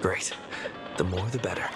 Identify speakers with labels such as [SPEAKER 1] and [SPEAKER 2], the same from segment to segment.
[SPEAKER 1] Great. The more the better.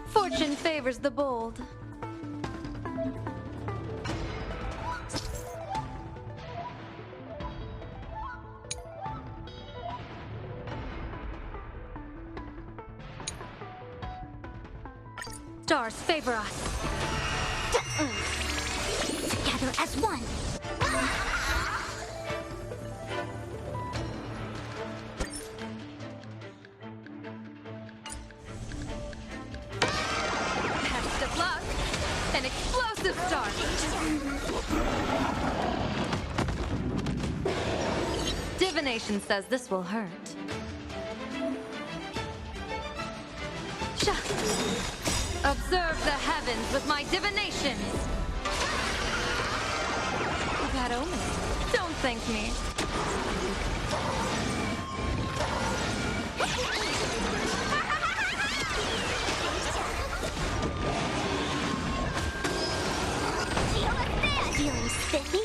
[SPEAKER 2] Fortune favors the bold. Stars favor us.
[SPEAKER 3] Together as one.
[SPEAKER 2] Best of luck. An explosive start. Divination says this will hurt. Observe the heavens with my divinations. Bad omen. Don't thank me.
[SPEAKER 3] Feeling spiffy?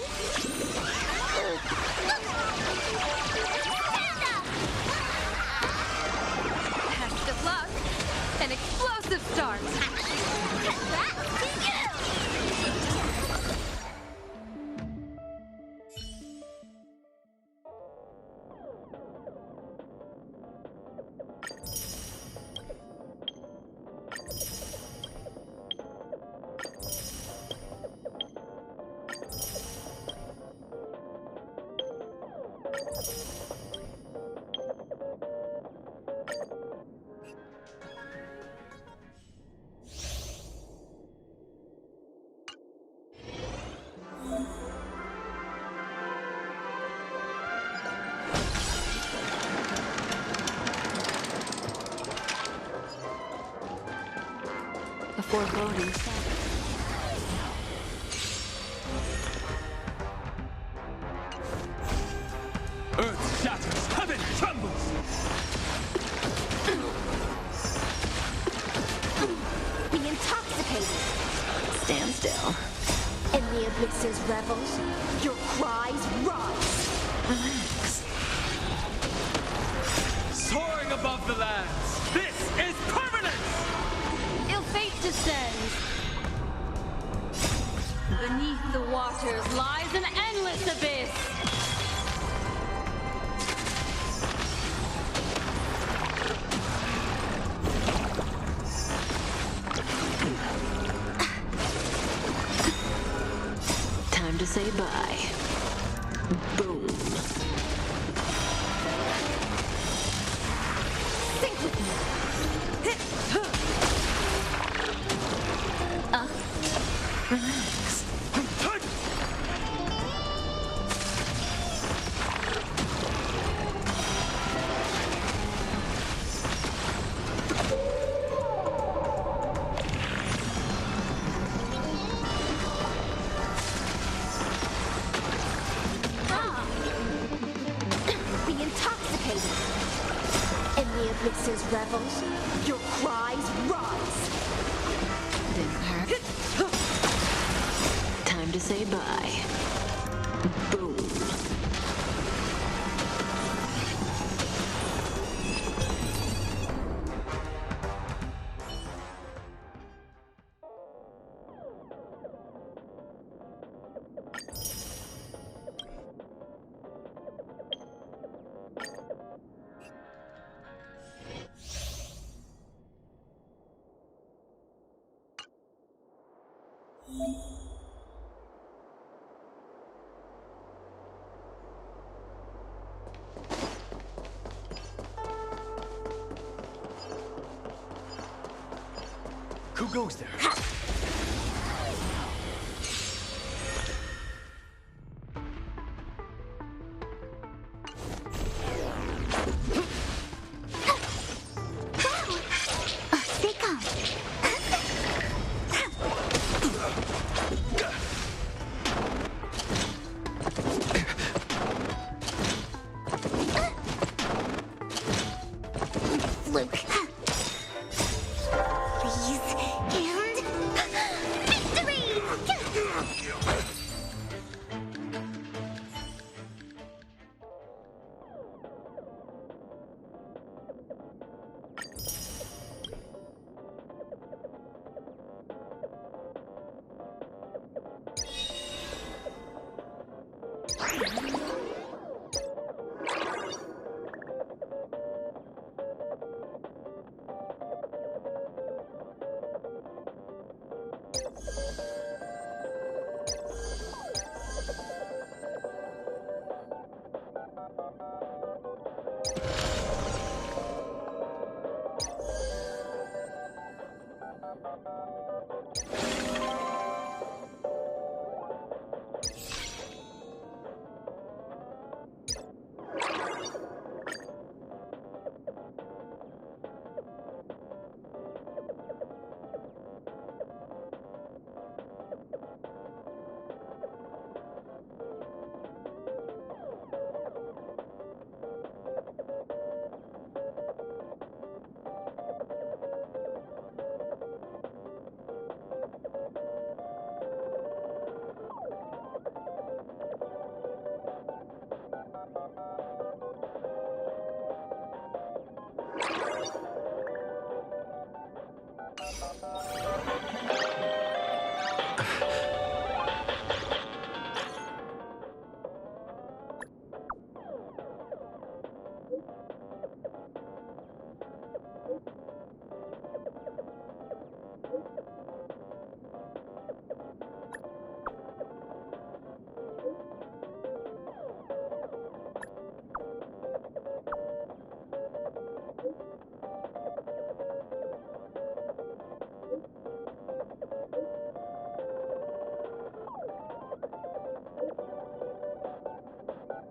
[SPEAKER 2] A foreboding sound.
[SPEAKER 4] Earth shatters, heaven trembles!
[SPEAKER 3] Be intoxicated.
[SPEAKER 5] Stand still.
[SPEAKER 3] In the abyss's revels, your cries rise.
[SPEAKER 5] Relax.
[SPEAKER 4] Soaring above the lands, this is permanence!
[SPEAKER 2] Ill fate descends. Beneath the waters lies an endless abyss.
[SPEAKER 5] Time to say bye. Boom.
[SPEAKER 3] Think with me.
[SPEAKER 5] Relax.
[SPEAKER 3] Be intoxicated. In the abyss's revels, your cries rise.
[SPEAKER 5] Didn't hurt. Time to say bye. Boom.
[SPEAKER 1] Who goes there?
[SPEAKER 3] They come. Fluke. Please, and victory!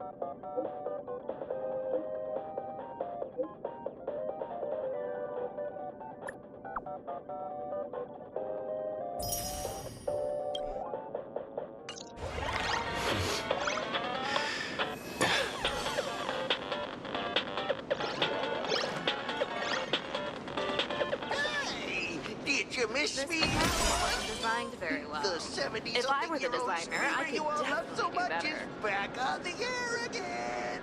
[SPEAKER 6] Hey! Did you miss
[SPEAKER 2] This
[SPEAKER 6] me?
[SPEAKER 2] wasn't designed very well.
[SPEAKER 6] The 70
[SPEAKER 2] If I were the
[SPEAKER 6] something-year-old
[SPEAKER 2] designer, I
[SPEAKER 6] screamer
[SPEAKER 2] could
[SPEAKER 6] you all love so
[SPEAKER 2] definitely do
[SPEAKER 6] much
[SPEAKER 2] better.
[SPEAKER 6] is back on the air again!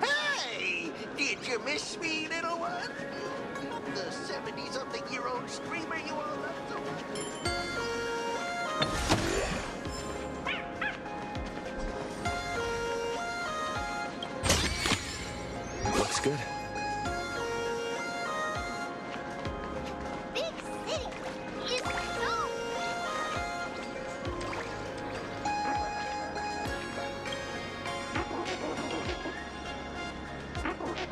[SPEAKER 6] Hey! Did you miss me, little one? The 70 something-year-old screamer you all love so much.
[SPEAKER 1] Looks good.
[SPEAKER 3] Big City is so...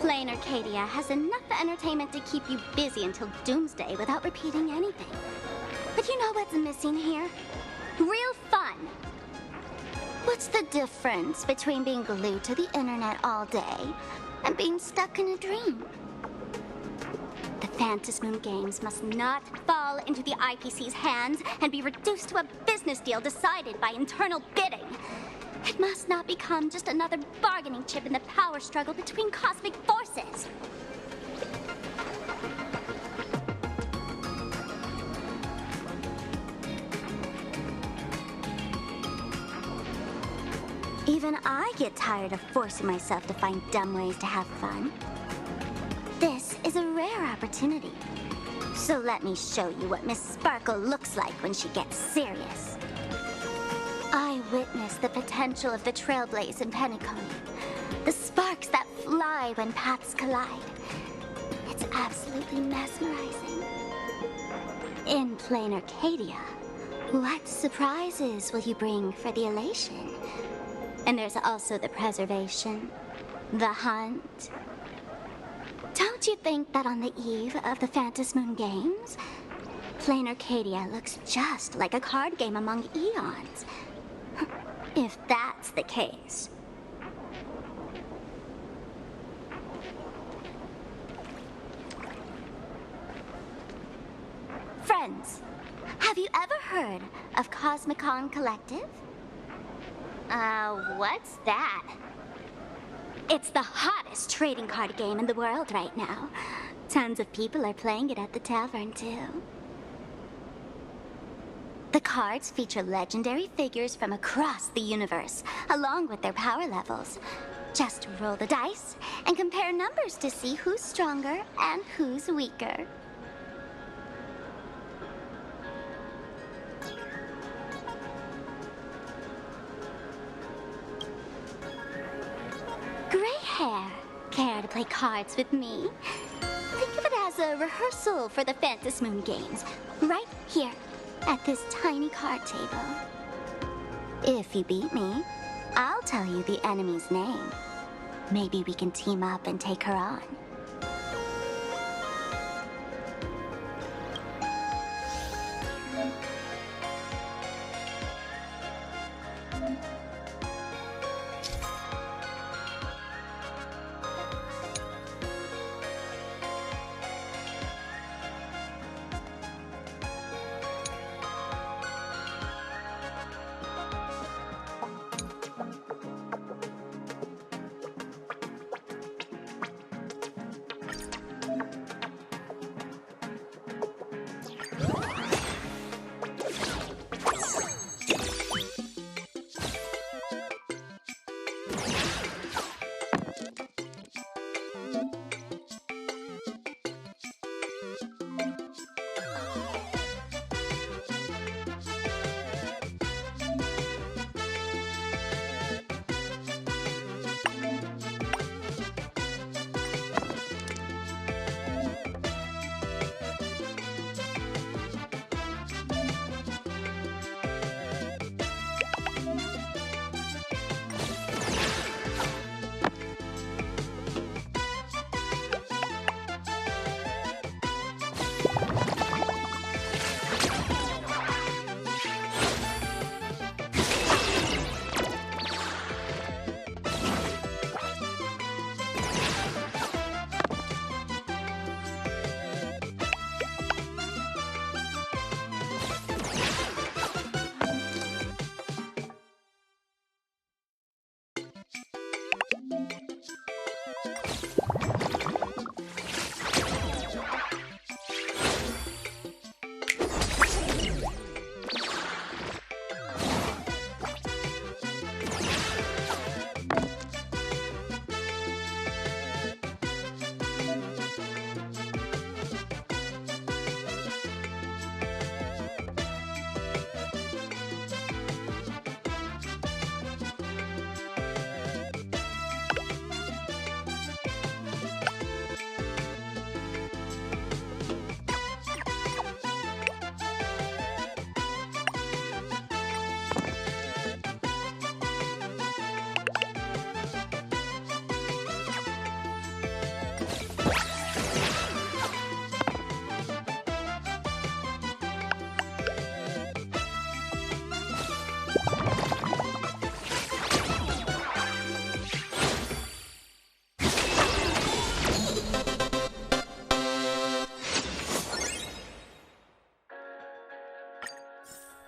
[SPEAKER 3] Planacardia has enough entertainment to keep you busy until doomsday without repeating anything. But you know what's missing here? Real fun. What's the difference between being glued to the internet all day and being stuck in a dream? The Phantasmoon games must not fall into the IPC's hands and be reduced to a business deal decided by internal bidding. It must not become just another bargaining chip in the power struggle between cosmic forces. Even I get tired of forcing myself to find dumb ways to have fun. This is a rare opportunity. So let me show you what Miss Sparkle looks like when she gets serious. I witness the potential of the trailblaze in Penacony. The sparks that fly when paths collide. It's absolutely mesmerizing. In Planacardia, what surprises will you bring for the elation? And there's also the preservation, the hunt. Don't you think that on the eve of the Phantasmoon Games, Planacardia looks just like a card game among eons? If that's the case. Friends, have you ever heard of Cosmicon Collective? What's that? It's the hottest trading card game in the world right now. Tons of people are playing it at the tavern, too. The cards feature legendary figures from across the universe, along with their power levels. Just roll the dice and compare numbers to see who's stronger and who's weaker. Gray hair. Care to play cards with me? Think of it as a rehearsal for the Phantasmoon Games, right here at this tiny card table. If you beat me, I'll tell you the enemy's name. Maybe we can team up and take her on.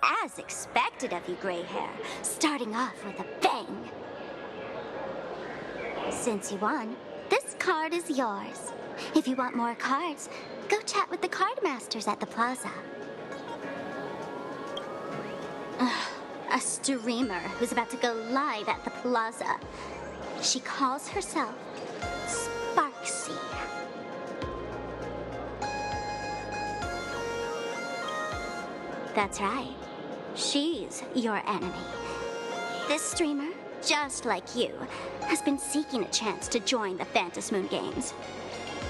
[SPEAKER 3] As expected of you, gray hair, starting off with a bang. Since you won, this card is yours. If you want more cards, go chat with the card masters at the plaza. A streamer who's about to go live at the plaza. She calls herself Sparksy. That's right. She's your enemy. This streamer, just like you, has been seeking a chance to join the Phantom Moon Games.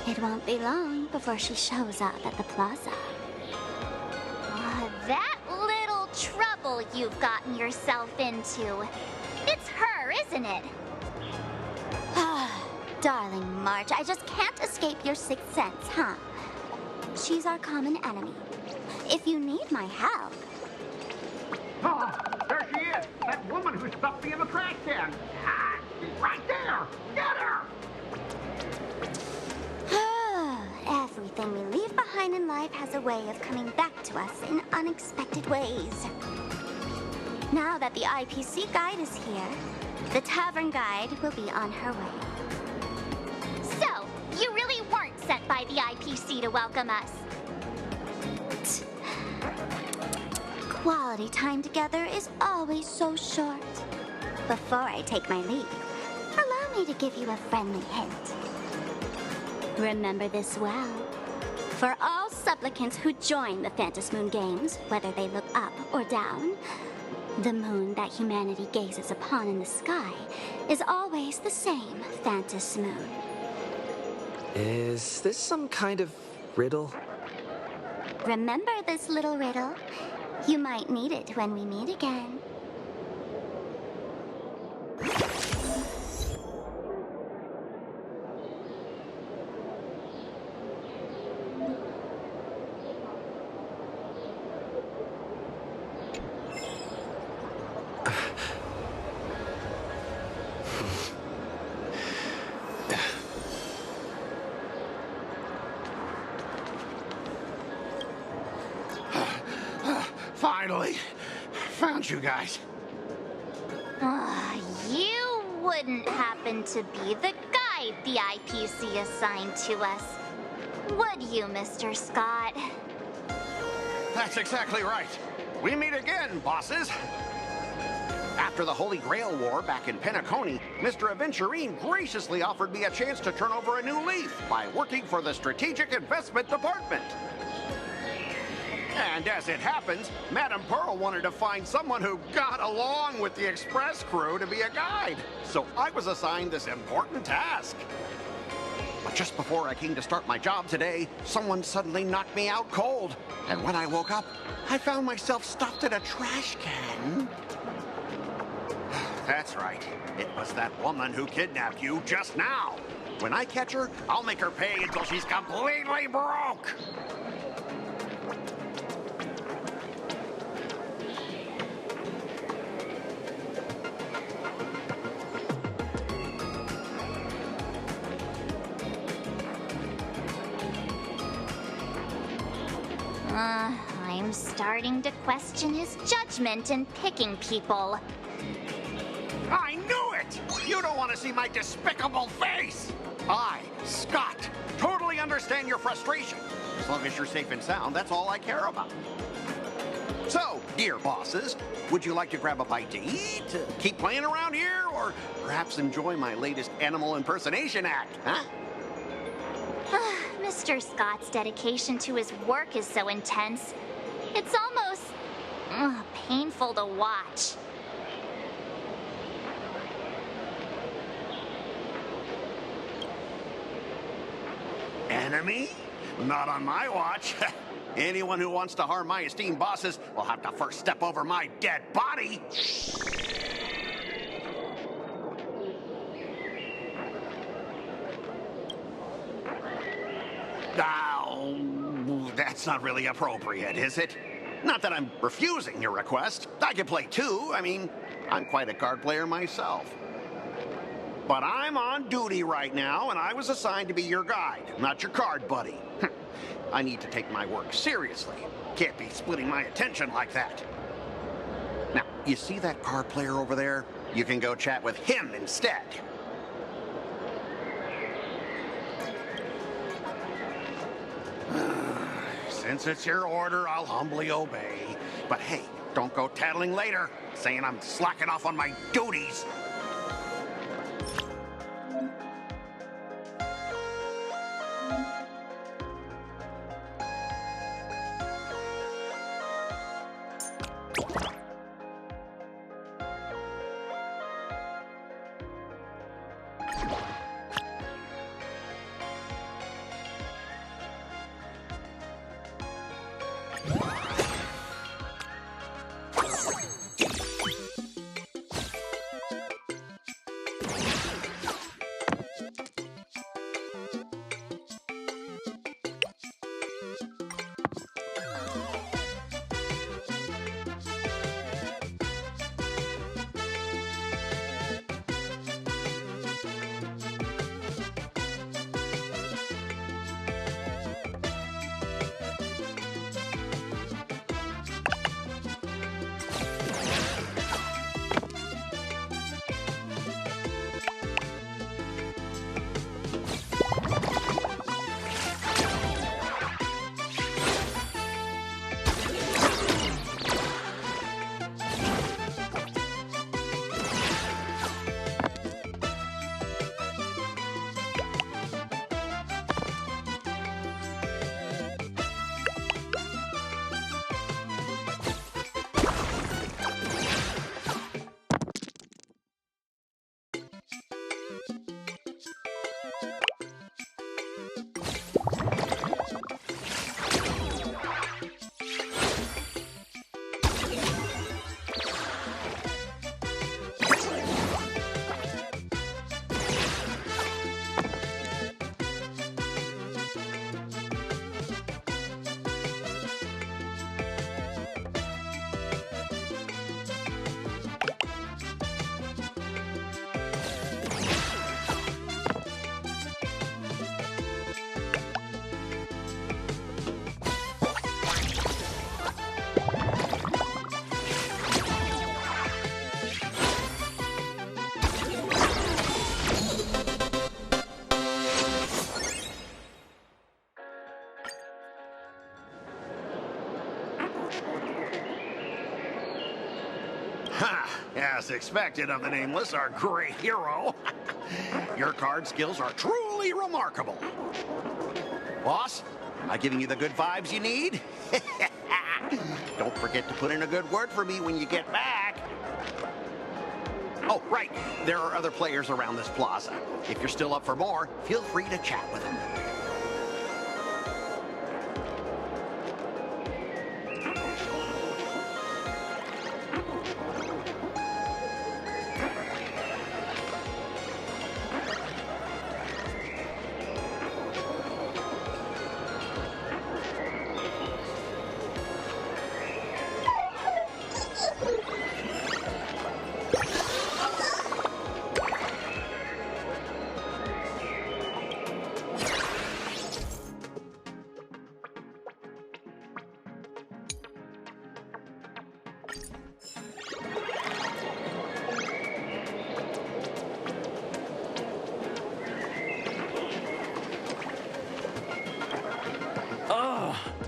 [SPEAKER 3] It won't be long before she shows up at the plaza.
[SPEAKER 7] That little trouble you've gotten yourself into. It's her, isn't it?
[SPEAKER 3] Darling March, I just can't escape your sixth sense, huh? She's our common enemy. If you need my help...
[SPEAKER 8] Oh, there she is! That woman who stuffed me in the trash can! Ah, she's right there! Get her!
[SPEAKER 3] Everything we leave behind in life has a way of coming back to us in unexpected ways. Now that the IPC guide is here, the tavern guide will be on her way.
[SPEAKER 7] So, you really weren't sent by the IPC to welcome us.
[SPEAKER 3] Quality time together is always so short. Before I take my leave, allow me to give you a friendly hint. Remember this well. For all supplicants who join the Phantom Moon Games, whether they look up or down, the moon that humanity gazes upon in the sky is always the same Phantom Moon.
[SPEAKER 1] Is this some kind of riddle?
[SPEAKER 3] Remember this little riddle? You might need it when we meet again.
[SPEAKER 8] Finally! Found you guys.
[SPEAKER 7] You wouldn't happen to be the guide the IPC assigned to us, would you, Mr. Scott?
[SPEAKER 8] That's exactly right. We meet again, bosses. After the Holy Grail War back in Planacardia, Mr. Aventurine graciously offered me a chance to turn over a new leaf by working for the Strategic Investment Department. And as it happens, Madame Pearl wanted to find someone who got along with the Express crew to be a guide. So I was assigned this important task. But just before I came to start my job today, someone suddenly knocked me out cold. And when I woke up, I found myself stuffed in a trash can. That's right. It was that woman who kidnapped you just now. When I catch her, I'll make her pay until she's completely broke.
[SPEAKER 7] I'm starting to question his judgment in picking people.
[SPEAKER 8] I knew it! You don't want to see my despicable face! I, Scott, totally understand your frustration. As long as you're safe and sound, that's all I care about. So, dear bosses, would you like to grab a bite to eat, keep playing around here, or perhaps enjoy my latest animal impersonation act, huh?
[SPEAKER 7] Mr. Scott's dedication to his work is so intense. It's almost painful to watch.
[SPEAKER 8] Enemy? Not on my watch. Anyone who wants to harm my esteemed bosses will have to first step over my dead body. Now, that's not really appropriate, is it? Not that I'm refusing your request. I can play too. I mean, I'm quite a card player myself. But I'm on duty right now, and I was assigned to be your guide, not your card buddy. I need to take my work seriously. Can't be splitting my attention like that. Now, you see that card player over there? You can go chat with him instead. Since it's your order, I'll humbly obey. But hey, don't go tattling later, saying I'm slacking off on my duties. Ha! As expected of the Nameless, our great hero. Your card skills are truly remarkable. Boss, am I giving you the good vibes you need? Don't forget to put in a good word for me when you get back. Oh, right. There are other players around this plaza. If you're still up for more, feel free to chat with them.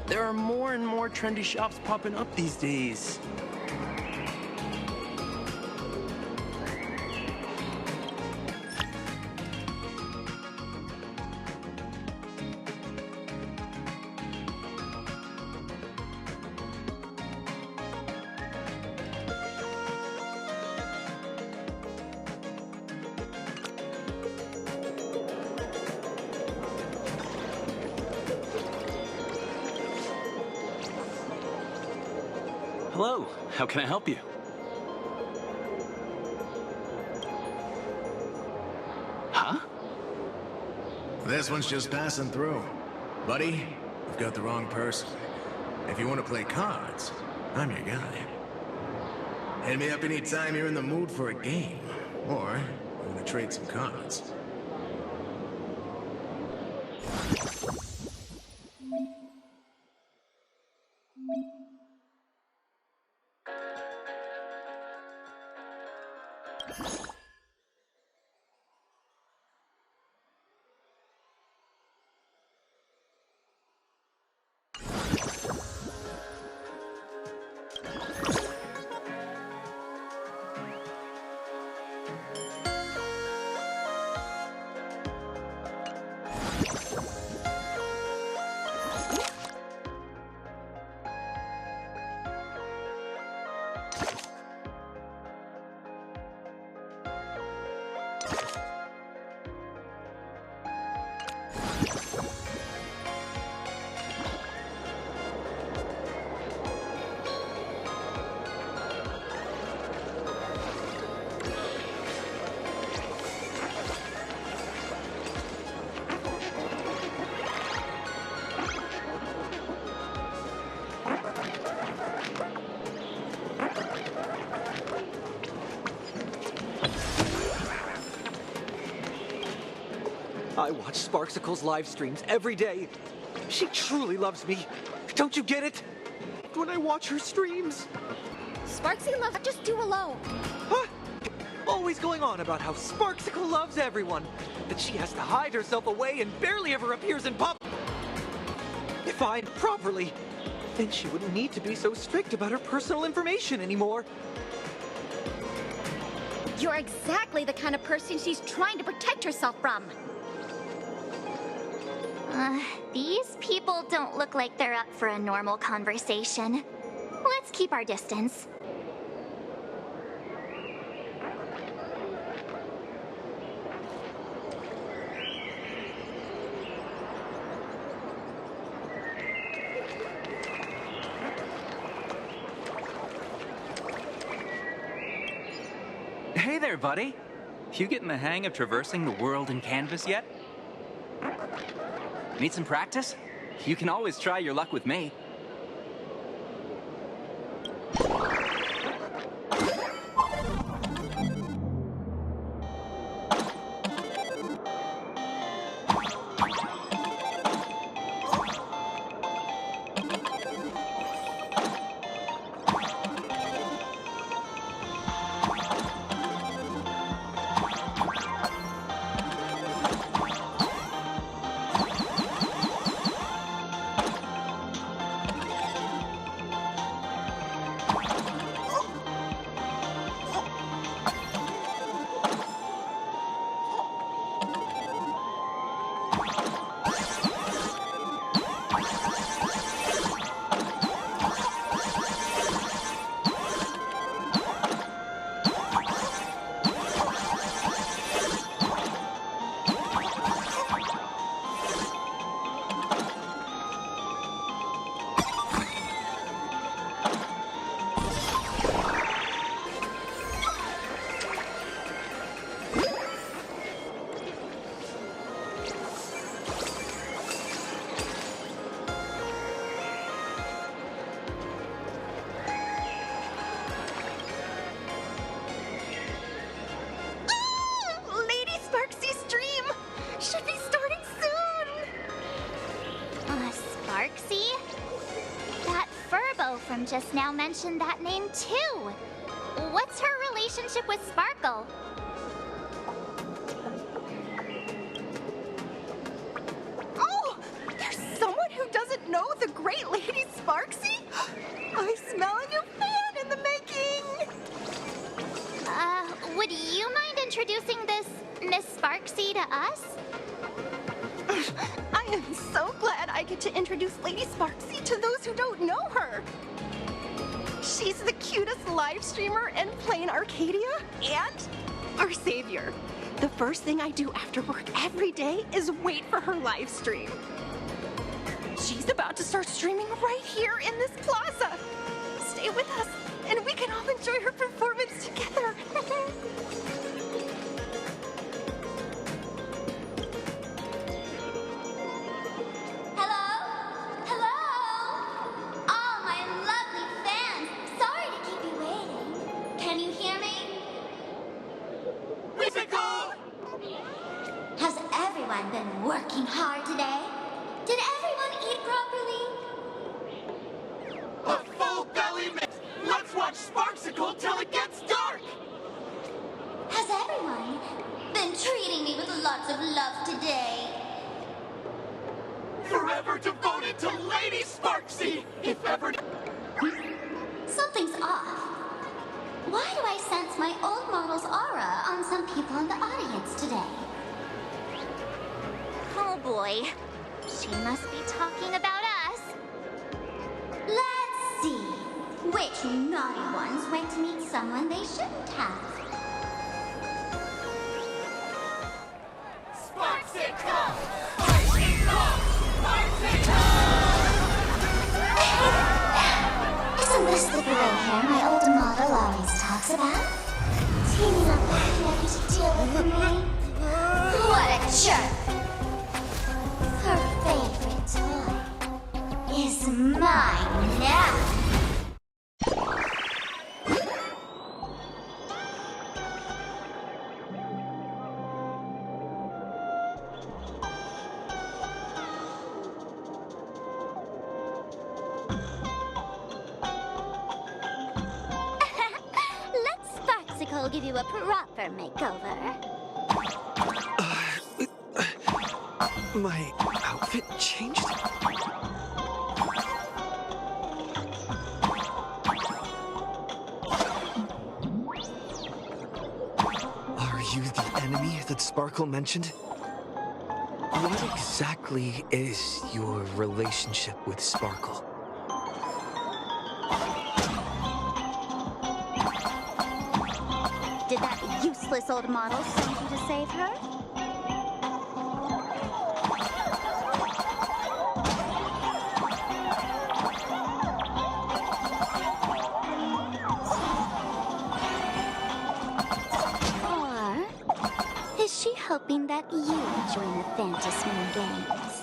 [SPEAKER 4] There are more and more trendy shops popping up these days. Hello, how can I help you? Huh?
[SPEAKER 9] This one's just passing through. Buddy, you've got the wrong person. If you want to play cards, I'm your guy. Hit me up anytime you're in the mood for a game. Or you want to trade some cards.
[SPEAKER 1] I watch Sparksicle's live streams every day. She truly loves me. Don't you get it? When I watch her streams.
[SPEAKER 10] Sparksy loves just do alone.
[SPEAKER 1] Huh? Always going on about how Sparksicle loves everyone. That she has to hide herself away and barely ever appears in public. If I properly, then she wouldn't need to be so strict about her personal information anymore.
[SPEAKER 10] You're exactly the kind of person she's trying to protect herself from.
[SPEAKER 7] These people don't look like they're up for a normal conversation. Let's keep our distance.
[SPEAKER 4] Hey there, buddy. You getting the hang of traversing the world in canvas yet? Need some practice? You can always try your luck with me.
[SPEAKER 7] Just now mentioned that name too. What's her relationship with Sparkle?
[SPEAKER 10] Oh! There's someone who doesn't know the great Lady Sparksy? I smell a new fan in the making!
[SPEAKER 7] Would you mind introducing this Miss Sparksy to us?
[SPEAKER 10] I am so glad I get to introduce Lady Sparksy to those who don't know her. She's the cutest live streamer in Planacardia and our savior. The first thing I do after work every day is wait for her live stream. She's about to start streaming right here in this plaza. Stay with us, and we can all enjoy her performance together.
[SPEAKER 7] Been working hard today? Did everyone eat properly?
[SPEAKER 6] A full belly mix!
[SPEAKER 3] off. Why do I sense my old model's aura on some people in the audience today?
[SPEAKER 7] Oh boy. She must be talking about us.
[SPEAKER 3] Let's see. Which naughty ones went to meet someone they shouldn't have? Isn't this the gray hair my old model always talks about? Teaming up with Becky to deal with me? What a jerk! Her favorite toy is mine now! Let Sparksicle give you a proper makeover.
[SPEAKER 1] My outfit changed? Are you the enemy that Sparkle mentioned? What exactly is your relationship with Sparkle?
[SPEAKER 3] Did that useless old model send you to save her? Or is she hoping that you join the Phantasm Games?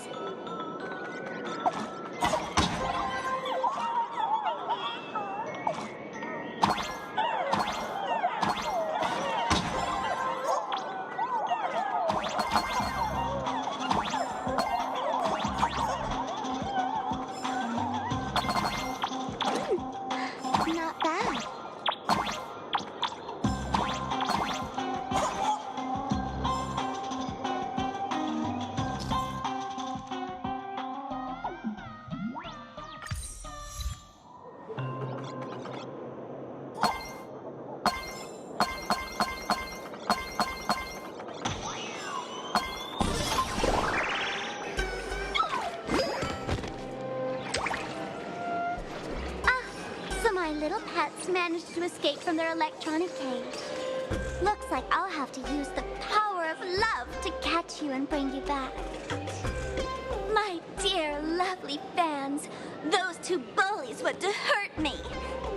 [SPEAKER 3] Not bad. So my little pets managed to escape from their electronic cage. Looks like I'll have to use the power of love to catch you and bring you back. My dear, lovely fans, those two bullies want to hurt me.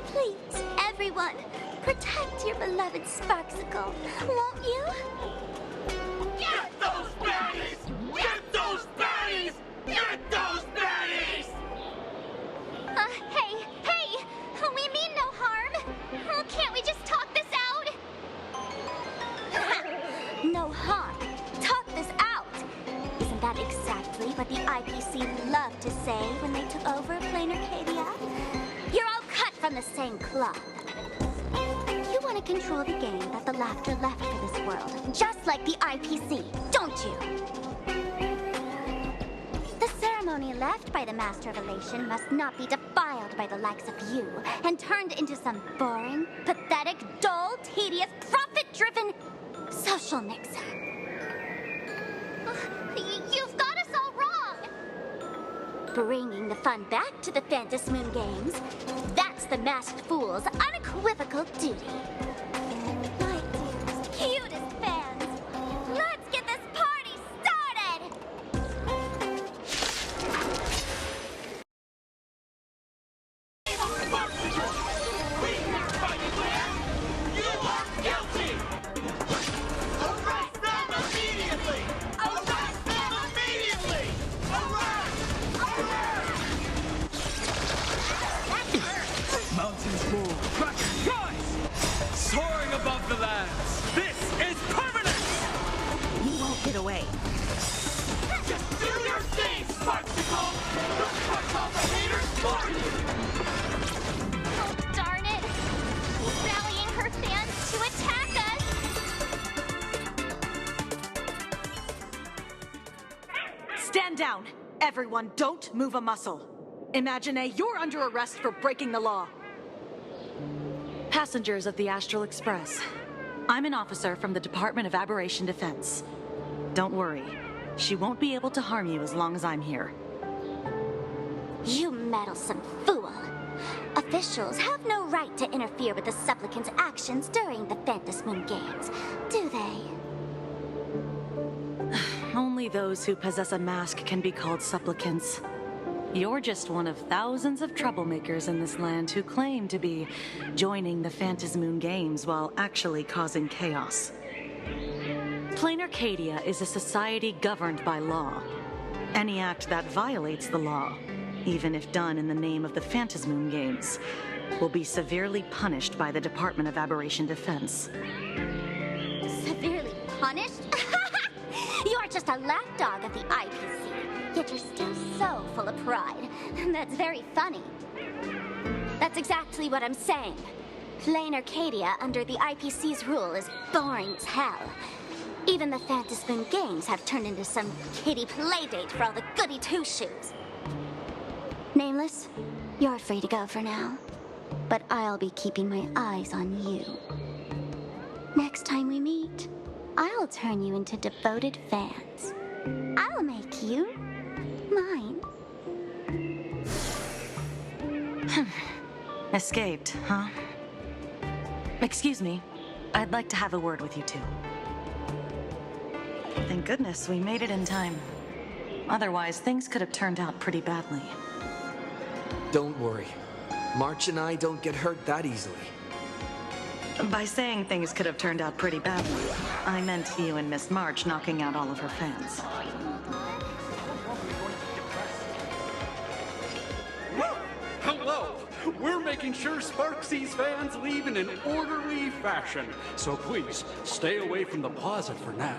[SPEAKER 3] Please, everyone, protect your beloved Sparksicle, won't you?
[SPEAKER 4] Get those baddies! Get those baddies! Get those baddies!
[SPEAKER 7] Hey! We mean no harm! Can't we just talk this out?
[SPEAKER 3] No harm. Talk this out. Isn't that exactly what the IPC loved to say when they took over Planacardia? You're all cut from the same cloth. You want to control the game that the laughter left for this world, just like the IPC, don't you? The ceremony left by the Master of Elation must not be defiled by the likes of you and turned into some boring, pathetic, dull, tedious, profit-driven social mixer.
[SPEAKER 7] You've got us all wrong!
[SPEAKER 3] Bringing the fun back to the Phantasm Games, that's the Masked Fool's unequivocal duty. My dearest, cutest fans, let's get this party started!
[SPEAKER 4] Mountains move, rockets rise! Soaring above the lands, this is permanence!
[SPEAKER 10] You won't get away.
[SPEAKER 4] Just do your thing, Sparksicle! Don't touch all the haters for you!
[SPEAKER 7] Oh, darn it! Rallying her fans to attack us!
[SPEAKER 11] Stand down! Everyone, don't move a muscle. Imagine you're under arrest for breaking the law.
[SPEAKER 12] Passengers of the Astral Express. I'm an officer from the Department of Aberration Defense. Don't worry, she won't be able to harm you as long as I'm here.
[SPEAKER 3] You meddlesome fool! Officials have no right to interfere with the supplicants' actions during the Phantasmoon Games, do they?
[SPEAKER 12] Only those who possess a mask can be called supplicants. You're just one of thousands of troublemakers in this land who claim to be joining the Phantasmoon Games while actually causing chaos. Planacardia is a society governed by law. Any act that violates the law, even if done in the name of the Phantasmoon Games, will be severely punished by the Department of Aberration Defense.
[SPEAKER 3] Severely punished? You're just a lapdog of the IPC, yet you're still so full of pride. That's very funny. That's exactly what I'm saying. Planacardia under the IPC's rule is boring as hell. Even the Phantasmoon Games have turned into some kiddie playdate for all the goody two-shoes. Nameless, you're free to go for now. But I'll be keeping my eyes on you. Next time we meet, I'll turn you into devoted fans. I'll make you mine.
[SPEAKER 12] Escaped, huh? Excuse me. I'd like to have a word with you two. Thank goodness we made it in time. Otherwise, things could have turned out pretty badly.
[SPEAKER 1] Don't worry. March and I don't get hurt that easily.
[SPEAKER 12] By saying things could have turned out pretty badly, I meant you and Miss March knocking out all of her fans.
[SPEAKER 13] Hello! We're making sure Sparksy's fans leave in an orderly fashion, so please stay away from the plaza for now.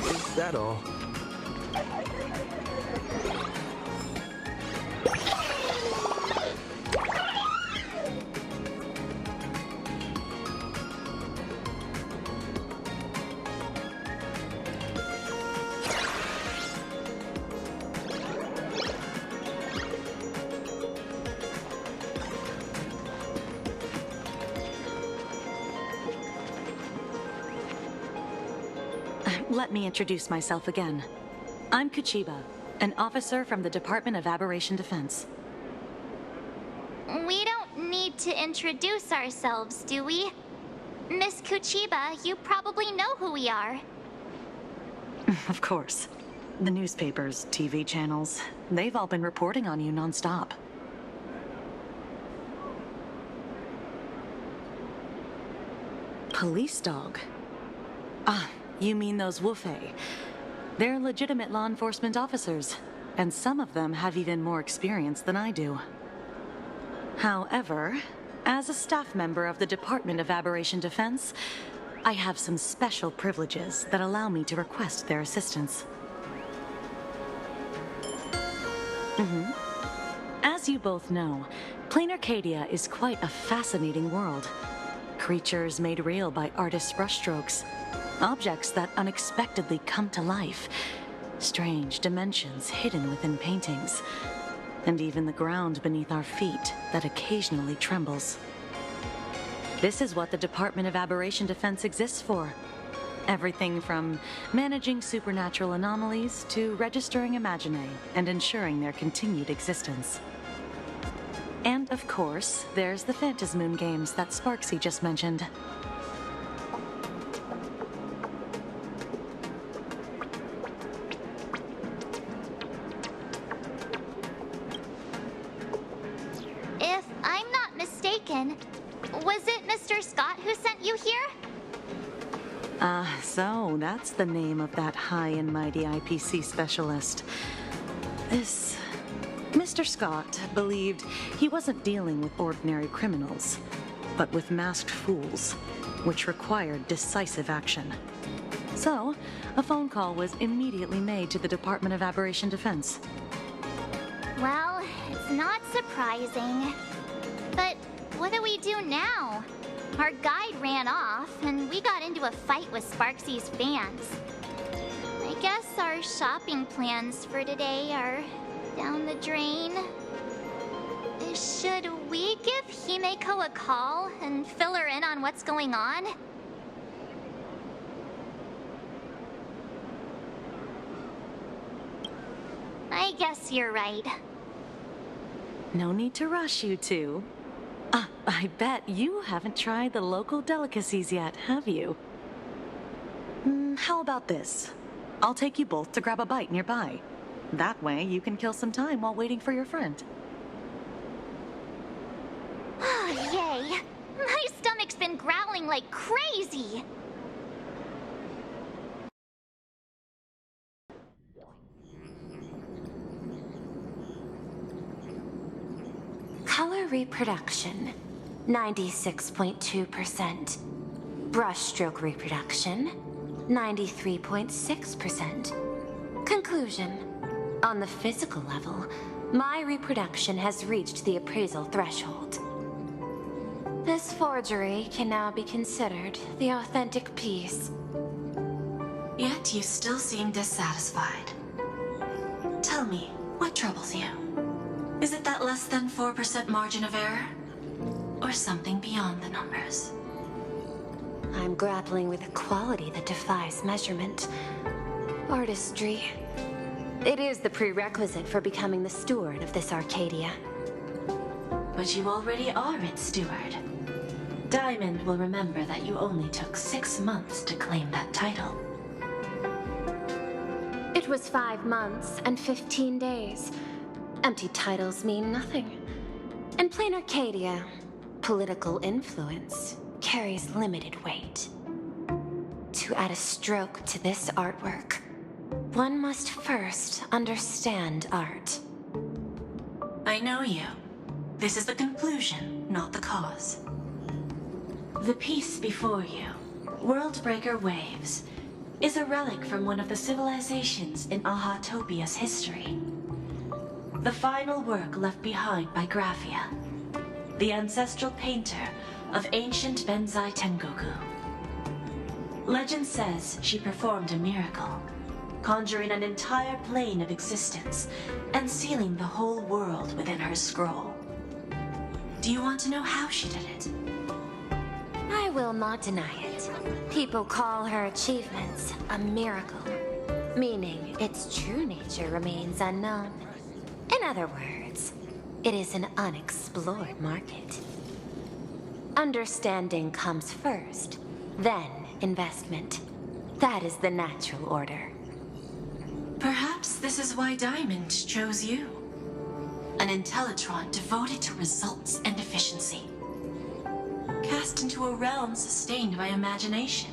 [SPEAKER 1] Is that all?
[SPEAKER 12] Let me introduce myself again. I'm Kuchiba, an officer from the Department of Aberration Defense.
[SPEAKER 7] We don't need to introduce ourselves, do we? Miss Kuchiba, you probably know who we are.
[SPEAKER 12] Of course. The newspapers, TV channels, they've all been reporting on you nonstop. Police dog? Ah, you mean those Wufei. They're legitimate law enforcement officers, and some of them have even more experience than I do. However, as a staff member of the Department of Aberration Defense, I have some special privileges that allow me to request their assistance. As you both know, Planacardia is quite a fascinating world. Creatures made real by artists' brushstrokes. Objects that unexpectedly come to life. Strange dimensions hidden within paintings. And even the ground beneath our feet that occasionally trembles. This is what the Department of Aberration Defense exists for. Everything from managing supernatural anomalies to registering imaginae and ensuring their continued existence. And of course, there's the Phantasmoon Games that Sparksy just mentioned.
[SPEAKER 7] If I'm not mistaken, was it Mr. Scott who sent you here?
[SPEAKER 12] So that's the name of that high and mighty IPC specialist. This Mr. Scott believed he wasn't dealing with ordinary criminals, but with masked fools, which required decisive action. So, a phone call was immediately made to the Department of Aberration Defense.
[SPEAKER 7] Well, it's not surprising. But what do we do now? Our guide ran off, and we got into a fight with Sparksy's fans. I guess our shopping plans for today are down the drain. Should we give Himeko a call and fill her in on what's going on? I guess you're right.
[SPEAKER 12] No need to rush, you two. I bet you haven't tried the local delicacies yet, have you? How about this? I'll take you both to grab a bite nearby. That way you can kill some time while waiting for your friend.
[SPEAKER 7] Yay! My stomach's been growling like crazy!
[SPEAKER 14] Color reproduction, 96.2%. Brushstroke reproduction, 93.6%. Conclusion. On the physical level, my reproduction has reached the appraisal threshold. This forgery can now be considered the authentic piece.
[SPEAKER 5] Yet you still seem dissatisfied. Tell me, what troubles you? Is it that less than 4% margin of error? Or something beyond the numbers?
[SPEAKER 14] I'm grappling with a quality that defies measurement. Artistry. It is the prerequisite for becoming the steward of this Arcadia.
[SPEAKER 5] But you already are its steward. Diamond will remember that you only took 6 months to claim that title.
[SPEAKER 14] It was 5 months and 15 days. Empty titles mean nothing. In Planacardia, political influence carries limited weight. To add a stroke to this artwork, one must first understand art.
[SPEAKER 5] I know you. This is the conclusion, not the cause. The piece before you, Worldbreaker Waves, is a relic from one of the civilizations in Ahatopia's history. The final work left behind by Graphia, the ancestral painter of ancient Benzai Tengoku. Legend says she performed a miracle, conjuring an entire plane of existence and sealing the whole world within her scroll. Do you want to know how she did it?
[SPEAKER 14] I will not deny it. People call her achievements a miracle, meaning its true nature remains unknown. In other words, it is an unexplored market. Understanding comes first, then investment. That is the natural order.
[SPEAKER 5] Perhaps this is why Diamond chose you. An Intellitron devoted to results and efficiency. Cast into a realm sustained by imagination.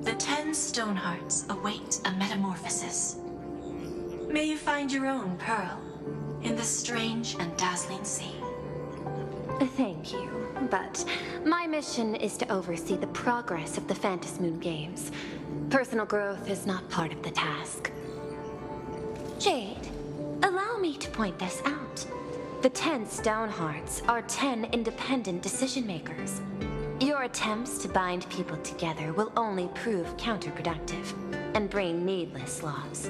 [SPEAKER 5] The 10 Stonehearts await a metamorphosis. May you find your own pearl in this strange and dazzling sea.
[SPEAKER 14] Thank you, but my mission is to oversee the progress of the Phantasmoon Games. Personal growth is not part of the task. Jade, allow me to point this out. The 10 Stonehearts are 10 independent decision-makers. Your attempts to bind people together will only prove counterproductive and bring needless loss.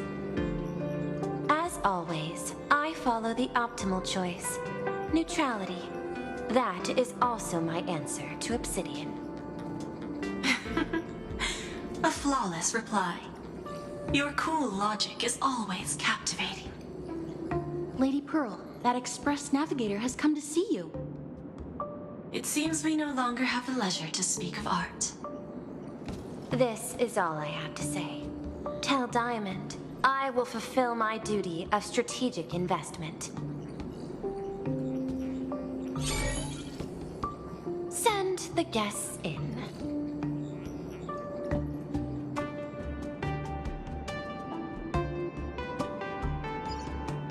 [SPEAKER 14] As always, I follow the optimal choice. Neutrality. That is also my answer to Obsidian.
[SPEAKER 5] A flawless reply. Your cool logic is always captivating.
[SPEAKER 15] Lady Pearl, that express navigator has come to see you.
[SPEAKER 5] It seems we no longer have the leisure to speak of art.
[SPEAKER 14] This is all I have to say. Tell Diamond, I will fulfill my duty of strategic investment. Send the guests in.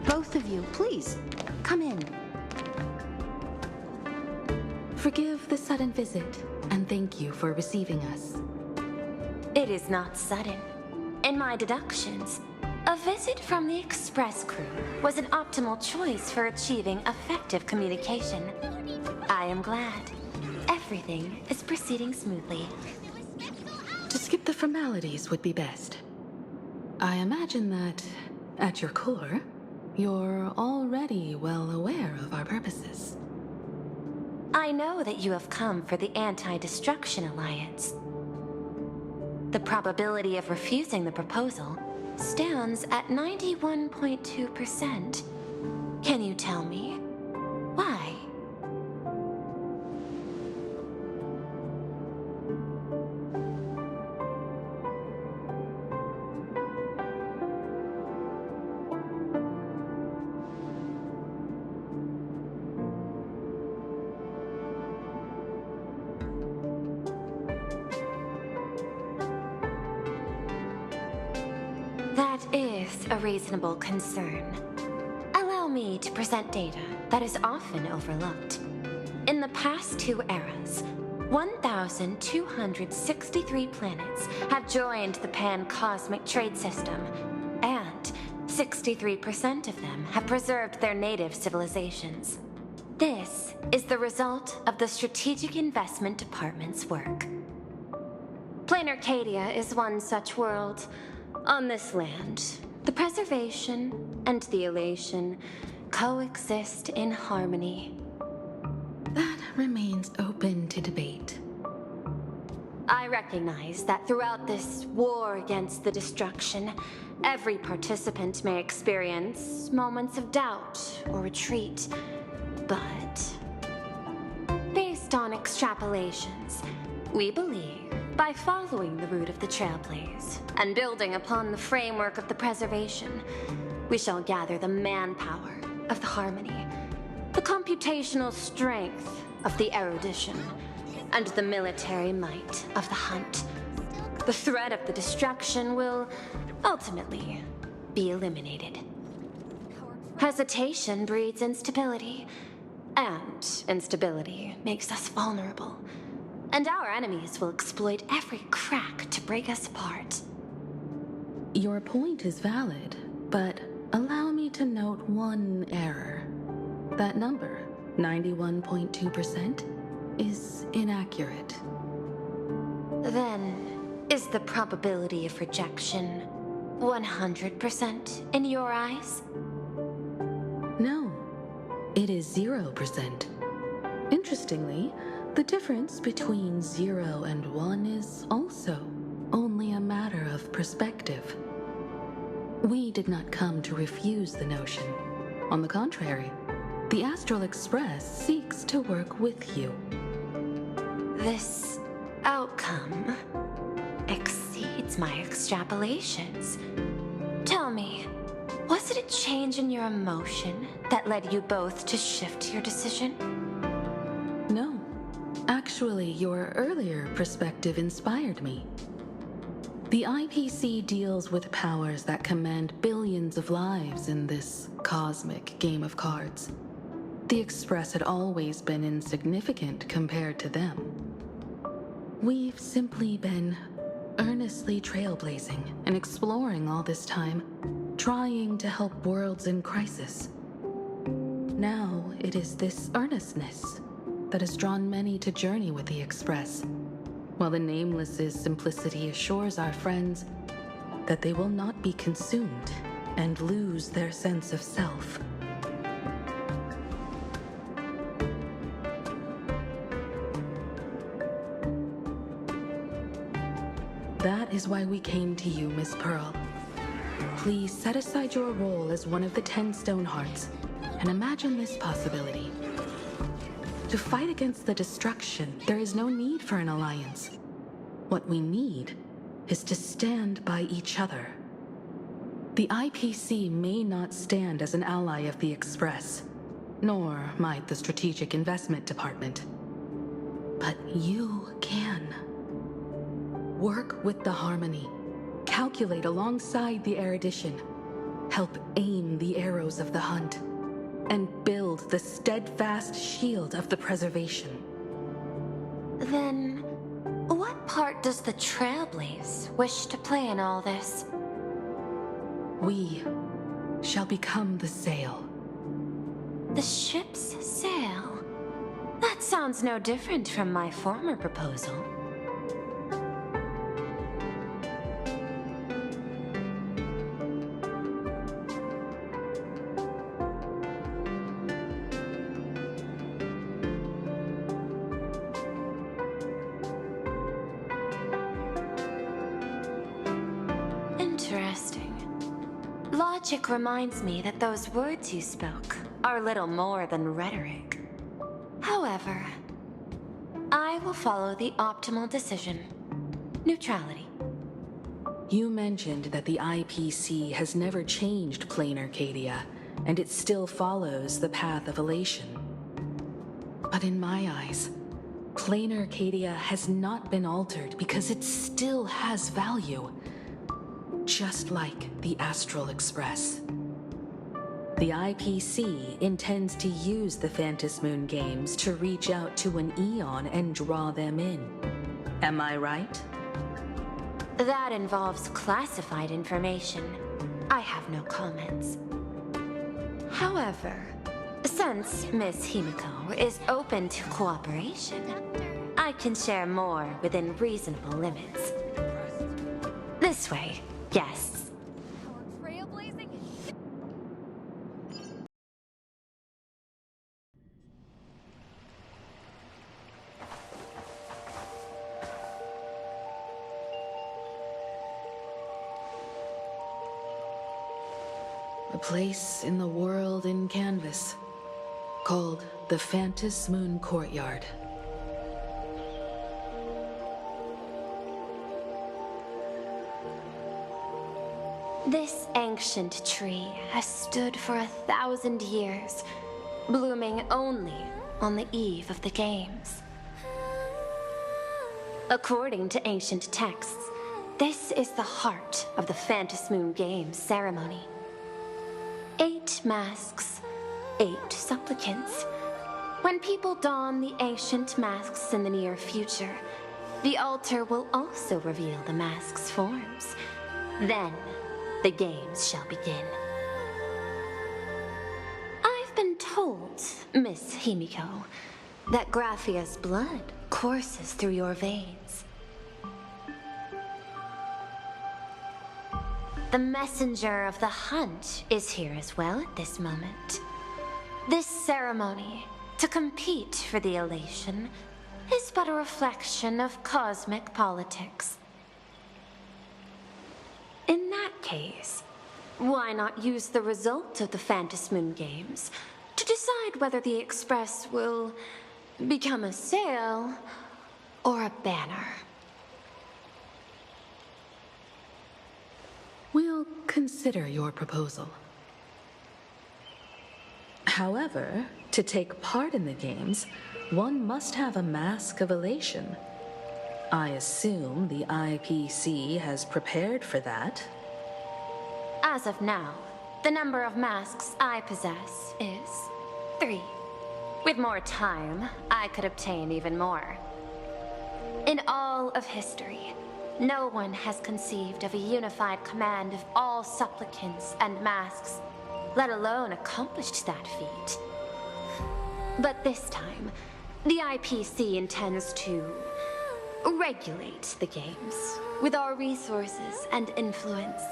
[SPEAKER 15] Both of you, please, come in. Forgive the sudden visit, and thank you for receiving us.
[SPEAKER 14] It is not sudden. In my deductions, A visit from the Express crew was an optimal choice for achieving effective communication. I am glad. Everything is proceeding smoothly.
[SPEAKER 15] To skip the formalities would be best. I imagine that, at your core, you're already well aware of our purposes.
[SPEAKER 14] I know that you have come for the Anti-Destruction Alliance. The probability of refusing the proposal stands at 91.2%. Can you tell me why? That is a reasonable concern. Allow me to present data that is often overlooked. In the past 2 eras, 1,263 planets have joined the Pan-Cosmic Trade System, and 63% of them have preserved their native civilizations. This is the result of the Strategic Investment Department's work. Planacardia is one such world. On this land, the preservation and the elation coexist in harmony.
[SPEAKER 15] That remains open to debate.
[SPEAKER 14] I recognize that throughout this war against the destruction, every participant may experience moments of doubt or retreat. But based on extrapolations, we believe by following the route of the Trailblaze and building upon the framework of the preservation, we shall gather the manpower of the harmony, the computational strength of the erudition, and the military might of the hunt. The threat of the destruction will ultimately be eliminated. Hesitation breeds instability, and instability makes us vulnerable. And our enemies will exploit every crack to break us apart.
[SPEAKER 15] Your point is valid, but allow me to note one error. That number, 91.2%, is inaccurate.
[SPEAKER 14] Then, is the probability of rejection 100% in your eyes?
[SPEAKER 15] No, it is 0%. Interestingly, the difference between 0 and 1 is also only a matter of perspective. We did not come to refuse the notion. On the contrary, the Astral Express seeks to work with you.
[SPEAKER 14] This outcome exceeds my extrapolations. Tell me, was it a change in your emotion that led you both to shift your decision?
[SPEAKER 15] No. Actually, your earlier perspective inspired me. The IPC deals with powers that command billions of lives in this cosmic game of cards. The Express had always been insignificant compared to them. We've simply been earnestly trailblazing and exploring all this time, trying to help worlds in crisis. Now it is this earnestness that has drawn many to journey with the Express, while the Nameless's simplicity assures our friends that they will not be consumed and lose their sense of self. That is why we came to you, Miss Pearl. Please set aside your role as one of the 10 Stonehearts and imagine this possibility. To fight against the destruction, there is no need for an alliance. What we need is to stand by each other. The IPC may not stand as an ally of the Express, nor might the Strategic Investment Department. But you can. Work with the Harmony, calculate alongside the erudition, help aim the arrows of the hunt, and build the steadfast shield of the preservation.
[SPEAKER 14] Then, what part does the Trailblaze wish to play in all this?
[SPEAKER 15] We shall become the sail.
[SPEAKER 14] The ship's sail? That sounds no different from my former proposal. Interesting. Logic reminds me that those words you spoke are little more than rhetoric. However, I will follow the optimal decision. Neutrality.
[SPEAKER 15] You mentioned that the IPC has never changed Planacardia, and it still follows the path of elation. But in my eyes, Planacardia has not been altered because it still has value. Just like the Astral Express. The IPC intends to use the Phantom Moon Games to reach out to an Eon and draw them in. Am I right?
[SPEAKER 14] That involves classified information. I have no comments. However, since Miss Himiko is open to cooperation, I can share more within reasonable limits. This way, guests.
[SPEAKER 15] A place in the world in canvas, called the Phantom Moon Courtyard.
[SPEAKER 14] This ancient tree has stood for 1,000 years, blooming only on the eve of the games. According to ancient texts, this is the heart of the Phantom Moon Games ceremony. 8 masks, 8 supplicants. When people don the ancient masks in the near future, the altar will also reveal the masks' forms. Then, the games shall begin. I've been told, Miss Himiko, that Graphia's blood courses through your veins. The messenger of the hunt is here as well at this moment. This ceremony, to compete for the elation, is but a reflection of cosmic politics. In that case, why not use the result of the Phantom Moon Games to decide whether the Express will become a sail or a banner?
[SPEAKER 15] We'll consider your proposal. However, to take part in the games, one must have a mask of elation. I assume the IPC has prepared for that.
[SPEAKER 14] As of now, the number of masks I possess is 3. With more time, I could obtain even more. In all of history, no one has conceived of a unified command of all supplicants and masks, let alone accomplished that feat. But this time, the IPC intends to regulate the games with our resources and influence.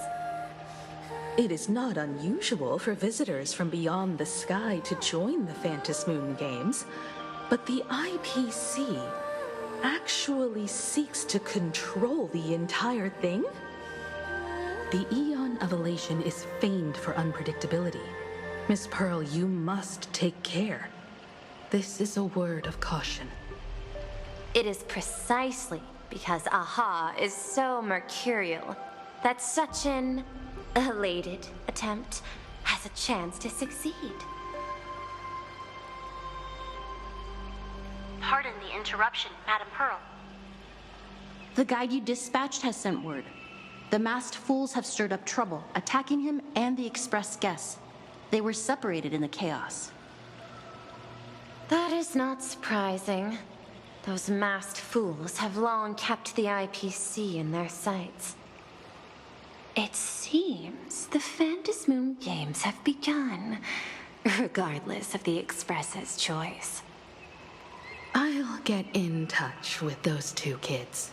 [SPEAKER 15] It is not unusual for visitors from beyond the sky to join the Phantom Moon Games, but the IPC actually seeks to control the entire thing? The Eon of Elation is famed for unpredictability. Miss Pearl, you must take care. This is a word of caution.
[SPEAKER 14] It is precisely because Aha is so mercurial that such an elated attempt has a chance to succeed.
[SPEAKER 16] Pardon the interruption, Madam Pearl. The guide you dispatched has sent word. The masked fools have stirred up trouble, attacking him and the express guests. They were separated in the chaos.
[SPEAKER 14] That is not surprising. Those masked fools have long kept the IPC in their sights. It seems the Phantom Moon Games have begun, regardless of the Express's choice.
[SPEAKER 15] I'll get in touch with those two kids.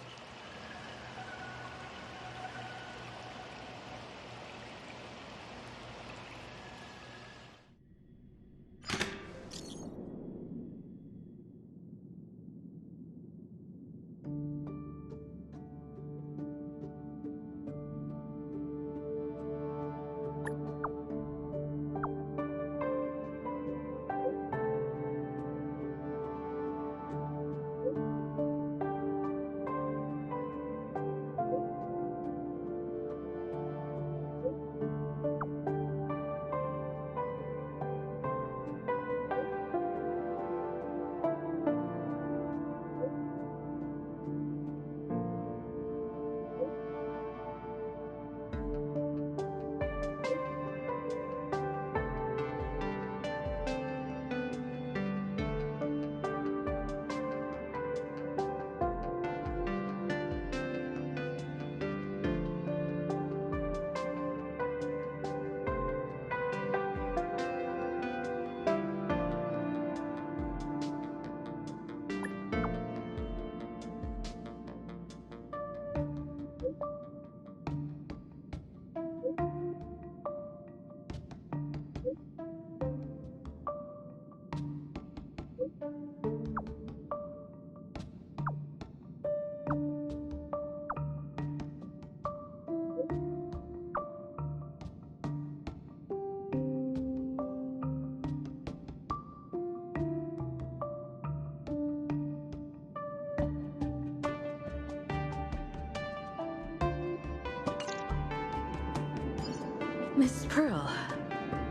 [SPEAKER 15] Miss Pearl,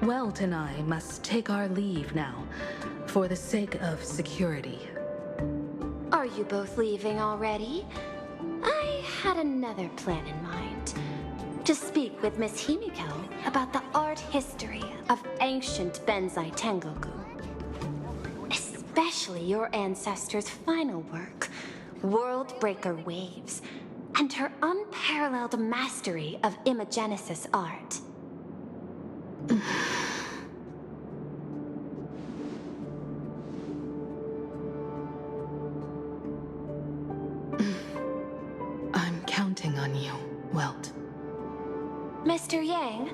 [SPEAKER 15] Welt and I must take our leave now, for the sake of security.
[SPEAKER 14] Are you both leaving already? I had another plan in mind. To speak with Miss Himiko about the art history of ancient Benzai Tengoku. Especially your ancestors' final work, World Breaker Waves, and her unparalleled mastery of imagenesis art.
[SPEAKER 15] I'm counting on you, Welt.
[SPEAKER 14] Mr. Yang,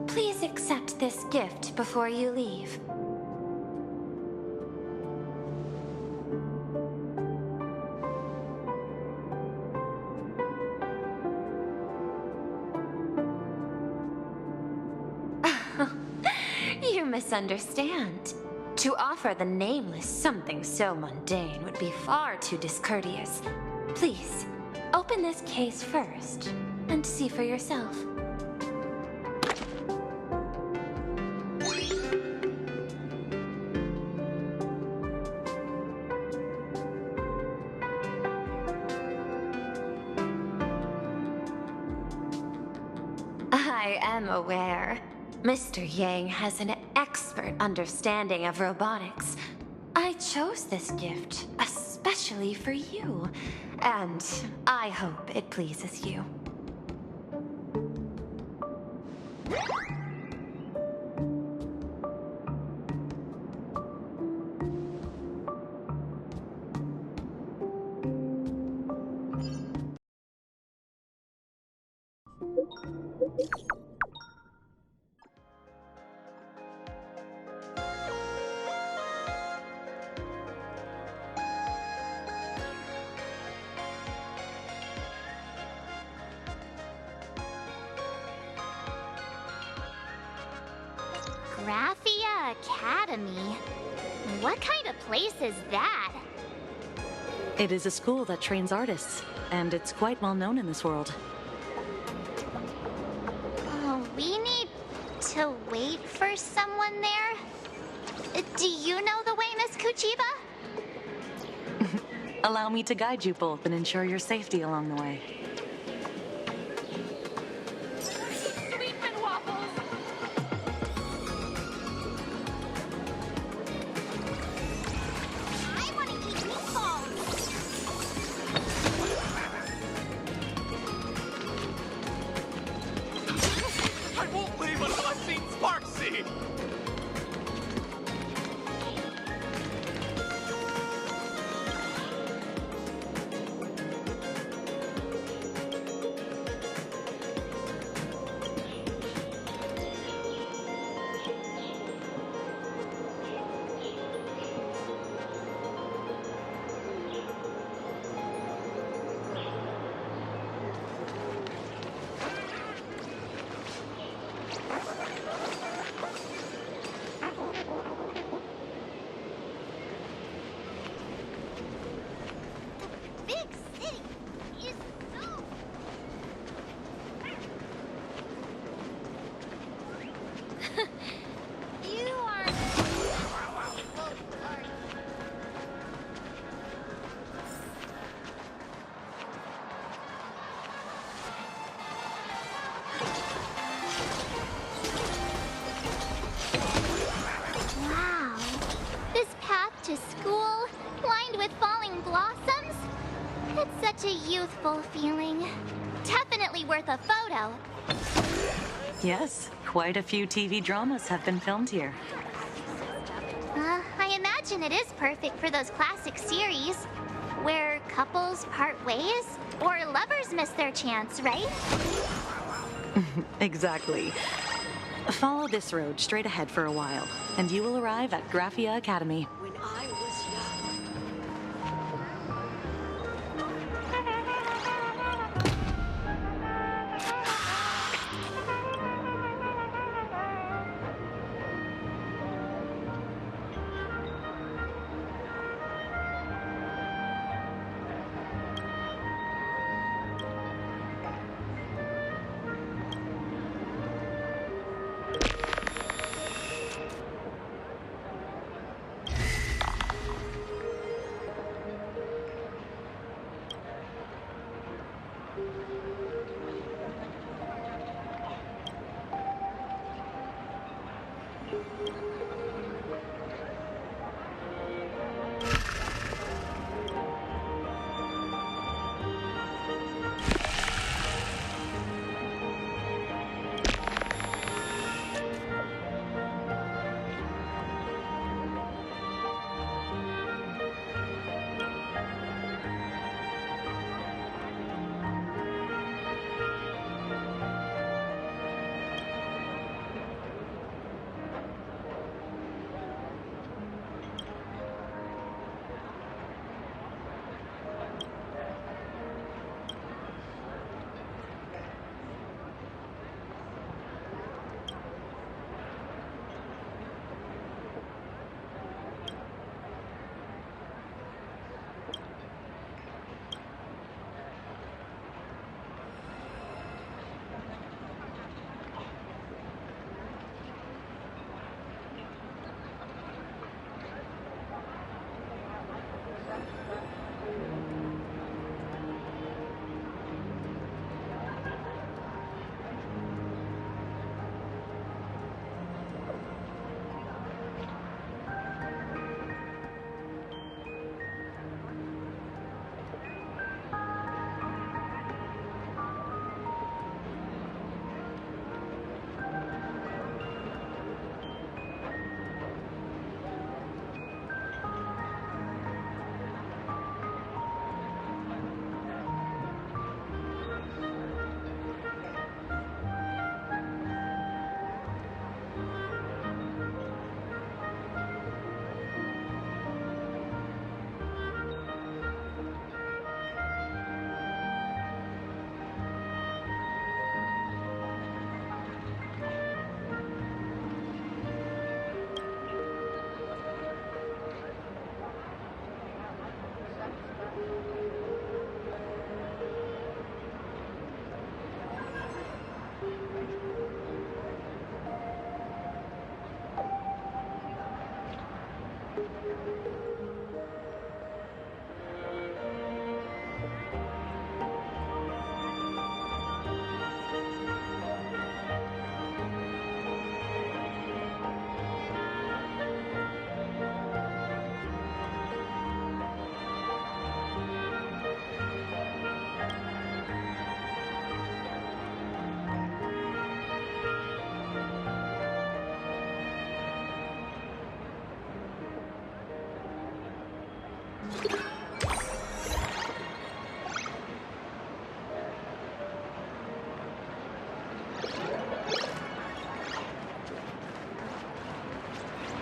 [SPEAKER 14] please accept this gift before you leave. You misunderstand. To offer the Nameless something so mundane would be far too discourteous. Please, open this case first, and see for yourself. I am aware. Mr. Yang has an expert understanding of robotics. I chose this gift especially for you, and I hope it pleases you.
[SPEAKER 7] Graphia Academy? What kind of place is that?
[SPEAKER 12] It is a school that trains artists, and it's quite well known in this world.
[SPEAKER 7] We need to wait for someone there? Do you know the way, Miss Kuchiba?
[SPEAKER 12] Allow me to guide you both and ensure your safety along the way.
[SPEAKER 7] Such a youthful feeling. Definitely worth a photo.
[SPEAKER 12] Yes, quite a few TV dramas have been filmed here.
[SPEAKER 7] I imagine it is perfect for those classic series where couples part ways or lovers miss their chance, right?
[SPEAKER 12] Exactly. Follow this road straight ahead for a while, and you will arrive at Graphia Academy.
[SPEAKER 11] When I was young.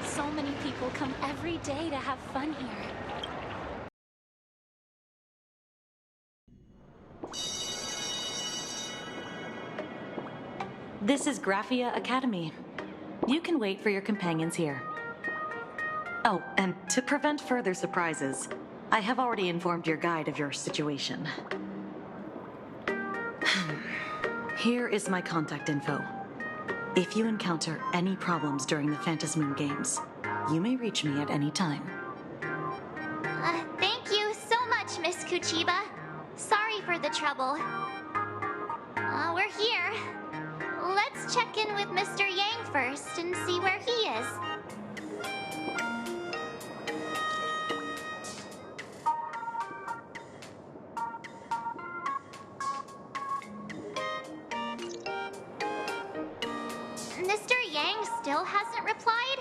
[SPEAKER 17] So many people come every day to have fun here.
[SPEAKER 12] This is Graphia Academy. You can wait for your companions here. Oh, and to prevent further surprises, I have already informed your guide of your situation. Here is my contact info. If you encounter any problems during the Phantasmoon Games, you may reach me at any time.
[SPEAKER 7] Thank you so much, Miss Kuchiba. Sorry for the trouble. We're here. Let's check in with Mr. Yang first and see where he is. still hasn't replied?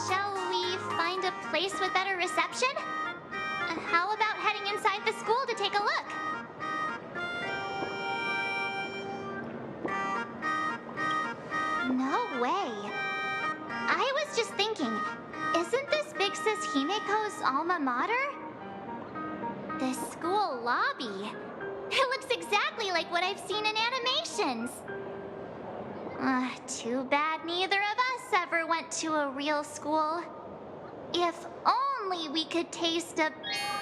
[SPEAKER 7] Shall we find a place with better reception? How about heading inside the school to take a look? No way. I was just thinking, isn't this Big Sis Himiko's alma mater? The school lobby. It looks exactly like what I've seen in animations. Too bad neither of us ever went to a real school. If only we could taste a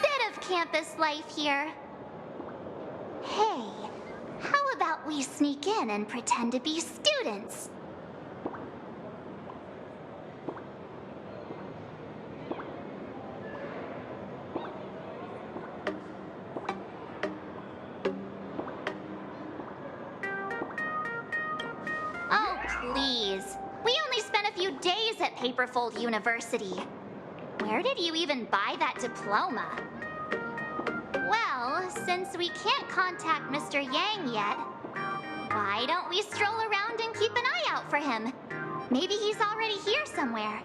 [SPEAKER 7] bit of campus life here. Hey, how about we sneak in and pretend to be students? Oh, please. We only spent a few days at Paperfold University. Where did you even buy that diploma? Well, since we can't contact Mr. Yang yet, why don't we stroll around and keep an eye out for him? Maybe he's already here somewhere.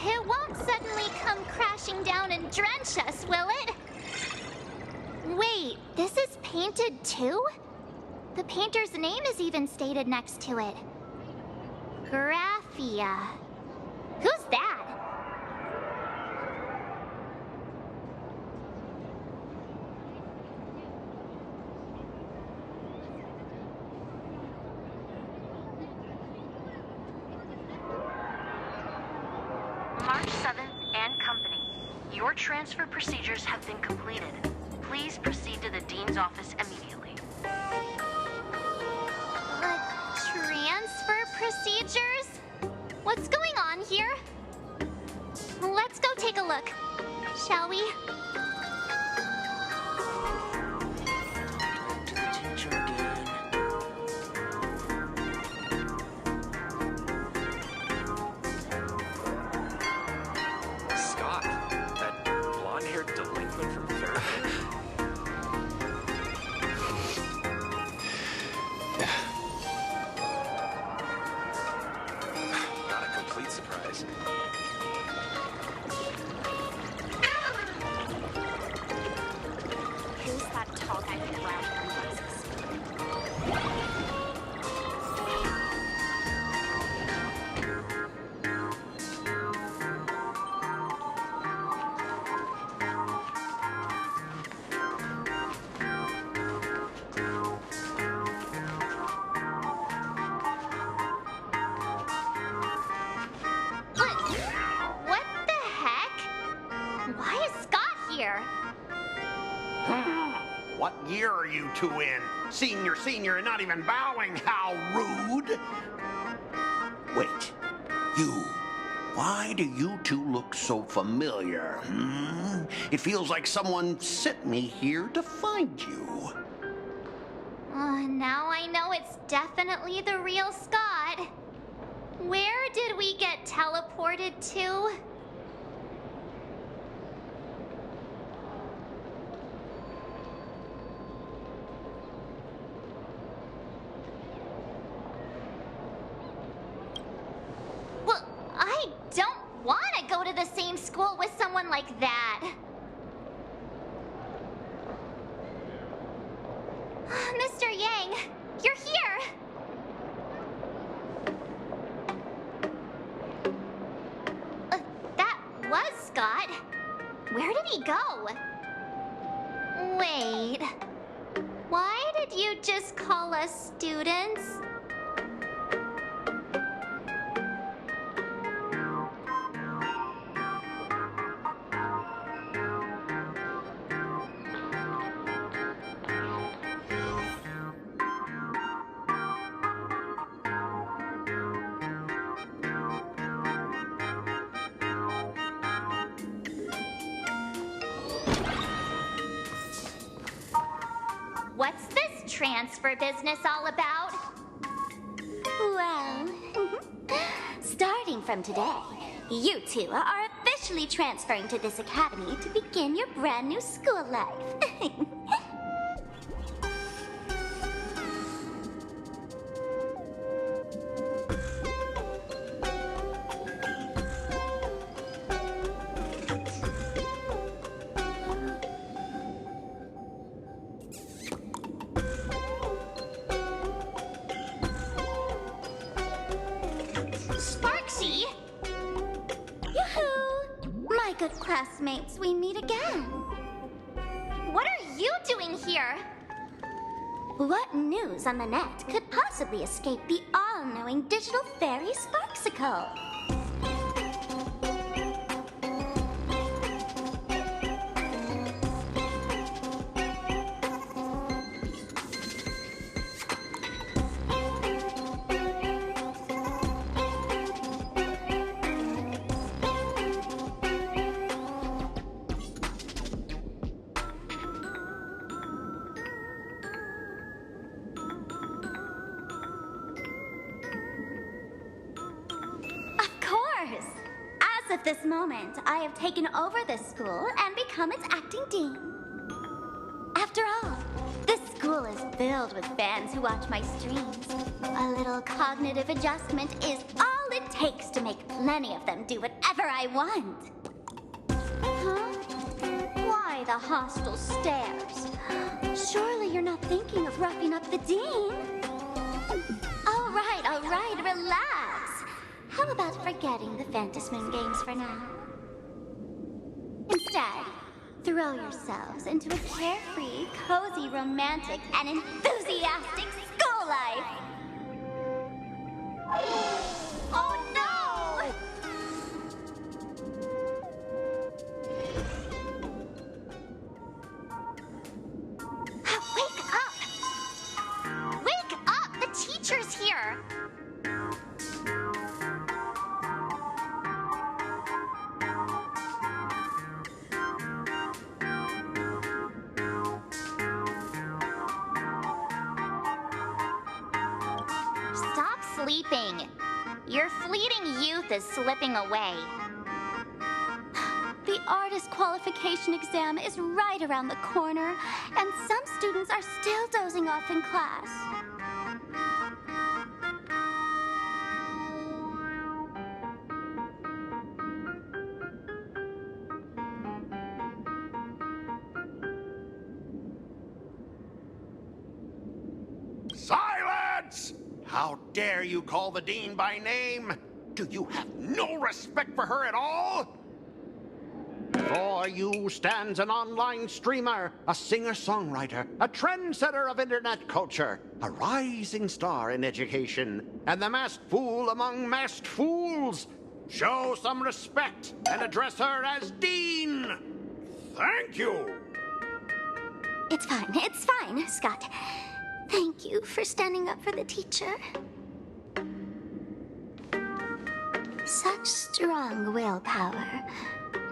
[SPEAKER 7] It won't suddenly come crashing down and drench us, will it? Wait, this is painted too? The painter's name is even stated next to it. Graphia. Who's that?
[SPEAKER 12] March 7th and Company. Your transfer procedures have been completed. Please proceed to the Dean's office immediately.
[SPEAKER 7] Transfer procedures? What's going on here? Let's go take a look, shall we?
[SPEAKER 1] To the teacher again. Scott, that blonde-haired delinquent from Fairfield? Not a complete surprise.
[SPEAKER 17] Who's that tall guy with brown hair and glasses?
[SPEAKER 7] What the heck? Why is Scott here?
[SPEAKER 8] What year are you two in? Senior, and not even bowing. How rude! Wait, Why do you two look so familiar? It feels like someone sent me here to find you.
[SPEAKER 7] Now I know it's definitely the real Scott. Where did we get teleported to? Well, I don't want to go to the same school with someone like that. Mr. Yang, you're here! That was Scott. Where did he go? Wait. Why did you just call us students? What's this transfer business all about?
[SPEAKER 3] Well, starting from today, you two are officially transferring to this academy to begin your brand new school life.
[SPEAKER 7] Sparksy!
[SPEAKER 3] Yoo-hoo! My good classmates, we meet again.
[SPEAKER 7] What are you doing here?
[SPEAKER 3] What news on the net could possibly escape the all-knowing digital fairy Sparksicle? At this moment, I have taken over this school and become its acting dean. After all, this school is filled with fans who watch my streams. A little cognitive adjustment is all it takes to make plenty of them do whatever I want. Huh? Why the hostile stares? Surely you're not thinking of roughing up the dean? All right, relax. How about forgetting the Phantom Moon games for now? Instead, throw yourselves into a carefree, cozy, romantic, and enthusiastic school life! Oh no! Wake up! Wake up! The teacher's here! Stop sleeping. Your fleeting youth is slipping away. The artist qualification exam is right around the corner, and some students are still dozing off in class.
[SPEAKER 8] Silence! How dare you call the dean by name? Do you have no respect for her at all? Before you stands an online streamer, a singer-songwriter, a trendsetter of internet culture, a rising star in education, and the masked fool among masked fools. Show some respect and address her as Dean. Thank you.
[SPEAKER 3] It's fine, Scott. Thank you for standing up for the teacher. Such strong willpower.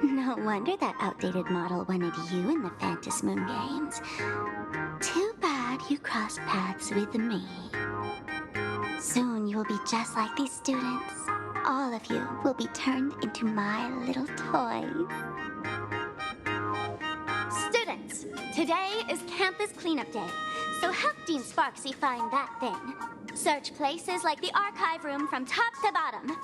[SPEAKER 3] No wonder that outdated model wanted you in the Phantom Moon Games. Too bad you crossed paths with me. Soon you will be just like these students. All of you will be turned into my little toys. Students, today is Campus Cleanup Day, so help Dean Sparksy find that thing. Search places like the archive room from top to bottom.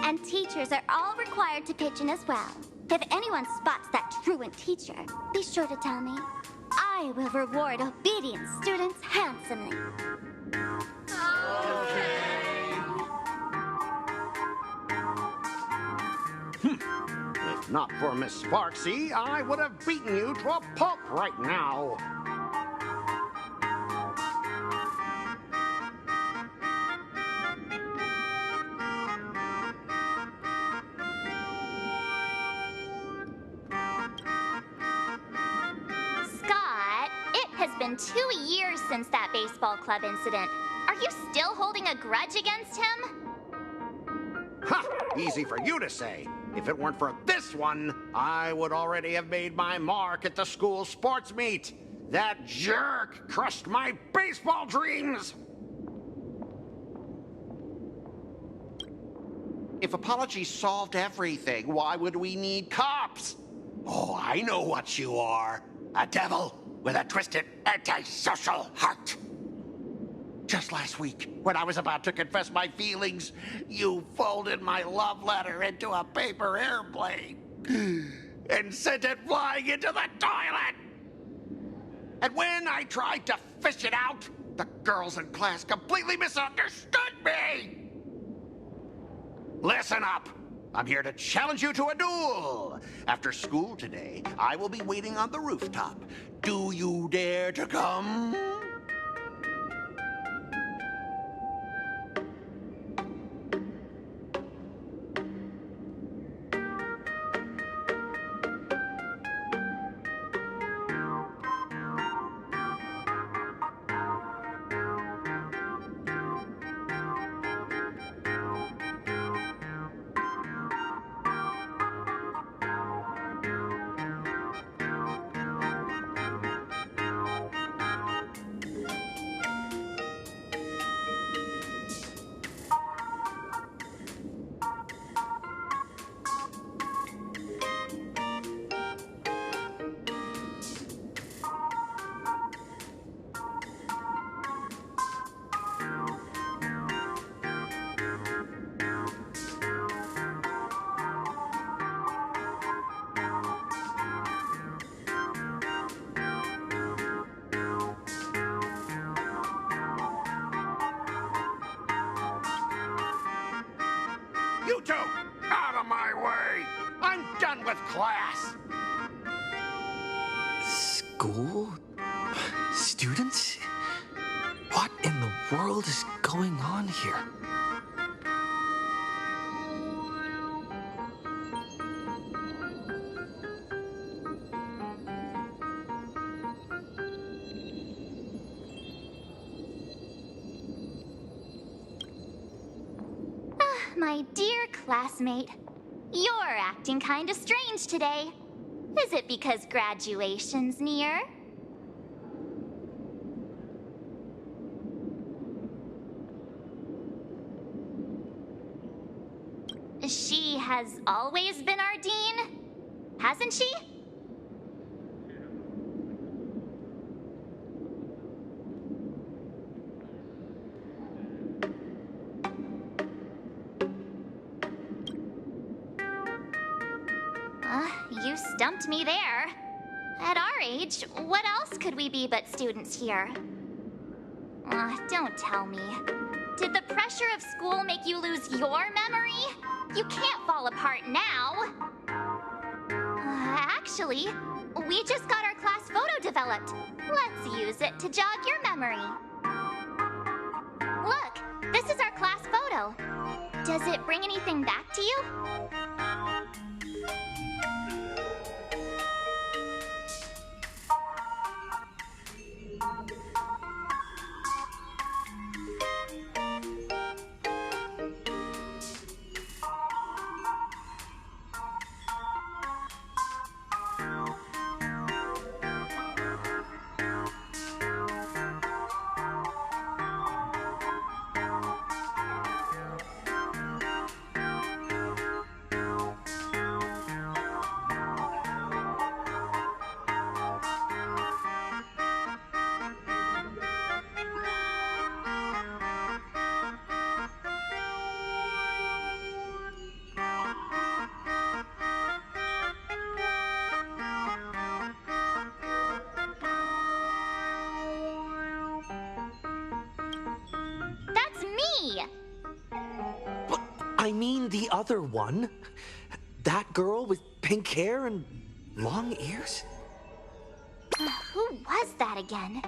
[SPEAKER 3] And teachers are all required to pitch in as well. If anyone spots that truant teacher, be sure to tell me. I will reward obedient students handsomely.
[SPEAKER 8] If not for Miss Sparksy, I would have beaten you to a pulp right now.
[SPEAKER 7] Scott, it has been 2 years since that baseball club incident. Are you still holding a grudge against him?
[SPEAKER 8] Ha! Easy for you to say. If it weren't for this one, I would already have made my mark at the school sports meet. That jerk crushed my baseball dreams! If apologies solved everything, why would we need cops? Oh, I know what you are. A devil with a twisted antisocial heart. Just last week, when I was about to confess my feelings, you folded my love letter into a paper airplane and sent it flying into the toilet. And when I tried to fish it out, the girls in class completely misunderstood me. Listen up. I'm here to challenge you to a duel. After school today, I will be waiting on the rooftop. Do you dare to come? You two, out of my way! I'm done with class!
[SPEAKER 1] School? Students? What in the world is going on here?
[SPEAKER 7] My dear classmate, you're acting kinda strange today. Is it because graduation's near? She has always been our dean, hasn't she? You stumped me there. At our age, what else could we be but students here? Don't tell me. Did the pressure of school make you lose your memory? You can't fall apart now. Actually, we just got our class photo developed. Let's use it to jog your memory. Look, this is our class photo. Does it bring anything back to you?
[SPEAKER 1] I mean the other one. That girl with pink hair and long ears?
[SPEAKER 7] Who was that again?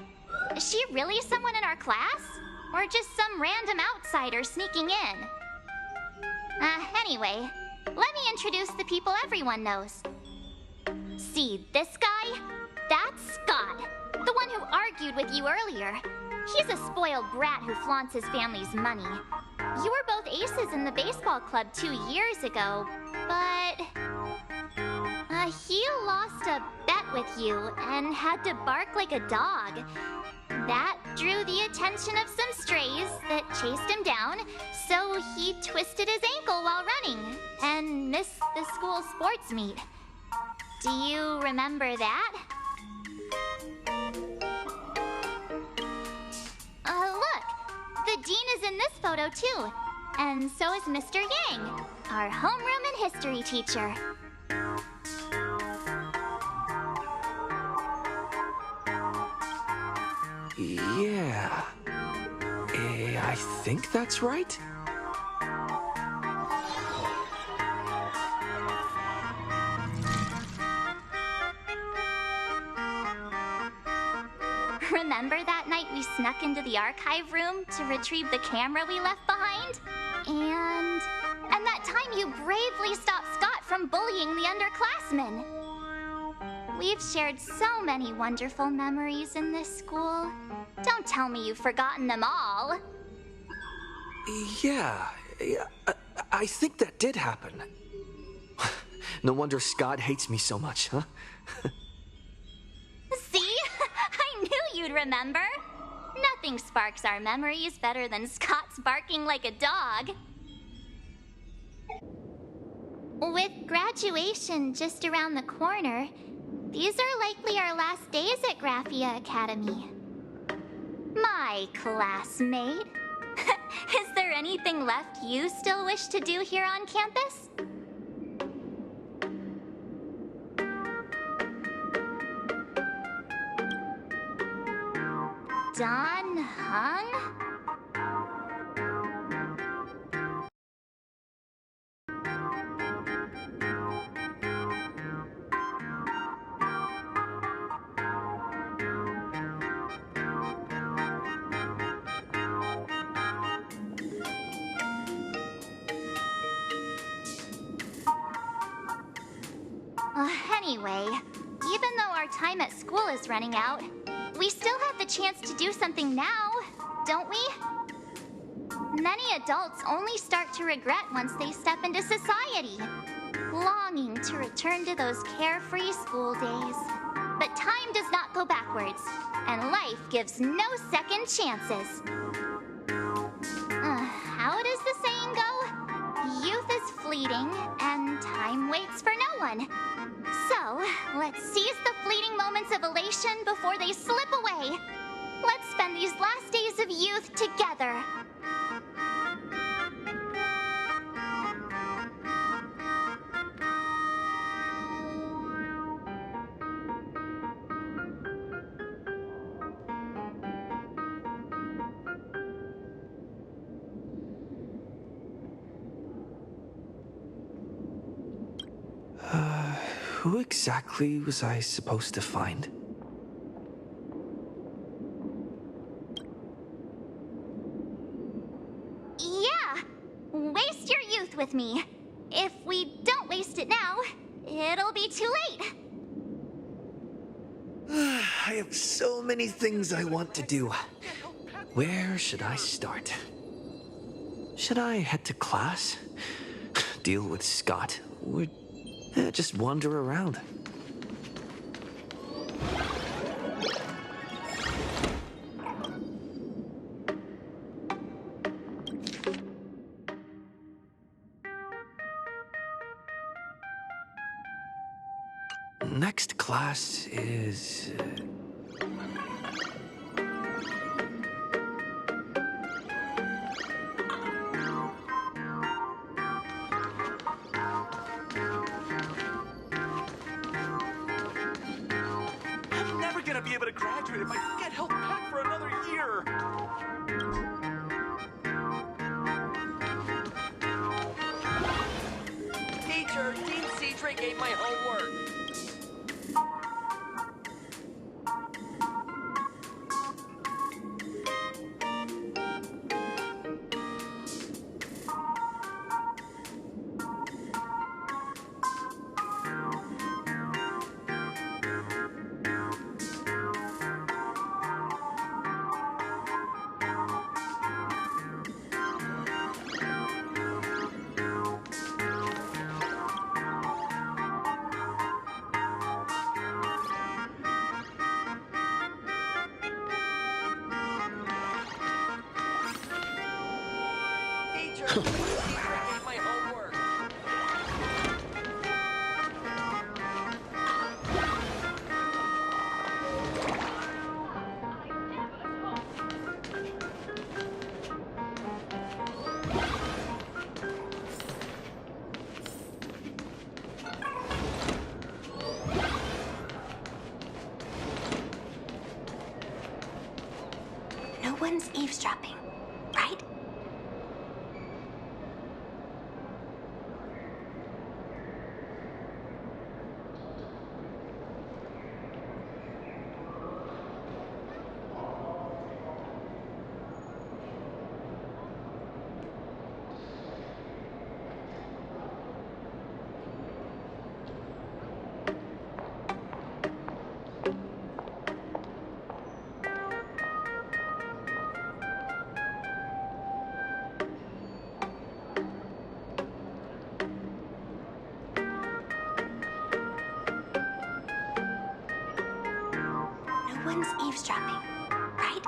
[SPEAKER 7] Is she really someone in our class? Or just some random outsider sneaking in? Anyway, let me introduce the people everyone knows. See this guy? That's Scott, the one who argued with you earlier. He's a spoiled brat who flaunts his family's money. You were both aces in the baseball club 2 years ago, but... he lost a bet with you and had to bark like a dog. That drew the attention of some strays that chased him down, so he twisted his ankle while running and missed the school sports meet. Do you remember that? Look! The dean is in this photo too, and so is Mr. Yang, our homeroom and history teacher.
[SPEAKER 1] Yeah. I think that's right.
[SPEAKER 7] Remember that night we snuck into the archive room to retrieve the camera we left behind? And that time you bravely stopped Scott from bullying the underclassmen. We've shared so many wonderful memories in this school. Don't tell me you've forgotten them all.
[SPEAKER 1] Yeah, I think that did happen. No wonder Scott hates me so much, huh?
[SPEAKER 7] See? I knew you'd remember. Nothing sparks our memories better than Scott's barking like a dog. With graduation just around the corner, these are likely our last days at Graphia Academy. My classmate. Is there anything left you still wish to do here on campus? Don Hung? Anyway, even though our time at school is running out, we still have the chance to do something now, don't we? Many adults only start to regret once they step into society, longing to return to those carefree school days. But time does not go backwards, and life gives no second chances. How does the saying go? Youth is fleeting, and time waits for no one. So, let's seize the fleeting moments of elation before they slip away. Let's spend these last days of youth together.
[SPEAKER 1] Who exactly was I supposed to find?
[SPEAKER 7] Yeah! Waste your youth with me. If we don't waste it now, it'll be too late.
[SPEAKER 1] I have so many things I want to do. Where should I start? Should I head to class? Deal with Scott? Or just wander around? Next class is...
[SPEAKER 4] I'm never gonna be able to graduate if I get held back for another year.
[SPEAKER 11] teacher! Teacher, I gave my homework!
[SPEAKER 5] No one's eavesdropping, right? No one's eavesdropping, right?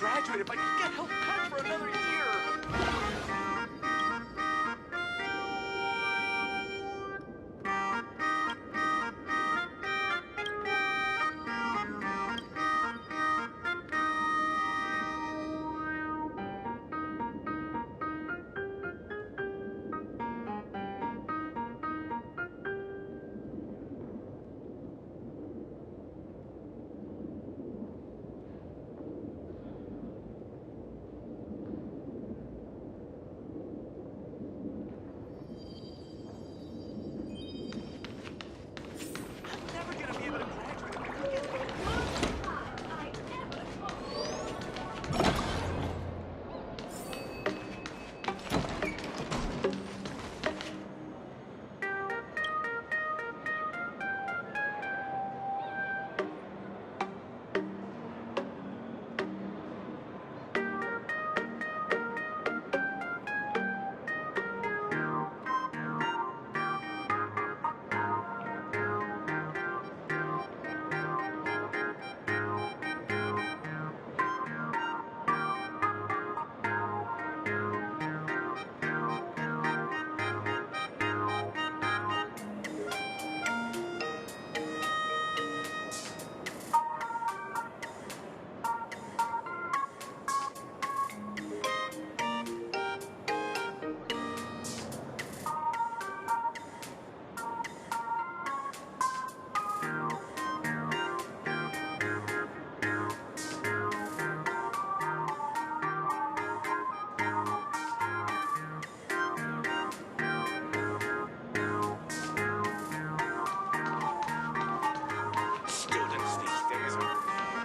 [SPEAKER 4] graduate if I could get health back for another year.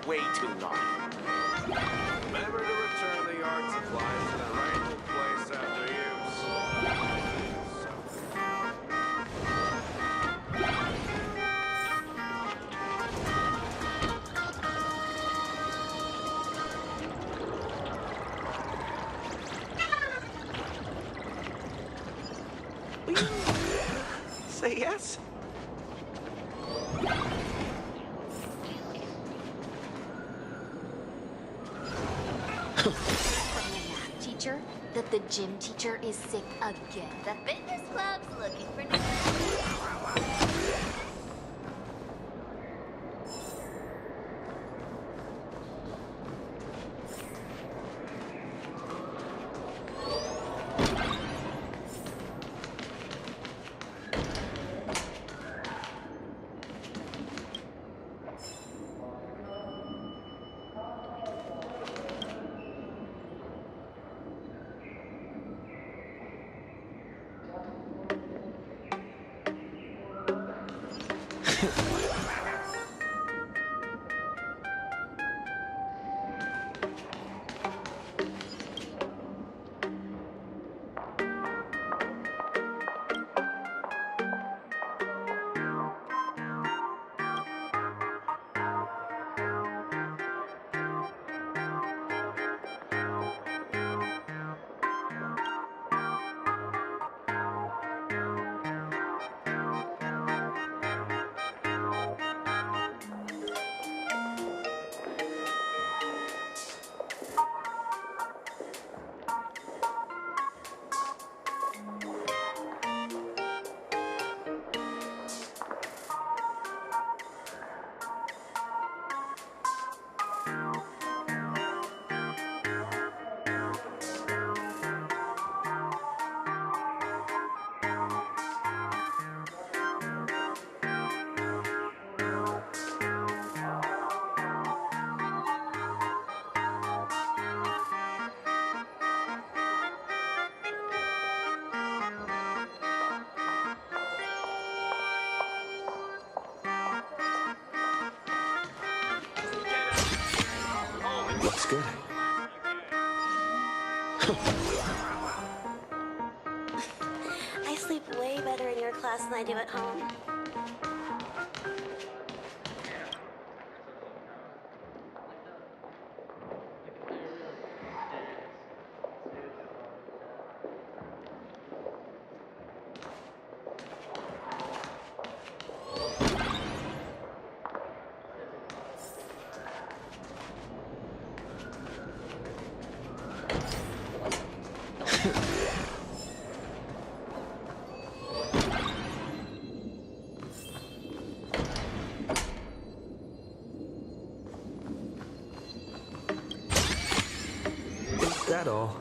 [SPEAKER 6] way too long.
[SPEAKER 9] Remember to return the art supplies to the rightful place after use.
[SPEAKER 1] Say yes?
[SPEAKER 17] From the math teacher that the gym teacher is sick again.
[SPEAKER 3] The fitness club's looking for new...
[SPEAKER 9] Looks good.
[SPEAKER 3] I sleep way better in your class than I do at home.
[SPEAKER 1] Is that all?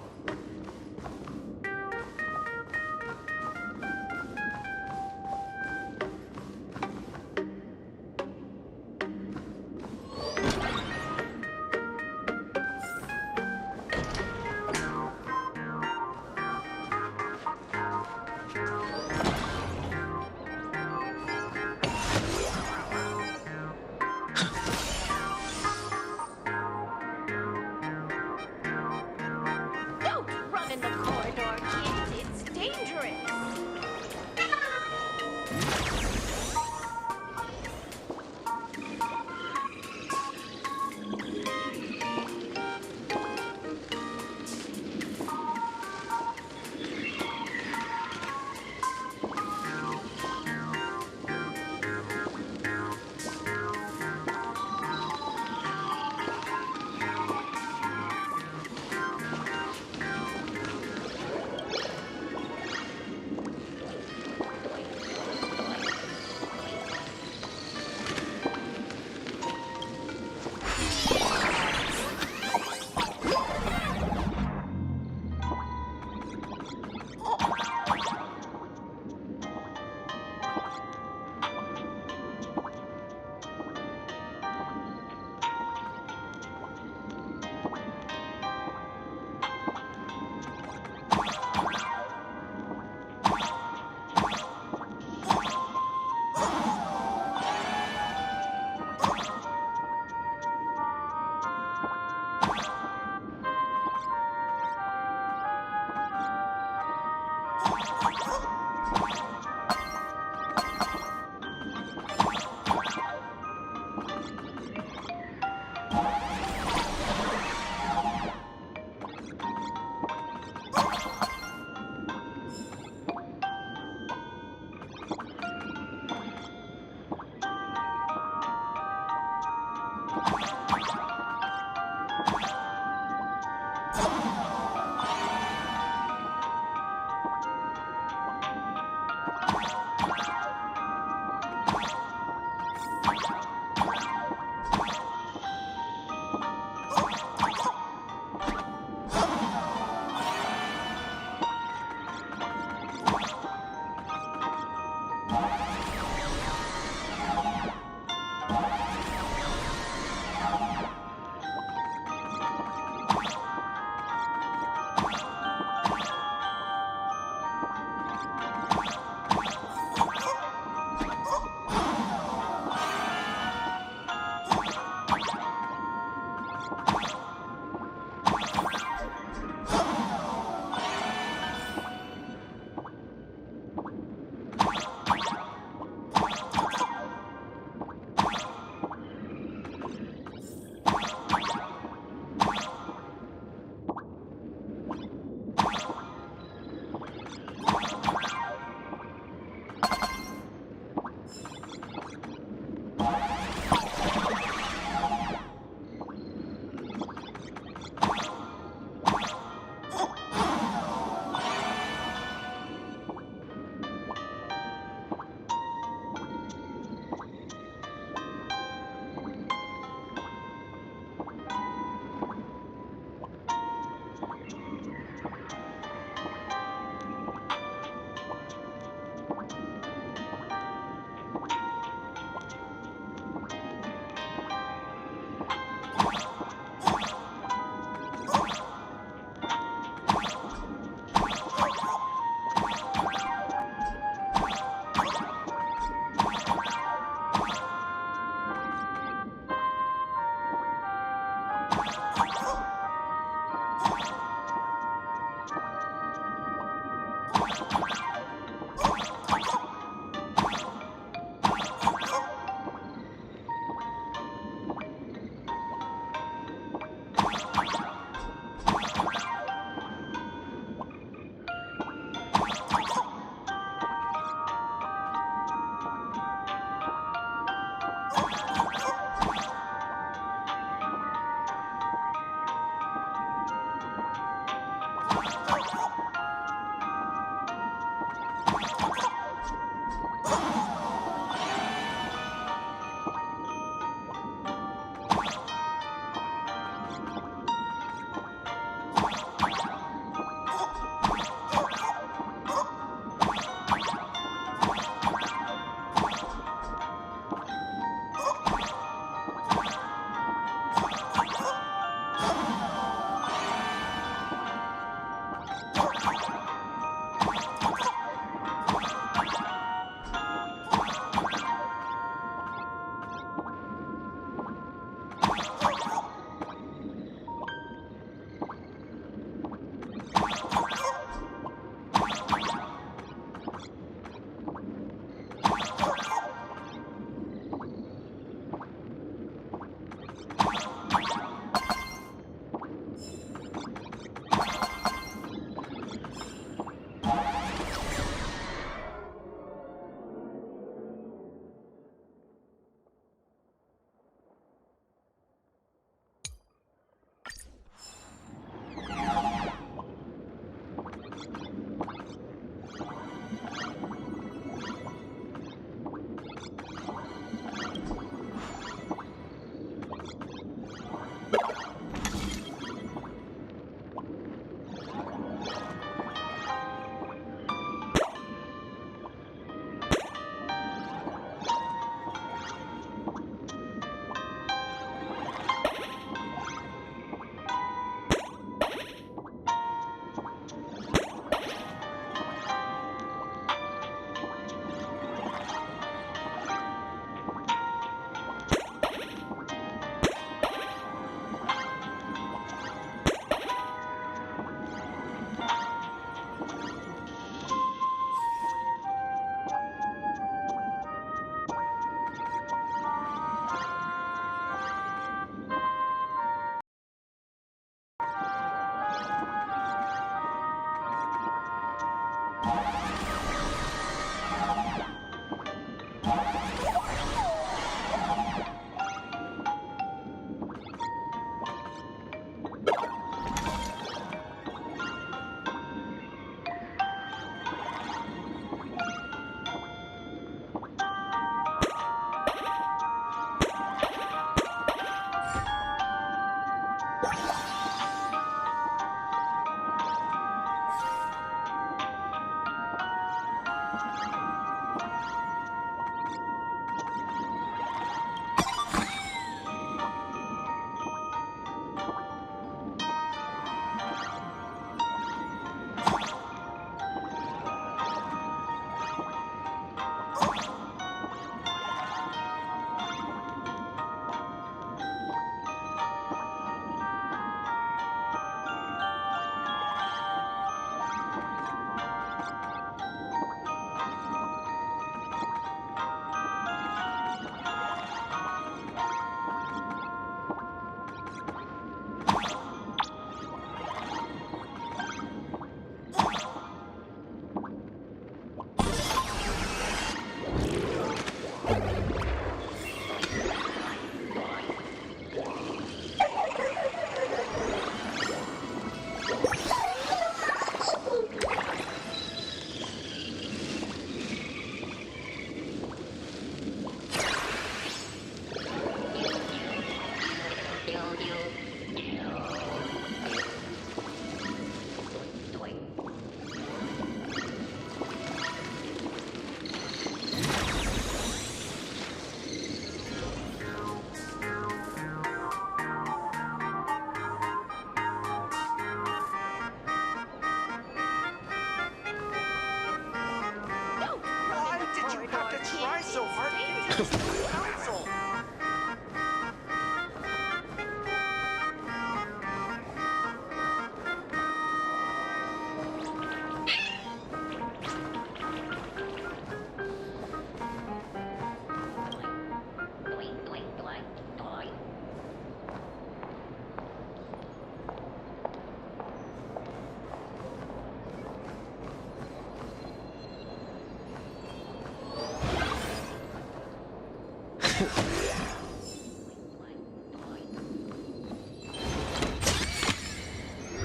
[SPEAKER 6] Try so hard to get to the council.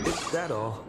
[SPEAKER 18] Is that all?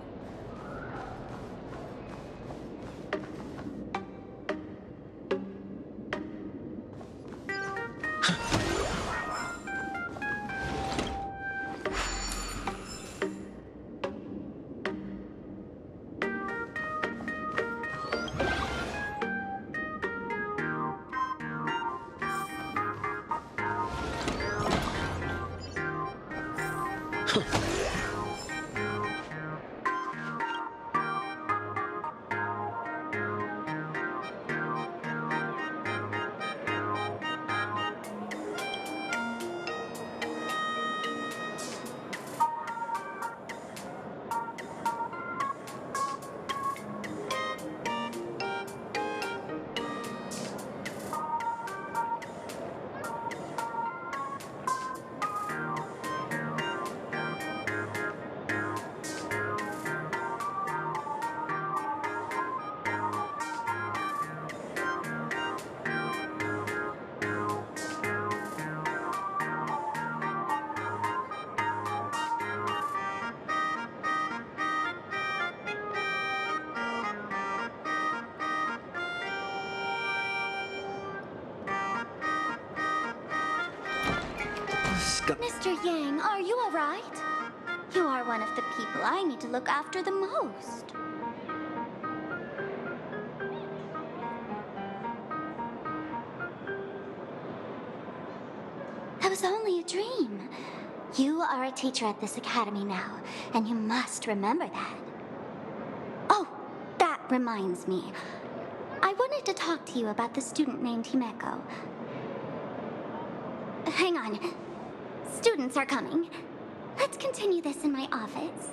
[SPEAKER 3] Mr. Yang, are you alright? You are one of the people I need to look after the most. That was only a dream. You are a teacher at this academy now, and you must remember that. Oh, that reminds me. I wanted to talk to you about the student named Himeko. Hang on. Students are coming. Let's continue this in my office.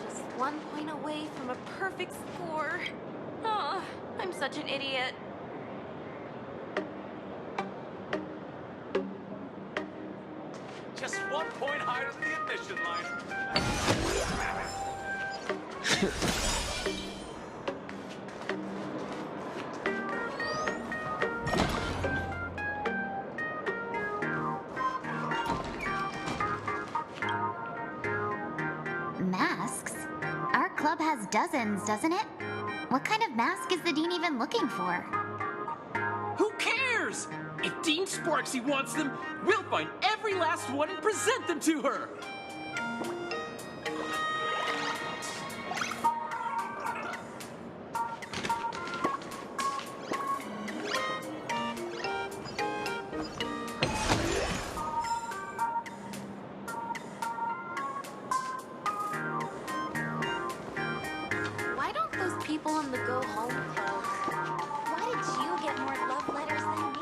[SPEAKER 19] Just 1 point away from a perfect score. Oh, I'm such an idiot.
[SPEAKER 4] Just 1 point higher than the admission line.
[SPEAKER 7] Masks? Our club has dozens, doesn't it? What kind of mask is the dean even looking for?
[SPEAKER 18] games. If Dean Sparksy wants them, we'll find every last one and present them to her.
[SPEAKER 19] Why don't those people on the Go Home Club? Why did you get more love letters than me?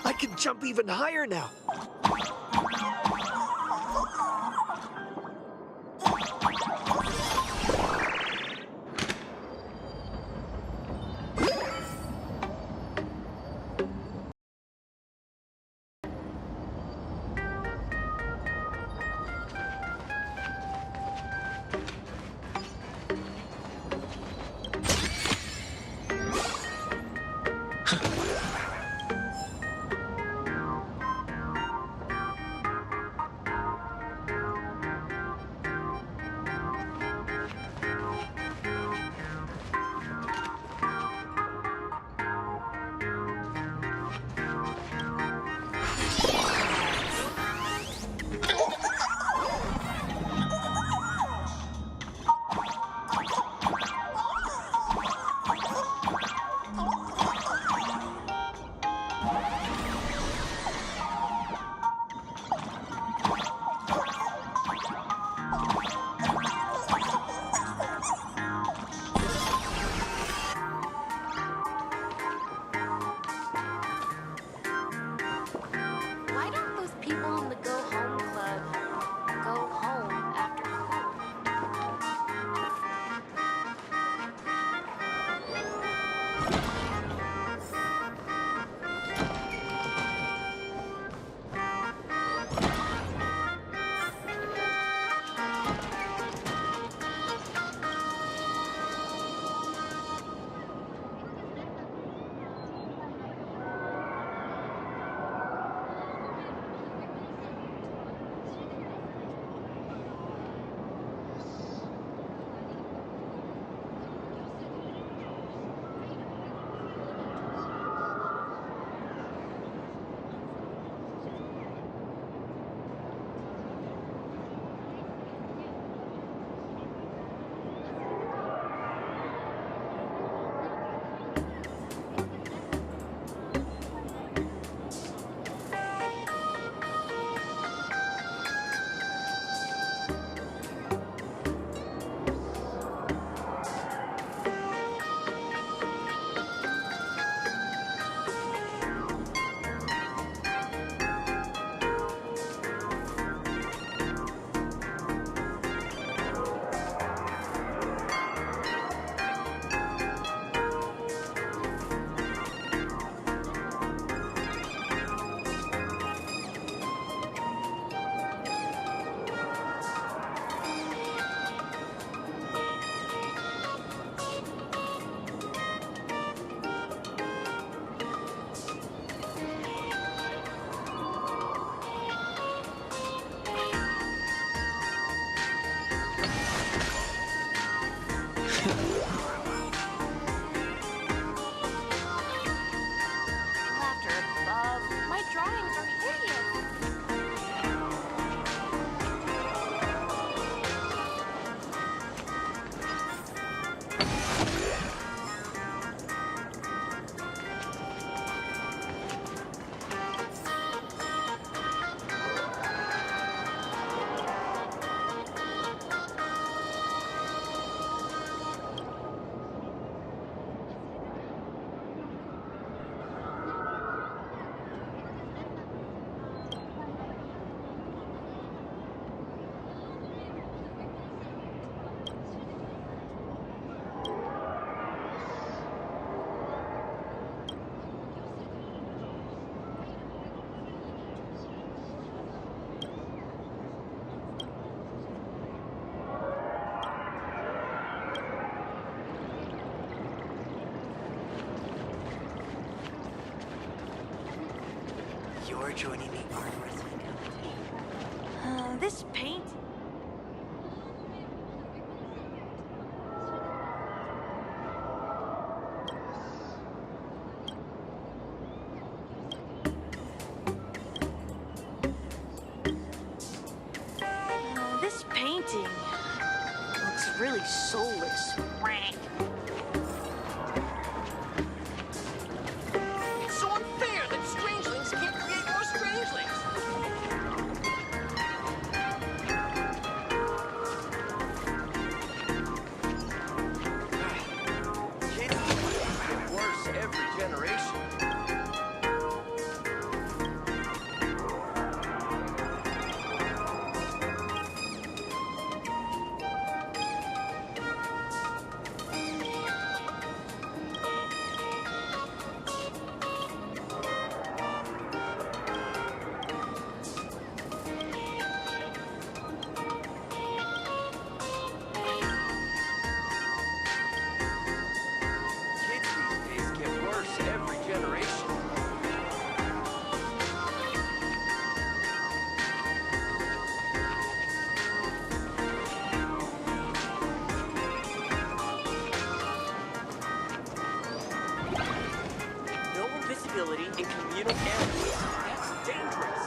[SPEAKER 6] I can jump even higher now.
[SPEAKER 19] Laughter above. My drawings are hideous.
[SPEAKER 1] You're joining the arm wrestling competition.
[SPEAKER 12] This paint. This painting looks really soulless.
[SPEAKER 11] It's so unfair that strangelings can't create more strangelings. Kids get worse every generation. Kids these days get worse every generation. No invisibility in communal areas. That's dangerous.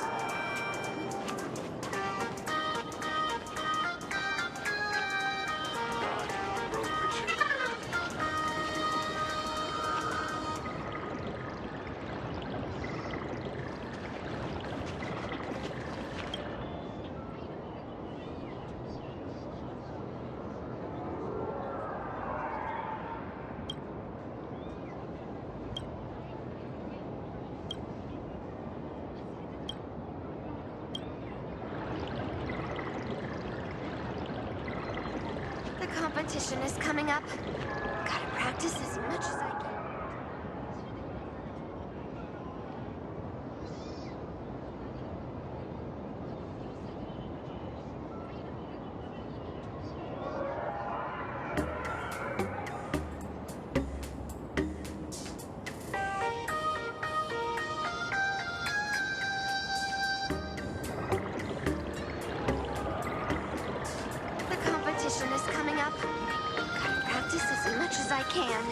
[SPEAKER 10] The competition is coming up. Gotta practice as much as I can. The competition is coming up. Gotta practice as much as I can.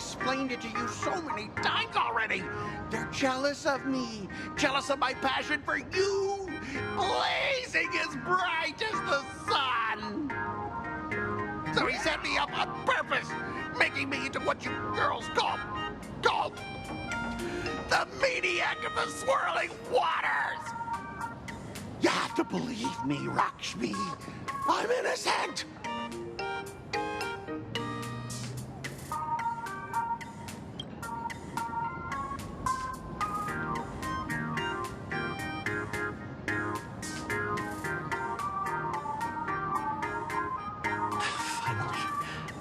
[SPEAKER 8] explained it to you so many times already. They're jealous of me, jealous of my passion for you, blazing as bright as the sun. So he set me up on purpose, making me into what you girls call the maniac of the swirling waters. You have to believe me, Lakshmi. I'm innocent.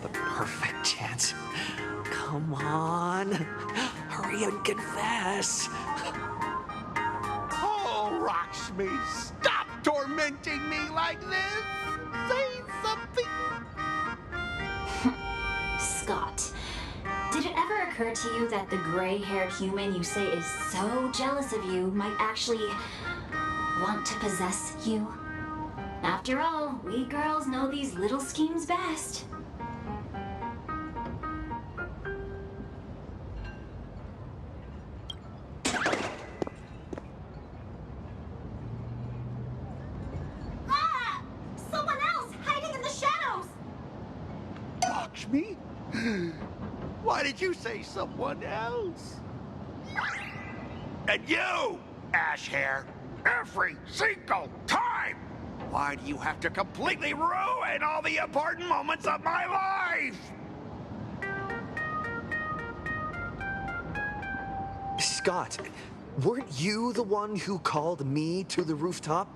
[SPEAKER 1] The perfect chance. Come on. Hurry and confess.
[SPEAKER 8] Oh, Lakshmi, stop tormenting me like this. Say something.
[SPEAKER 5] Scott, did it ever occur to you that the gray-haired human you say is so jealous of you might actually want to possess you? After all, we girls know these little schemes best.
[SPEAKER 10] Ah! Someone else hiding in the shadows!
[SPEAKER 8] Lakshmi? Why did you say someone else? And you, Ash Hair, every single time! Why do you have to completely ruin all the important moments of my life?
[SPEAKER 1] Scott, weren't you the one who called me to the rooftop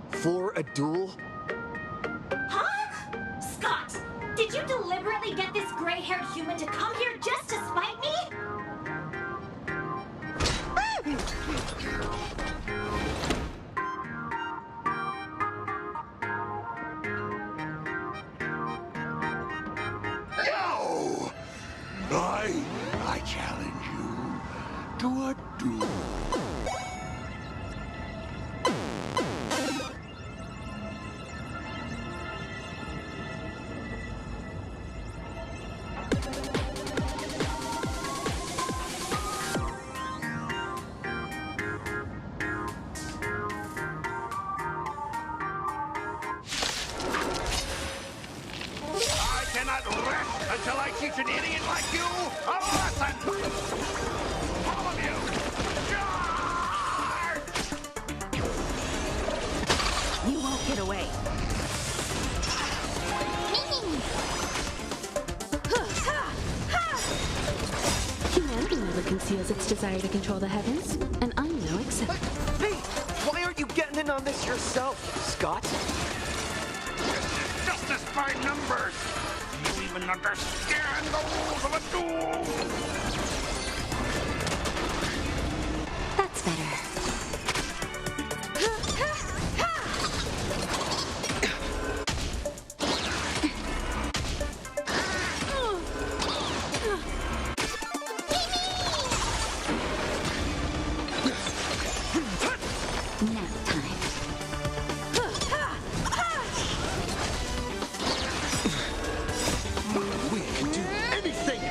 [SPEAKER 1] for a duel?
[SPEAKER 5] Huh? Scott, did you deliberately get this gray-haired human to come here just to spite me?
[SPEAKER 8] No! I challenge you to a duel. I cannot rest until I teach an idiot like you a lesson! All of you! Charge!
[SPEAKER 12] You won't get away.
[SPEAKER 15] Humanity never conceals its desire to control the heavens, and I'm no exception.
[SPEAKER 1] Hey, why aren't you getting in on this yourself, Scott?
[SPEAKER 8] Justice by numbers! Do you even understand the rules of a duel?
[SPEAKER 5] That's better.
[SPEAKER 1] We can do anything!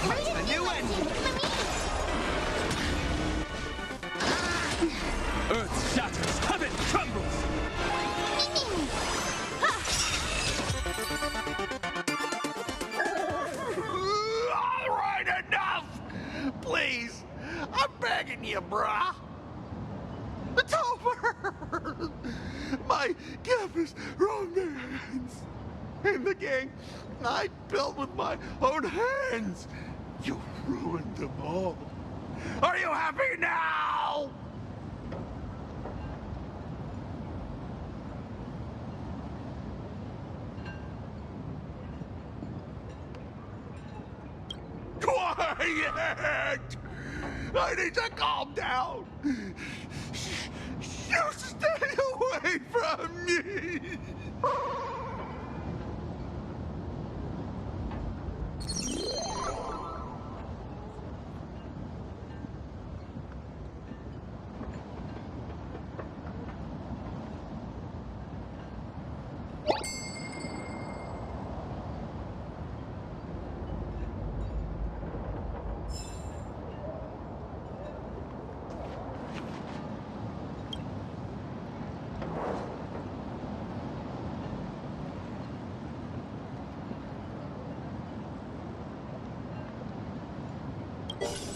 [SPEAKER 1] That's the new engine!
[SPEAKER 18] Earth shatters, heaven trembles!
[SPEAKER 8] All right, enough! Please, I'm begging you, brah. It's over! My campus romance and the gang I built with my own hands. You ruined them all. Are you happy now? Quiet! I need to calm down. You stay away from me!
[SPEAKER 7] That's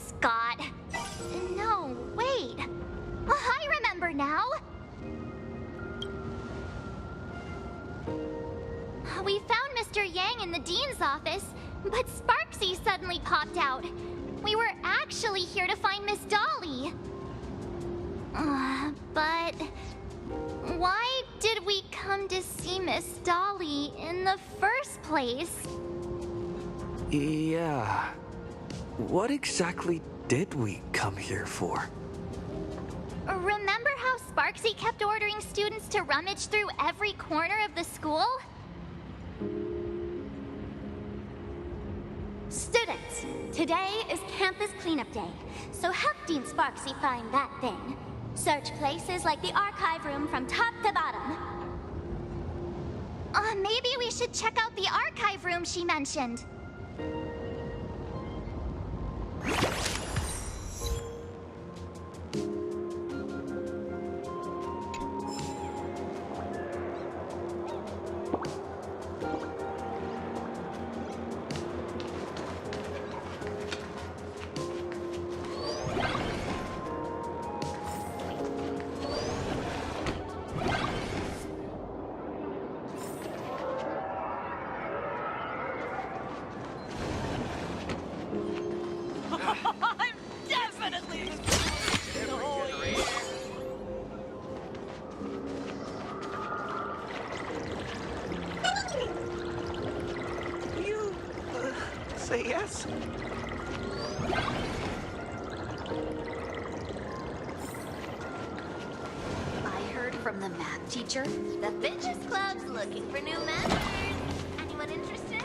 [SPEAKER 7] Scott. No, wait. I remember now. We found Mr. Yang in the dean's office, but Sparksy suddenly popped out. We were actually here to find Miss Dolly. But why did we come to see Miss Dolly in the first place?
[SPEAKER 1] Yeah. What exactly did we come here for?
[SPEAKER 7] Remember how Sparksy kept ordering students to rummage through every corner of the school?
[SPEAKER 3] Students, today is campus cleanup day, so help Dean Sparksy find that thing. Search places like the archive room from top to bottom.
[SPEAKER 7] Maybe we should check out the archive room she mentioned.
[SPEAKER 4] I'm definitely
[SPEAKER 1] You say yes?
[SPEAKER 19] I heard from the math teacher. The Bitches Club's looking for new members. Anyone interested?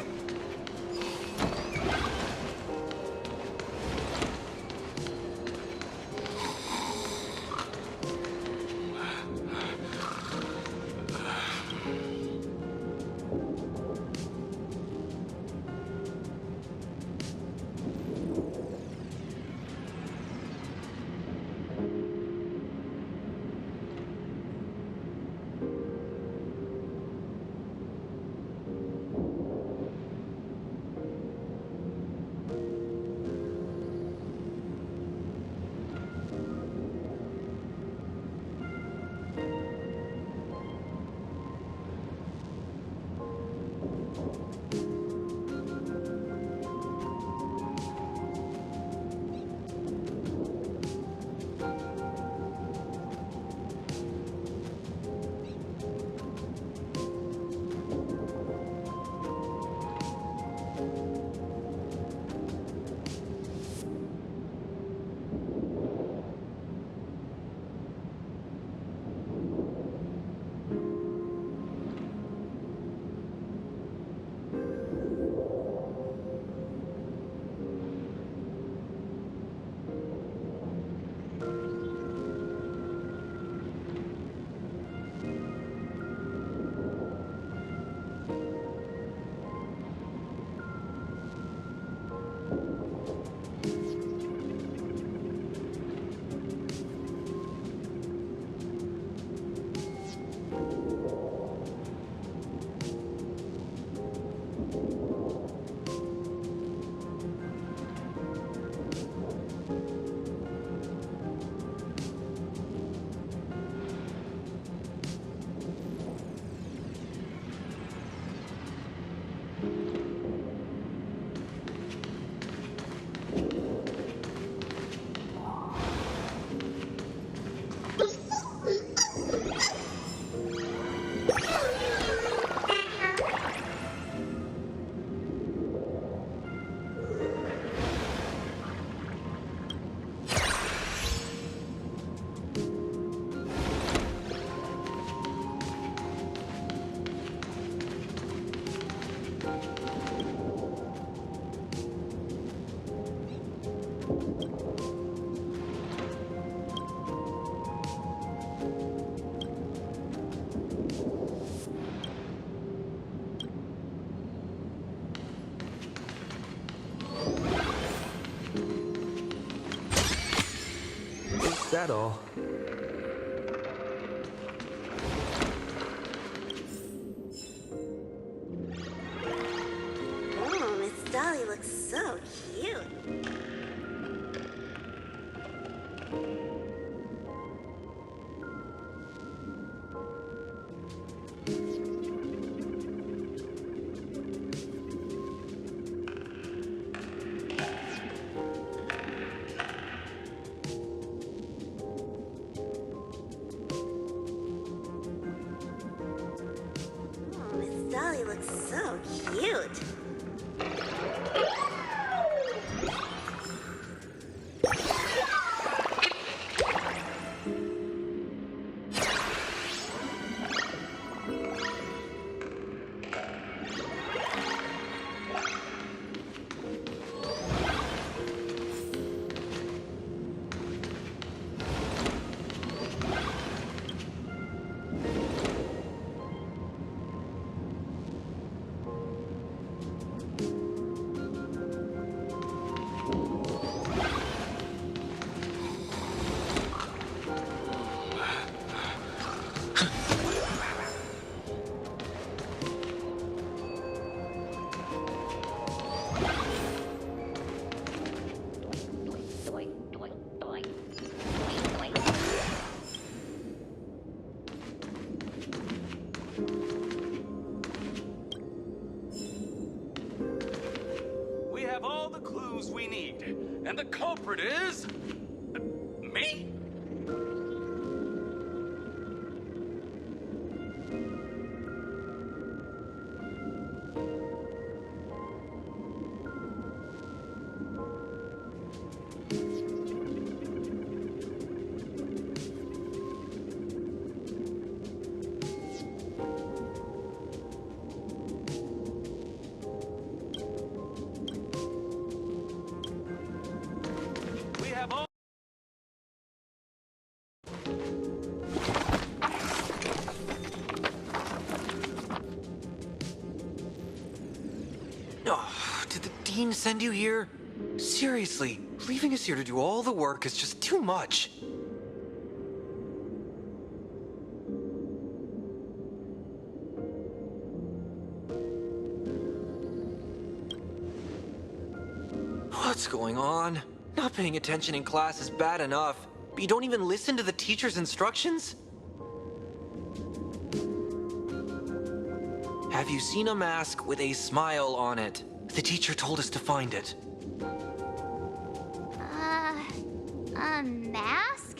[SPEAKER 20] that all?
[SPEAKER 3] Oh, Miss Dolly looks so cute. Oh, Miss Dolly looks so cute.
[SPEAKER 18] We have all the clues we need, and the culprit is... me? We have all...
[SPEAKER 1] Oh, did the dean send you here? Seriously, leaving us here to do all the work is just too much. What's going on? Not paying attention in class is bad enough, but you don't even listen to the teacher's instructions? Have you seen a mask with a smile on it? The teacher told us to find it.
[SPEAKER 7] A mask?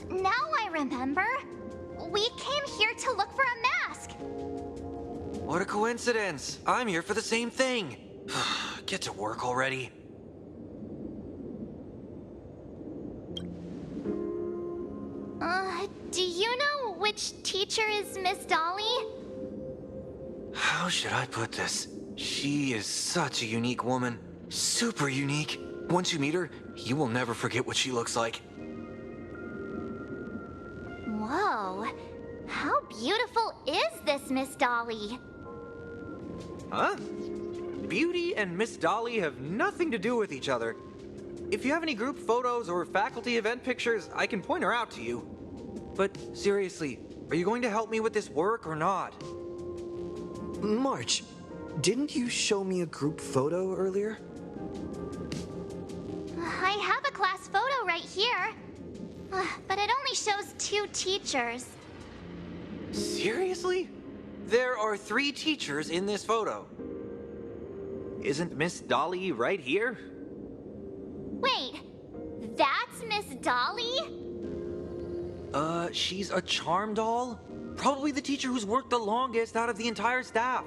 [SPEAKER 7] Now I remember. We came here to look for a mask.
[SPEAKER 1] What a coincidence. I'm here for the same thing. Get to work already.
[SPEAKER 7] Do you know which teacher is Miss Dolly?
[SPEAKER 1] How should I put this? She is such a unique woman. Super unique. Once you meet her, you will never forget what she looks like.
[SPEAKER 7] Whoa. How beautiful is this Miss Dolly?
[SPEAKER 1] Huh? Beauty and Miss Dolly have nothing to do with each other. If you have any group photos or faculty event pictures, I can point her out to you. But seriously, are you going to help me with this work or not?
[SPEAKER 20] March, didn't you show me a group photo earlier?
[SPEAKER 7] I have a class photo right here. But it only shows 2 teachers.
[SPEAKER 1] Seriously? There are 3 teachers in this photo. Isn't Miss Dolly right here?
[SPEAKER 7] Wait, that's Miss Dolly?
[SPEAKER 1] She's a charm doll? Probably the teacher who's worked the longest out of the entire staff.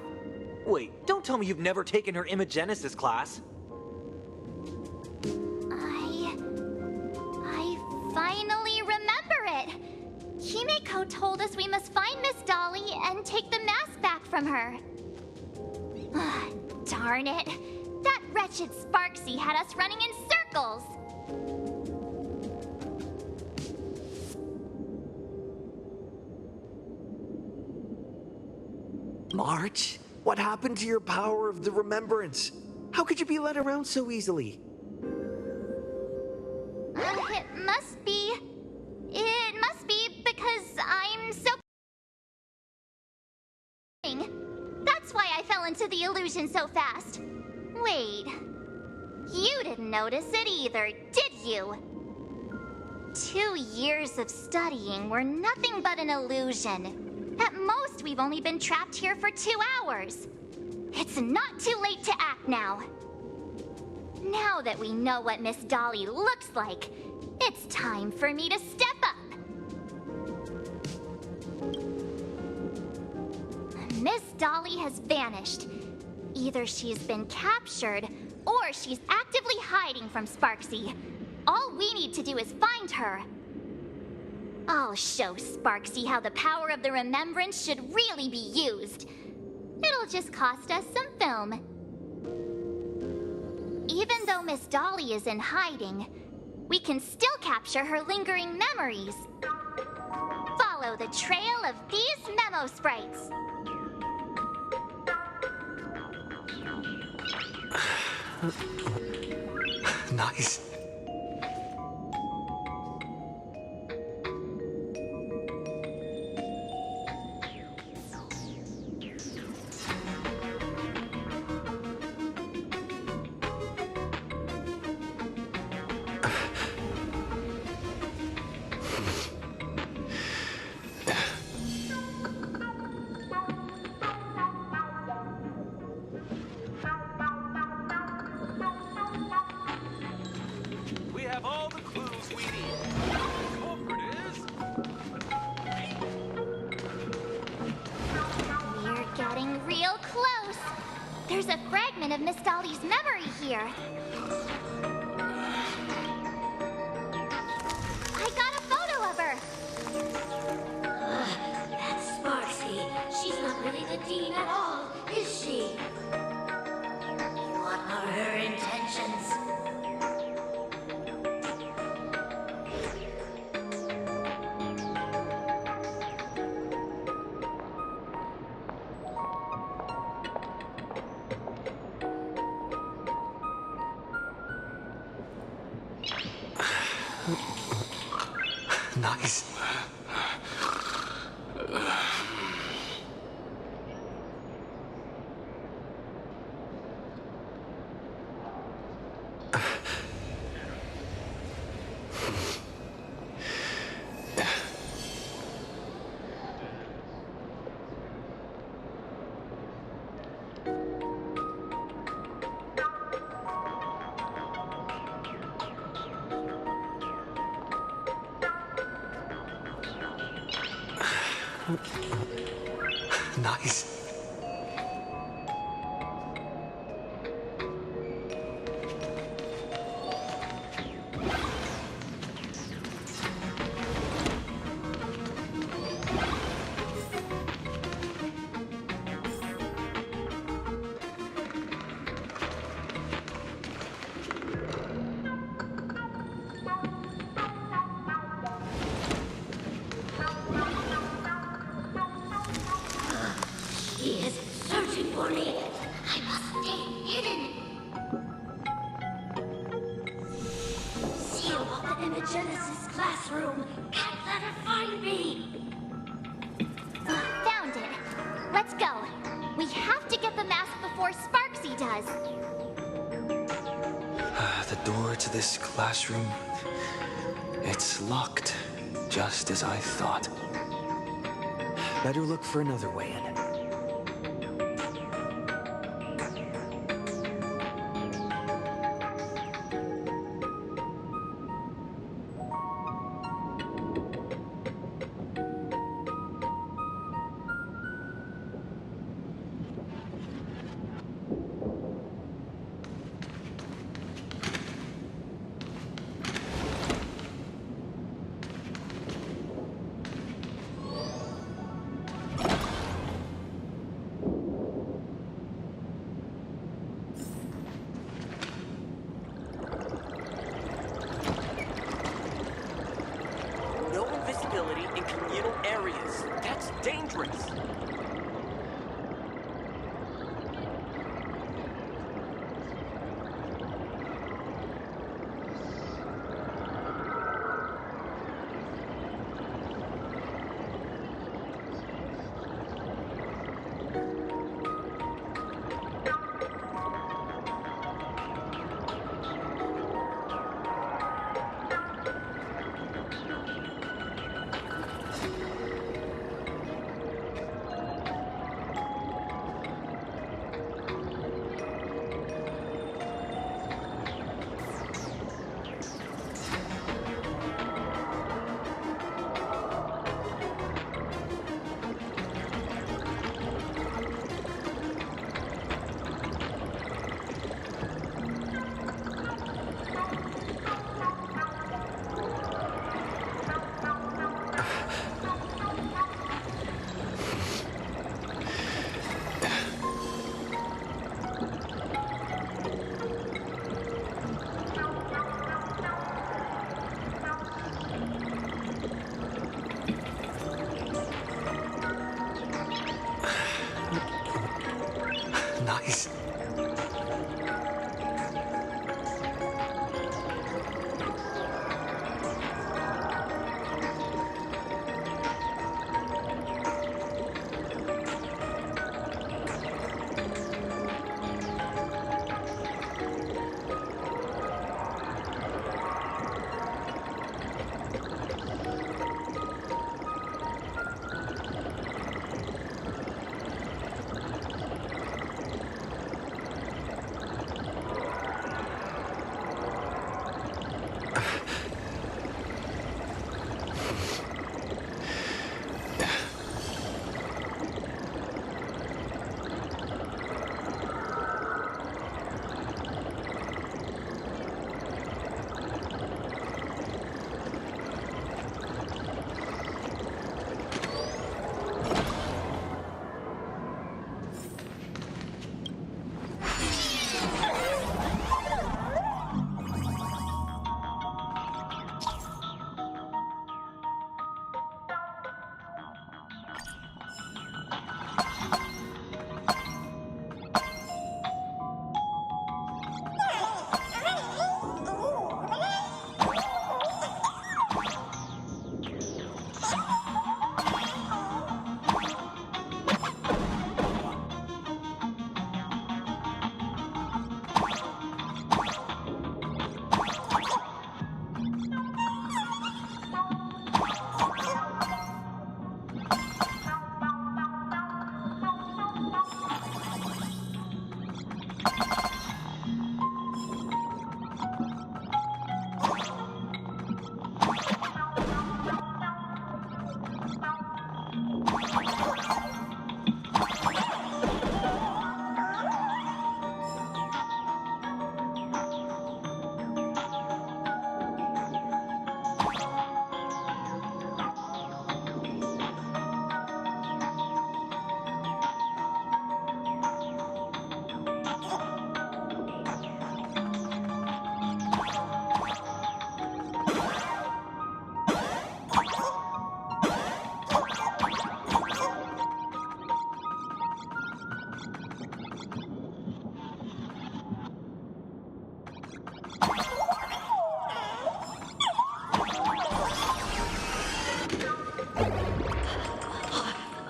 [SPEAKER 1] Wait, don't tell me you've never taken her Imagenesis class.
[SPEAKER 7] I finally remember it. Himeko told us we must find Miss Dolly and take the mask back from her. Darn it. That wretched Sparksy had us running in circles.
[SPEAKER 20] March, what happened to your power of the remembrance? How could you be led around so easily?
[SPEAKER 7] It must be into the illusion so fast? Wait. You didn't notice it either, did you? 2 years of studying were nothing but an illusion. At most, we've only been trapped here for 2 hours. It's not too late to act now. Now that we know what Miss Dolly looks like, it's time for me to step up. Miss Dolly has vanished. Either she's been captured, or she's actively hiding from Sparksy. All we need to do is find her. I'll show Sparksy how the power of the remembrance should really be used. It'll just cost us some film. Even though Miss Dolly is in hiding, we can still capture her lingering memories. Follow the trail of these memo sprites.
[SPEAKER 20] Nice.
[SPEAKER 18] We have all the clues we need. The culprit is...
[SPEAKER 7] We're getting real close. There's a fragment of Miss Dolly's memory here. I got a photo of her.
[SPEAKER 4] That's Sparksy. She's not really the dean at all, is she? What are her intentions?
[SPEAKER 20] Nice. Nice.
[SPEAKER 4] He is searching for me. I must stay hidden. Seal off the Imagenesis classroom. Can't let her find me.
[SPEAKER 7] Found it. Let's go. We have to get the mask before Sparksy does.
[SPEAKER 20] The door to this classroom, it's locked, just as I thought.
[SPEAKER 1] Better look for another way in.
[SPEAKER 11] No invisibility in communal areas. That's dangerous.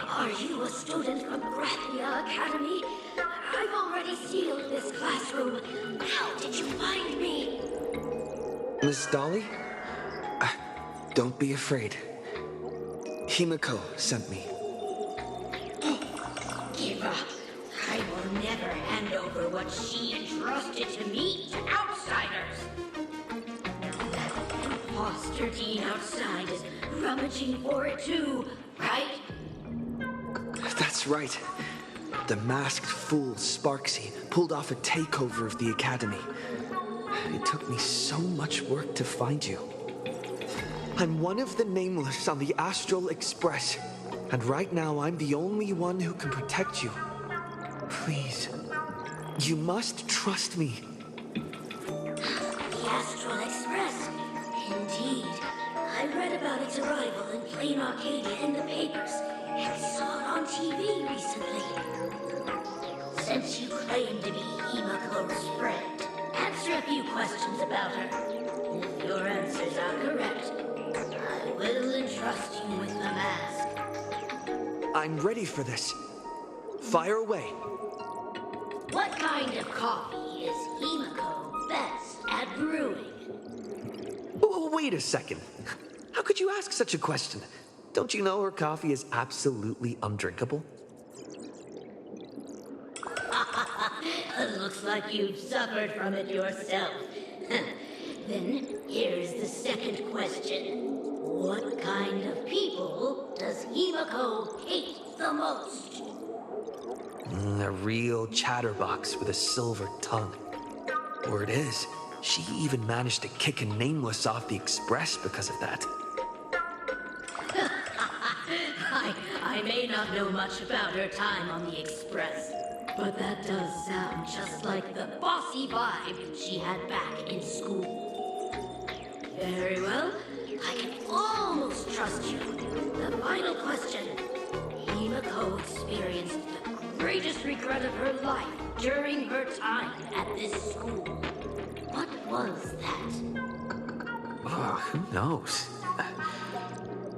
[SPEAKER 21] Are you a student from Grathia Academy? I've already sealed this classroom. How did you find me?
[SPEAKER 20] Miss Dolly? Don't be afraid. Himiko sent me.
[SPEAKER 21] Give up. I will never hand over what she entrusted to me to outsiders. That imposter dean outside is rummaging for it too, right?
[SPEAKER 20] That's right. The masked fool Sparksy pulled off a takeover of the academy. It took me so much work to find you. I'm one of the Nameless on the Astral Express, and right now I'm the only one who can protect you. Please, you must trust me.
[SPEAKER 21] The Astral Express. Indeed. I read about its arrival in Planacardia in the papers and saw it on TV recently. Since you claim to be Himiko's friend, answer a few questions about her. If your answers are correct, I will entrust you with the mask.
[SPEAKER 20] I'm ready for this. Fire away.
[SPEAKER 21] What kind of coffee is Himiko best at brewing?
[SPEAKER 20] Oh, wait a second. How could you ask such a question? Don't you know her coffee is absolutely undrinkable?
[SPEAKER 21] Looks like you've suffered from it yourself. Then here's the second question. What kind of people does Himiko hate the most?
[SPEAKER 20] A real chatterbox with a silver tongue. Word is, she even managed to kick a Nameless off the Express because of that.
[SPEAKER 21] I may not know much about her time on the Express, but that does sound just like the bossy vibe she had back in school. Very well, I can almost trust you. The final question. Himiko experienced the greatest regret of her life during her time at this school. What was that?
[SPEAKER 20] Oh, who knows?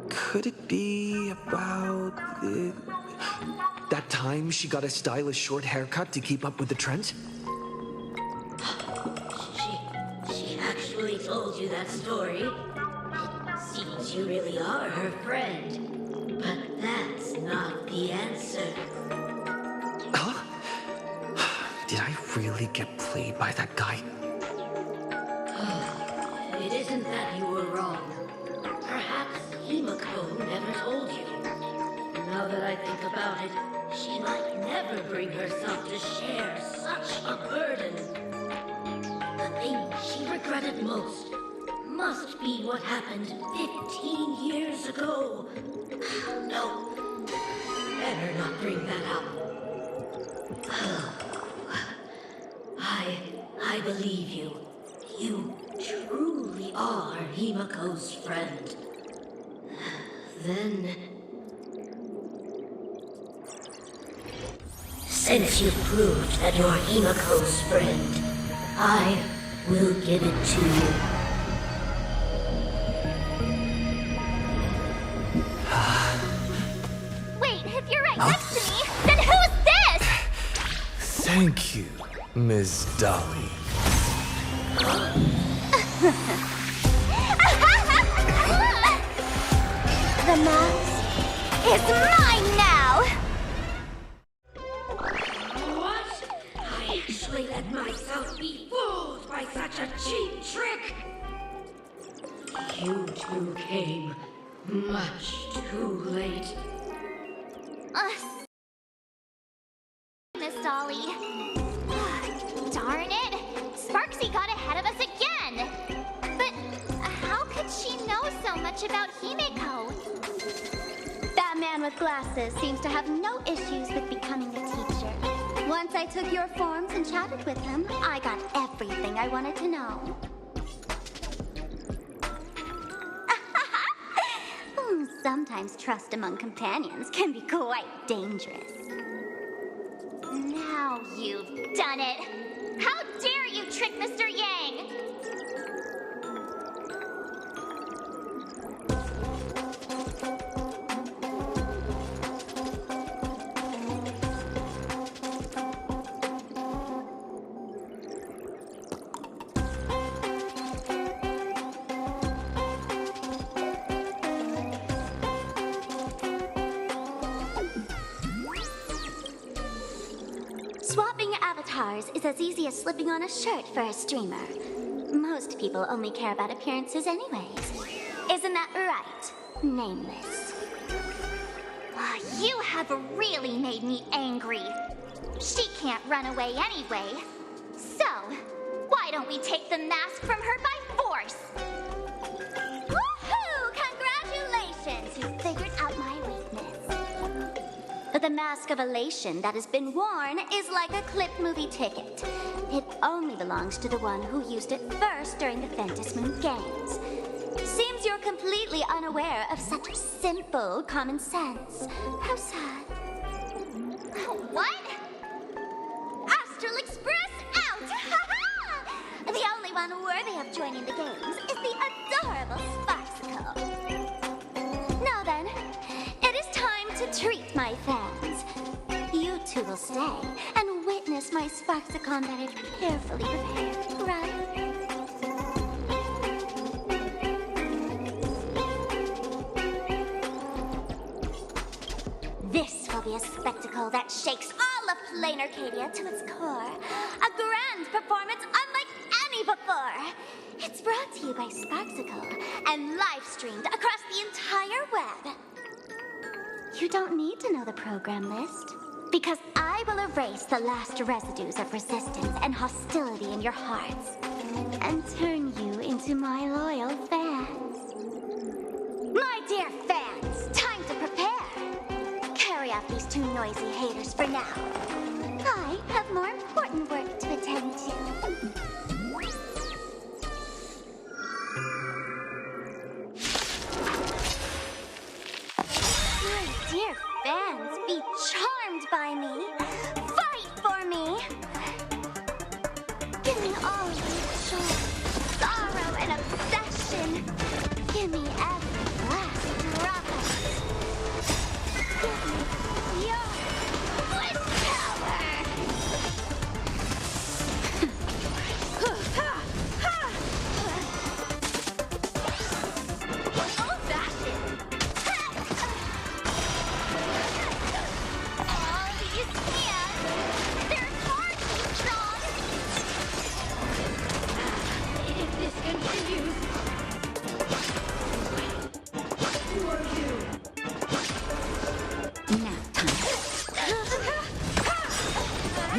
[SPEAKER 20] Could it be about that time she got a stylish short haircut to keep up with the trends?
[SPEAKER 21] She actually told you that story. It seems you really are her friend. But that's not the answer.
[SPEAKER 20] Huh? Did I really get played by that guy?
[SPEAKER 21] It isn't that you were wrong. Perhaps Himiko never told you. Now that I think about it, she might never bring herself to share such a burden. The thing she regretted most must be what happened 15 years ago. No, better not bring that up. I believe you. You truly are Himiko's friend. Then, since you've proved that you're Himiko's friend, I will give it to you.
[SPEAKER 7] Wait, if you're right next to me, then who's this?
[SPEAKER 20] Thank you, Ms. Dolly.
[SPEAKER 7] The mask is mine now!
[SPEAKER 21] What? I actually let myself be fooled by such a cheap trick? You two came much too late.
[SPEAKER 7] Miss Dolly. Darn it! Sparksy got ahead of us again! But how could she know so much about Himiko?
[SPEAKER 3] That man with glasses seems to have no issues with becoming a teacher. Once I took your forms and chatted with him, I got everything I wanted to know. Sometimes trust among companions can be quite dangerous.
[SPEAKER 7] Now you've done it! How dare you trick Mr. Yang!
[SPEAKER 3] cars is as easy as slipping on a shirt for a streamer. Most people only care about appearances anyways. Isn't that right, Nameless?
[SPEAKER 7] You have really made me angry. She can't run away anyway. So, why don't we take the mask from her by force?
[SPEAKER 3] Woohoo! Congratulations! You figured out my weakness. The mask of elation that has been worn is like a clip movie ticket. It only belongs to the one who used it first during the Ventus Moon Games. Seems you're completely unaware of such simple common sense. How sad.
[SPEAKER 7] What? Astral Express out! The only one worthy of joining the games is the adorable Sparksicle.
[SPEAKER 3] Now then, it is time to treat my fans. You two will stay and witness my Sparksicon that is carefully prepared, right? This will be a spectacle that shakes all of Planacardia to its core. A grand performance unlike any before. It's brought to you by Sparksicle and live-streamed across the entire web. You don't need to know the program list, because I will erase the last residues of resistance and hostility in your hearts and turn you into my loyal fans. My dear fans, time to prepare. Carry off these two noisy haters for now. I have more important work to attend to. My dear fans, be charmed by me. Fight for me. Give me all of your joy, sorrow, and obsession. Give me every last drop of it. Give me your willpower. Old-fashioned. All these hands, they're hardly strong.
[SPEAKER 21] If this continues, who are you?
[SPEAKER 12] Nap time.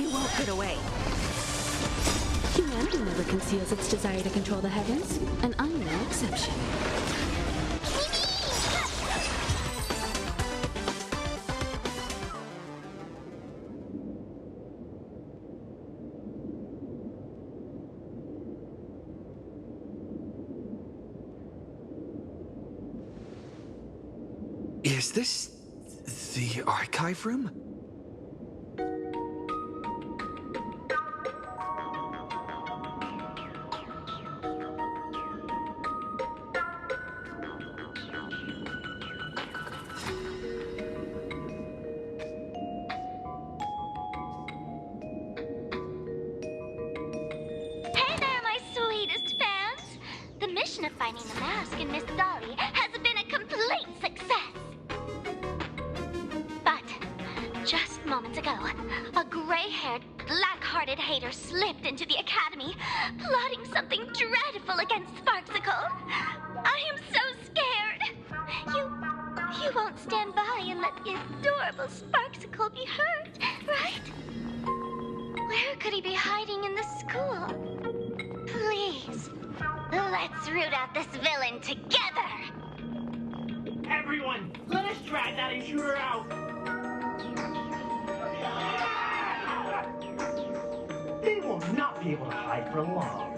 [SPEAKER 12] You won't get away.
[SPEAKER 15] Humanity never conceals its desire to control the heavens, and I'm no exception.
[SPEAKER 20] Is this the archive room?
[SPEAKER 3] Hey there, my sweetest fans! The mission of finding the mask and Miss Dolly has been a complete success. But just moments ago, a gray-haired, black-hearted hater slipped into the academy, plotting something dreadful against Sparksicle. I am so scared. You won't stand by and let the adorable Sparksicle be hurt, right? Where could he be hiding in the school? Please, let's root out this villain together!
[SPEAKER 4] Everyone, let us drag that intruder out! They will not be able to hide for long.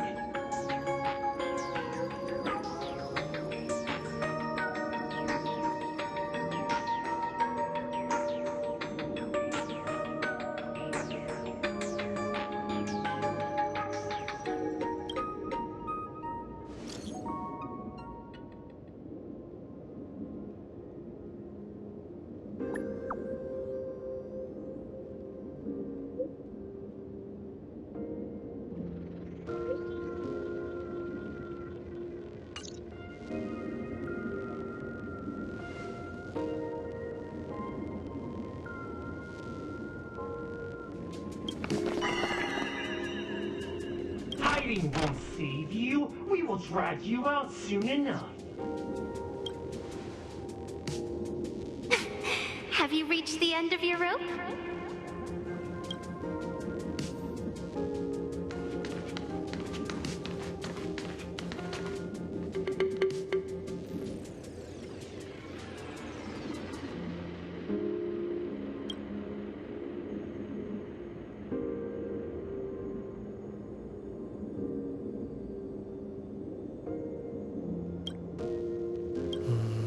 [SPEAKER 2] Hiding won't save you. We will drag you out soon enough.
[SPEAKER 7] Have you reached the end of your rope?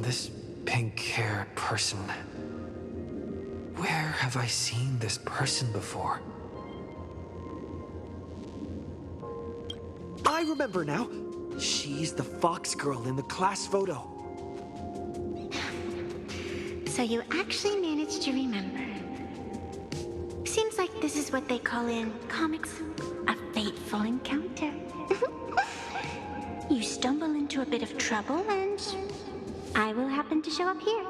[SPEAKER 20] This pink-haired person. Where have I seen this person before? I remember now. She's the fox girl in the class photo.
[SPEAKER 3] So you actually managed to remember. Seems like this is what they call in comics a fateful encounter. You stumble into a bit of trouble and I will happen to show up here.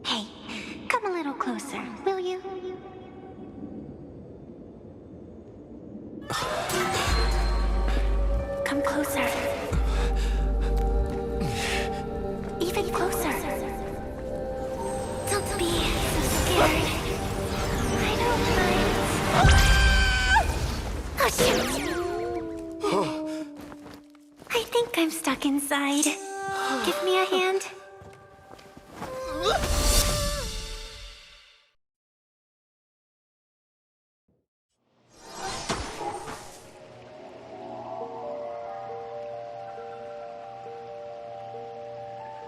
[SPEAKER 3] Hey, come a little closer, will you? Come closer. Even closer. Don't be so scared. I don't mind. Oh, shoot. I think I'm stuck inside. Give me a hand.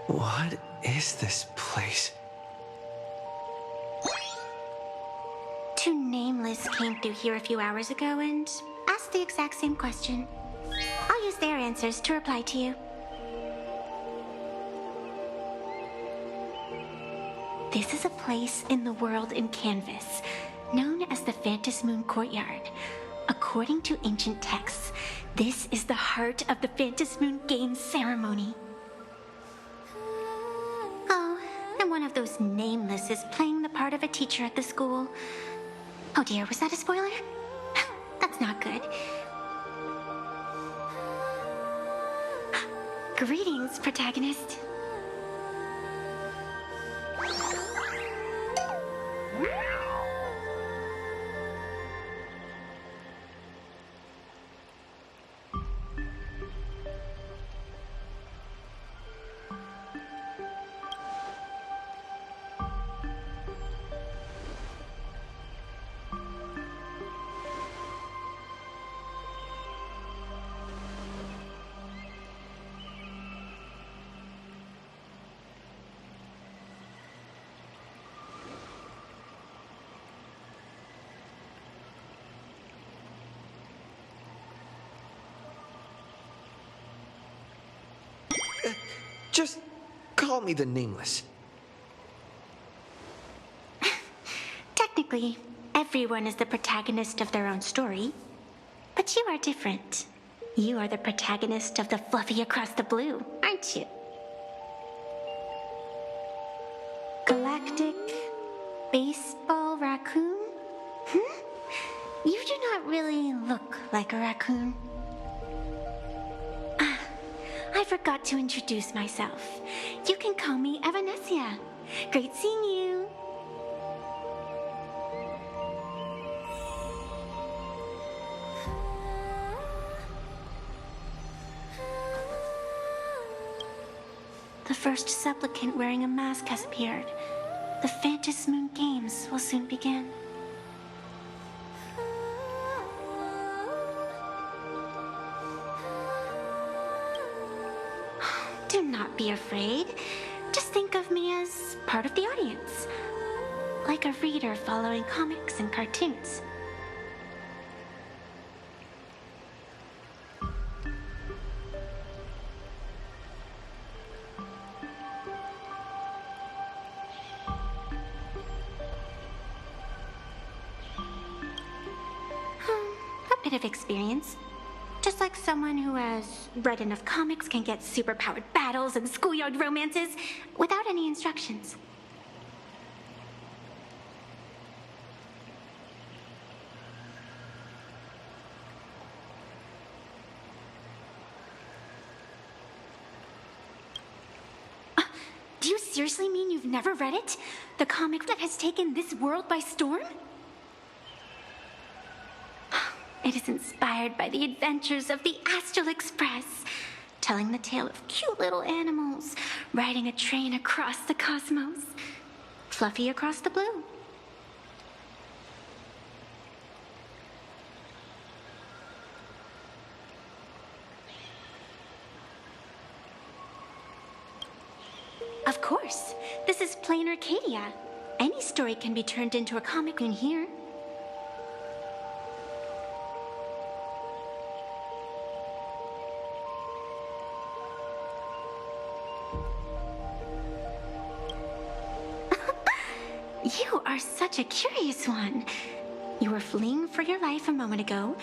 [SPEAKER 20] What is this place?
[SPEAKER 3] Two nameless came through here a few hours ago and asked the exact same question. I'll use their answers to reply to you. This is a place in the world in Canvas, known as the Phantasmoon Courtyard. According to ancient texts, this is the heart of the Phantasmoon Games ceremony. Oh, and one of those nameless is playing the part of a teacher at the school. Oh dear, was that a spoiler? That's not good. Greetings, protagonist.
[SPEAKER 20] Just call me the Nameless.
[SPEAKER 3] Technically, everyone is the protagonist of their own story. But you are different. You are the protagonist of the Fluffy Across the Blue, aren't you? Galactic Baseball Raccoon? You do not really look like a raccoon. I forgot to introduce myself. You can call me Evanescia. Great seeing you. The first supplicant wearing a mask has appeared. The Phantasmoon Games will soon begin. Do not be afraid. Just think of me as part of the audience. Like a reader following comics and cartoons. A bit of experience. Just like someone who has read enough comics can get superpowered battles and schoolyard romances without any instructions.
[SPEAKER 7] Do you seriously mean you've never read it? The comic that has taken this world by storm? It is inspired by the adventures of the Astral Express, telling the tale of cute little animals riding a train across the cosmos, fluffy across the blue. Of course, this is Planacardia. Any story can be turned into a comic in here. You are such a curious one. You were fleeing for your life a moment ago,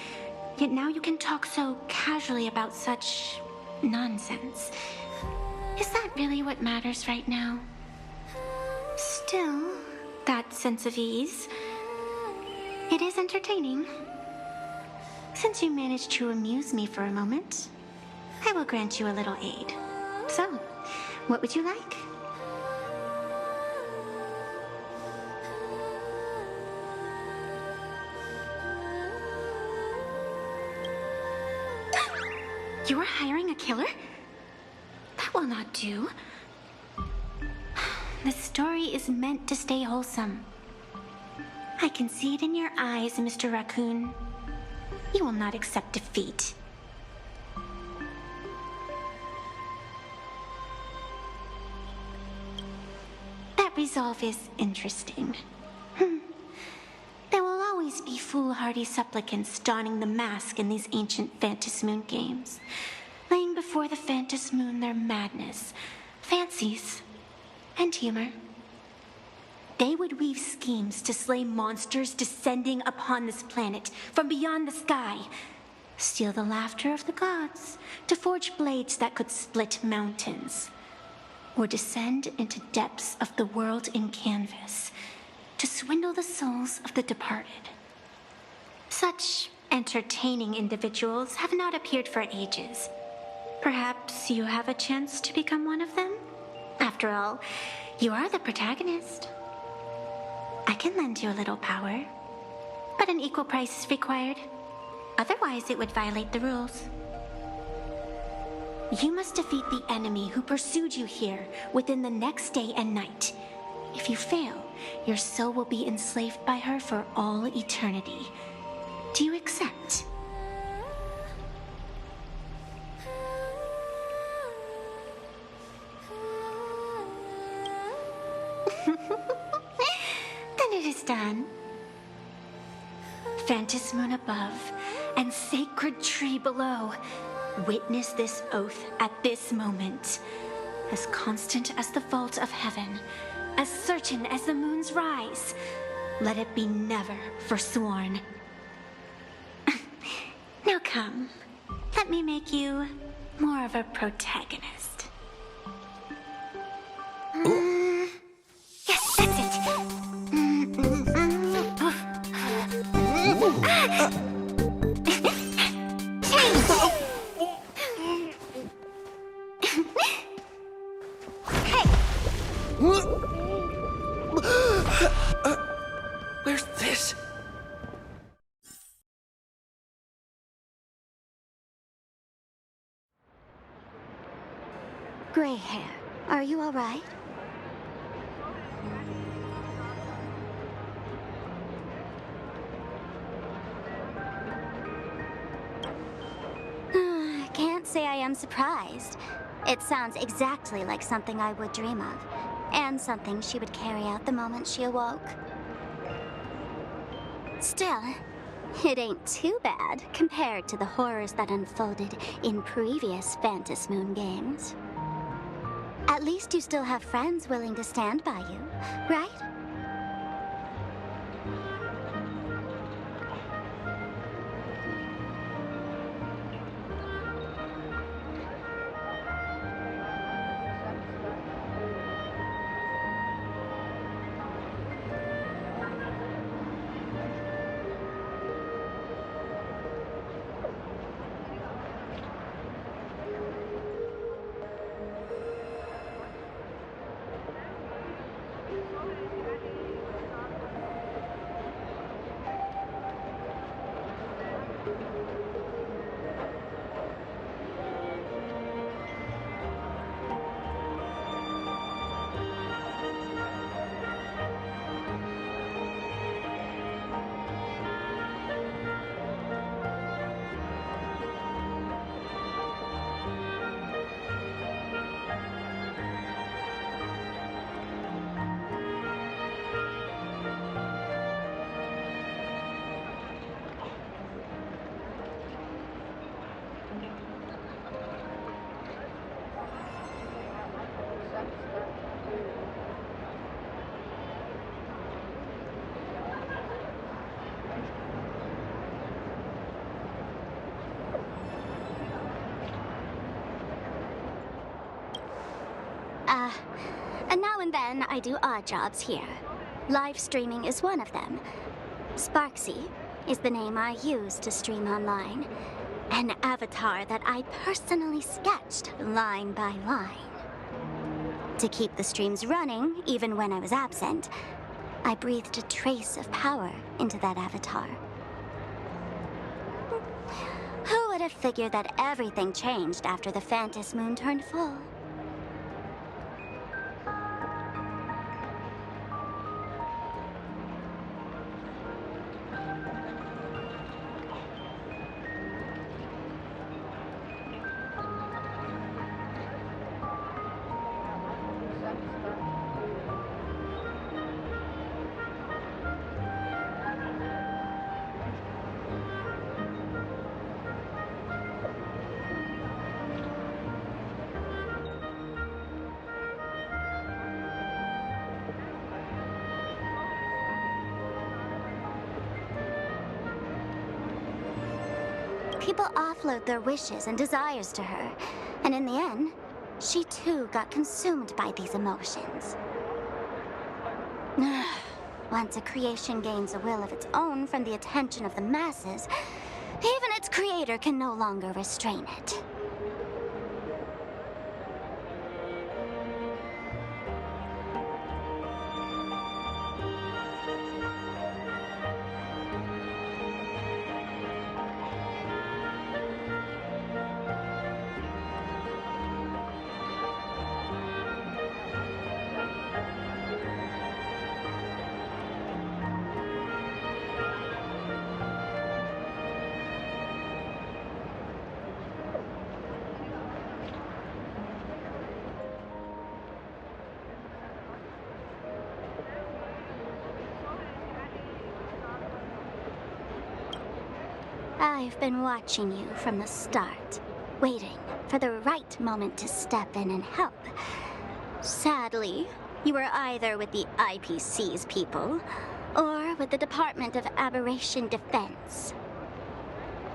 [SPEAKER 7] yet now you can talk so casually about such nonsense. Is that really what matters right now? Still, that sense of ease, it is entertaining. Since you managed to amuse me for a moment, I will grant you a little aid. So, what would you like? You are hiring a killer? That will not do. The story is meant to stay wholesome. I can see it in your eyes, Mr. Raccoon. You will not accept defeat. That resolve is interesting. There will always be foolhardy supplicants donning the mask in these ancient Phantasmoon games, laying before the Phantasmoon their madness, fancies, and humor. They would weave schemes to slay monsters descending upon this planet from beyond the sky, steal the laughter of the gods to forge blades that could split mountains, or descend into depths of the world in canvas to swindle the souls of the departed. Such entertaining individuals have not appeared for ages. Perhaps you have a chance to become one of them? After all, you are the protagonist. I can lend you a little power, but an equal price is required. Otherwise, it would violate the rules. You must defeat the enemy who pursued you here within the next day and night. If you fail, your soul will be enslaved by her for all eternity. Do you accept? Then it is done. Phantasmoon above and sacred tree below, witness this oath at this moment. As constant as the vault of heaven, as certain as the moon's rise, let it be never forsworn. Now come, let me make you more of a protagonist. Yes, that's it.
[SPEAKER 20] Where's this?
[SPEAKER 3] Gray hair, are you all right? Can't say I am surprised. It sounds exactly like something I would dream of, and something she would carry out the moment she awoke. Still, it ain't too bad compared to the horrors that unfolded in previous Phantasmoon games. At least you still have friends willing to stand by you, right? And now and then I do odd jobs here. Live streaming is one of them. Sparksy is the name I use to stream online. An avatar that I personally sketched line by line. To keep the streams running, even when I was absent, I breathed a trace of power into that avatar. Who would have figured that everything changed after the Phantom Moon turned full? People offload their wishes and desires to her, and in the end, she too got consumed by these emotions. Once a creation gains a will of its own from the attention of the masses, even its creator can no longer restrain it. I've been watching you from the start, waiting for the right moment to step in and help. Sadly, you were either with the IPC's people, or with the Department of Aberration Defense.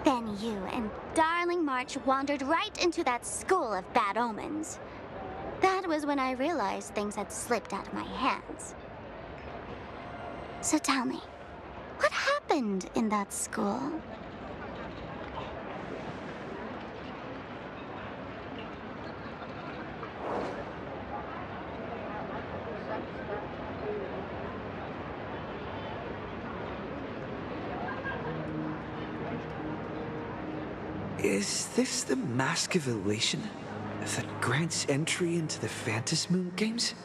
[SPEAKER 3] Then you and Darling March wandered right into that school of bad omens. That was when I realized things had slipped out of my hands. So tell me, what happened in that school?
[SPEAKER 20] Is this the Mask of Elation that grants entry into the Phantom Moon games?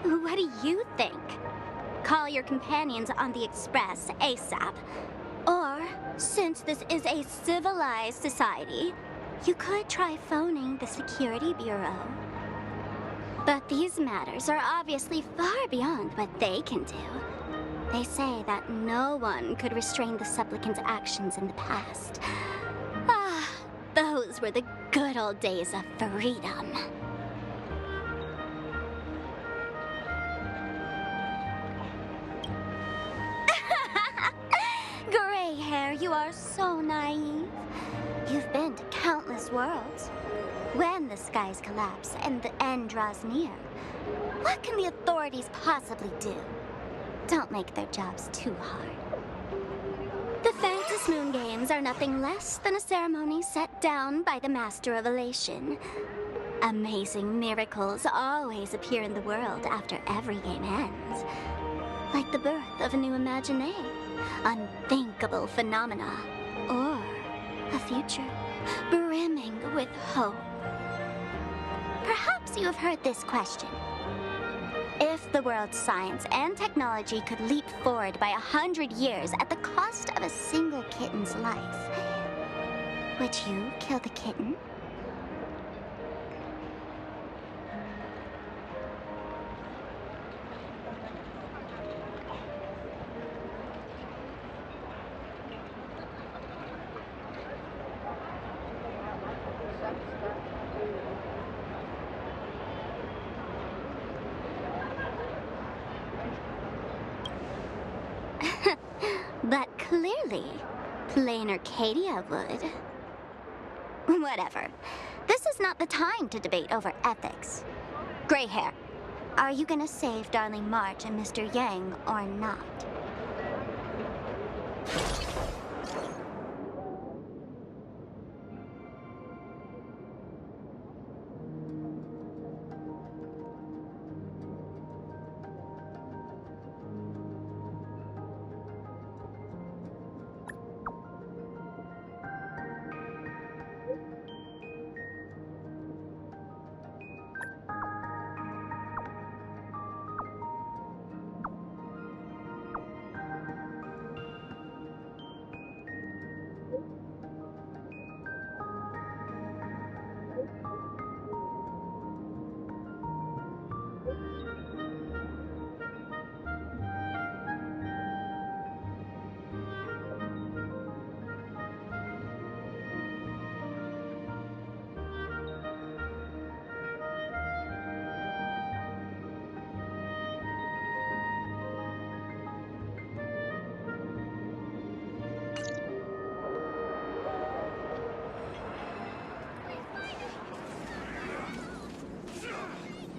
[SPEAKER 3] What do you think? Call your companions on the Express ASAP. Or, since this is a civilized society, you could try phoning the Security Bureau. But these matters are obviously far beyond what they can do. They say that no one could restrain the supplicant's actions in the past. Ah, those were the good old days of freedom. Gray hair, you are so naive. You've been to countless worlds. When the skies collapse and the end draws near, what can the authorities possibly do? Don't make their jobs too hard. The Phantom Moon Games are nothing less than a ceremony set down by the Master of Elation. Amazing miracles always appear in the world after every game ends. Like the birth of a new imaginé, unthinkable phenomena, or a future brimming with hope. Perhaps you have heard this question. If the world's science and technology could leap forward by 100 years at the cost of a single kitten's life, would you kill the kitten? But clearly, Planacardia would. Whatever. This is not the time to debate over ethics. Gray hair, are you gonna save Darling March and Mr. Yang or not?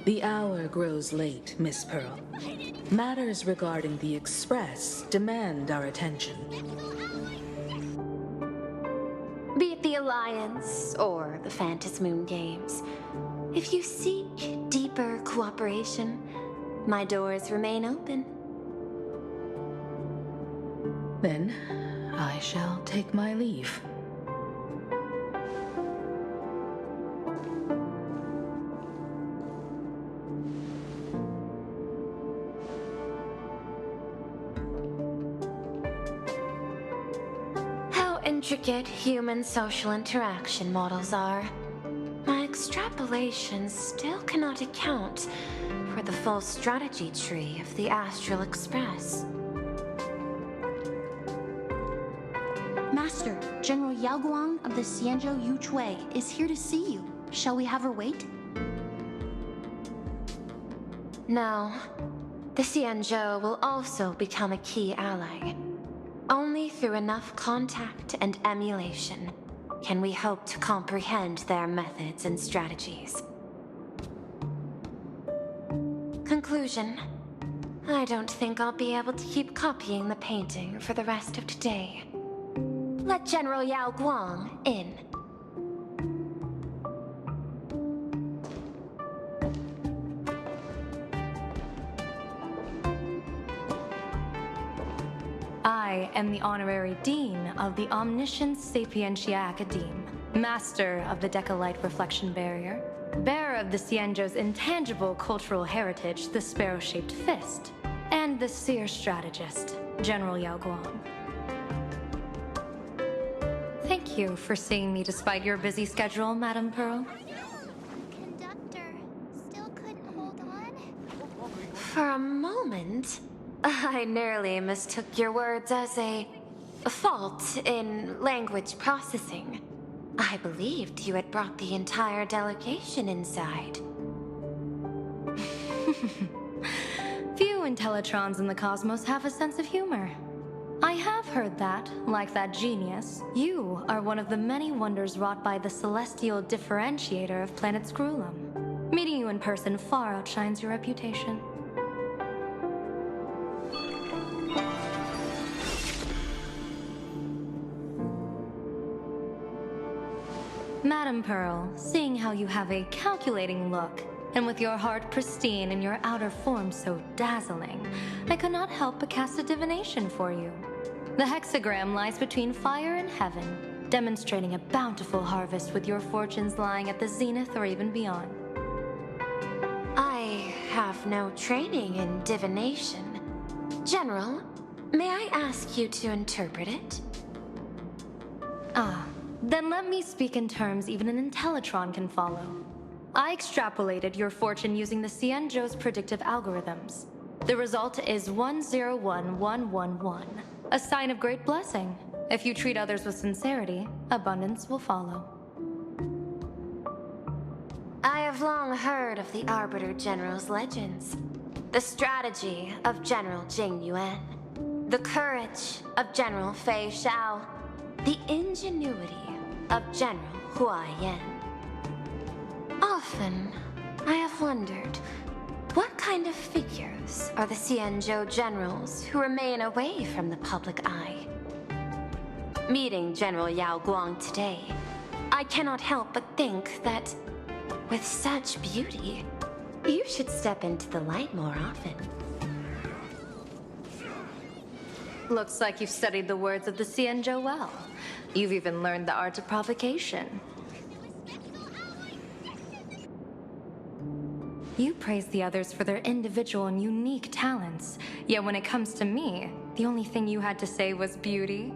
[SPEAKER 15] The hour grows late, Miss Pearl. Matters regarding the Express demand our attention.
[SPEAKER 14] Be it the Alliance or the Phantom Moon Games, if you seek deeper cooperation, my doors remain open.
[SPEAKER 15] Then, I shall take my leave.
[SPEAKER 14] Intricate human social interaction models are. My extrapolations still cannot account for the full strategy tree of the Astral Express.
[SPEAKER 16] Master, General Yao Guang of the Xianzhou Yu Chui is here to see you. Shall we have her wait?
[SPEAKER 14] No. The Xianzhou will also become a key ally. Only through enough contact and emulation can we hope to comprehend their methods and strategies. Conclusion. I don't think I'll be able to keep copying the painting for the rest of today. Let General Yao Guang in.
[SPEAKER 12] I am the Honorary Dean of the Omniscience Sapientia Academe, Master of the Decalite Reflection Barrier, bearer of the Xianzhou's intangible cultural heritage, the Sparrow-Shaped Fist, and the Seer Strategist, General Yao Guang. Thank you for seeing me despite your busy schedule, Madame Pearl.
[SPEAKER 7] Conductor still couldn't hold on?
[SPEAKER 14] For a moment, I nearly mistook your words as a fault in language processing. I believed you had brought the entire delegation inside.
[SPEAKER 12] Few Intellitrons in the cosmos have a sense of humor. I have heard that, like that genius, you are one of the many wonders wrought by the celestial differentiator of planet Scrulum. Meeting you in person far outshines your reputation.
[SPEAKER 14] Madam Pearl, seeing how you have a calculating look, and with your heart pristine and your outer form so dazzling, I could not help but cast a divination for you. The hexagram lies between fire and heaven, demonstrating a bountiful harvest with your fortunes lying at the zenith or even beyond. I have no training in divination. General, may I ask you to interpret it? Then let me speak in terms even an Intellitron can follow. I extrapolated your fortune using the Cienjo's predictive algorithms. The result is 101111, a sign of great blessing. If you treat others with sincerity, abundance will follow. I have long heard of the Arbiter General's legends. The strategy of General Jing Yuan. The courage of General Fei Xiao. The ingenuity of General Hua Yan. Often, I have wondered, what kind of figures are the Cienjo generals who remain away from the public eye? Meeting General Yao Guang today, I cannot help but think that, with such beauty, you should step into the light more often. Looks like you've studied the words of the Cienjo well. You've even learned the art of provocation. You praise the others for their individual and unique talents, yet when it comes to me, the only thing you had to say was beauty.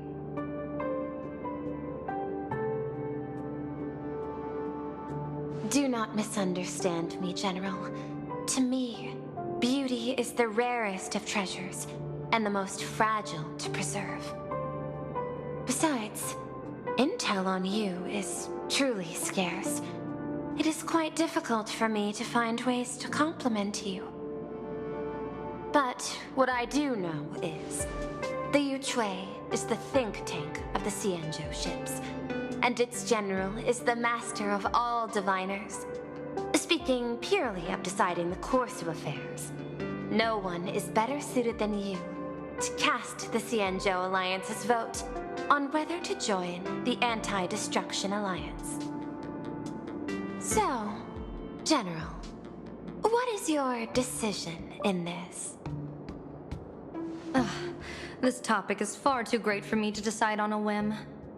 [SPEAKER 14] Do not misunderstand me, General. To me, beauty is the rarest of treasures and the most fragile to preserve. Besides, intel on you is truly scarce. It is quite difficult for me to find ways to compliment you. But what I do know is, the Yuchui is the think tank of the Cienjo ships, and its general is the master of all diviners. Speaking purely of deciding the course of affairs, no one is better suited than you to cast the Cienjo Alliance's vote on whether to join the Anti-Destruction Alliance. So, General, what is your decision in this? This topic is far too great for me to decide on a whim.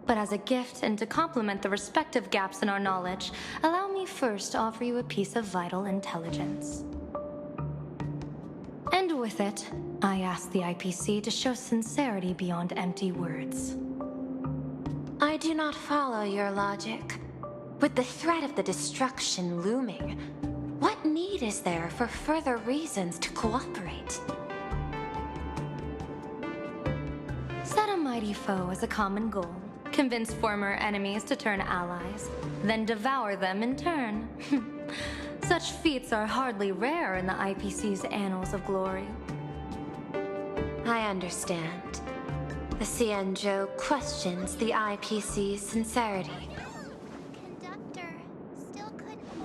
[SPEAKER 14] But as a gift and to complement the respective gaps in our knowledge, allow me first to offer you a piece of vital intelligence. And with it, I ask the IPC to show sincerity beyond empty words. I do not follow your logic. With the threat of the destruction looming, what need is there for further reasons to cooperate? Set a mighty foe as a common goal. Convince former enemies to turn allies, then devour them in turn. Such feats are hardly rare in the IPC's annals of glory. I understand. The Cienjo questions the IPC's sincerity.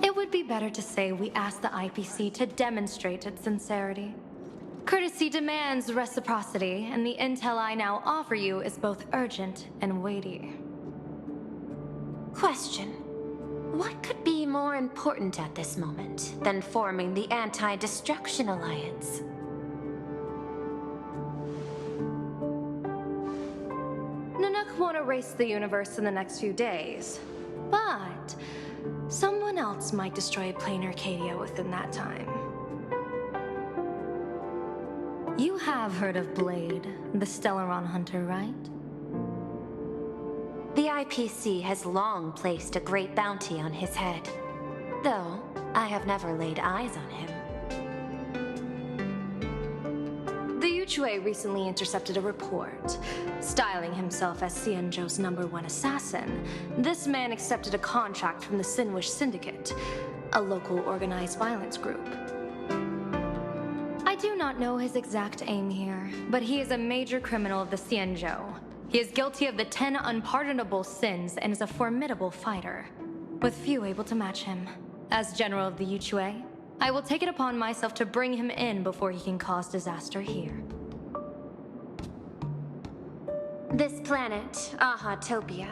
[SPEAKER 14] It would be better to say we ask the IPC to demonstrate its sincerity. Courtesy demands reciprocity, and the intel I now offer you is both urgent and weighty. Question. What could be more important at this moment than forming the Anti-Destruction Alliance? Nanook won't erase the universe in the next few days, but someone else might destroy Planacardia within that time. You have heard of Blade, the Stellaron hunter, right? The IPC has long placed a great bounty on his head, though I have never laid eyes on him. The Yuchui recently intercepted a report. Styling himself as Cienjo's #1 assassin, this man accepted a contract from the Sinwish Syndicate, a local organized violence group. I do not know his exact aim here, but he is a major criminal of the Cienjo. He is guilty of the 10 unpardonable sins and is a formidable fighter, with few able to match him. As General of the Yuchui, I will take it upon myself to bring him in before he can cause disaster here. This planet, Ahatopia,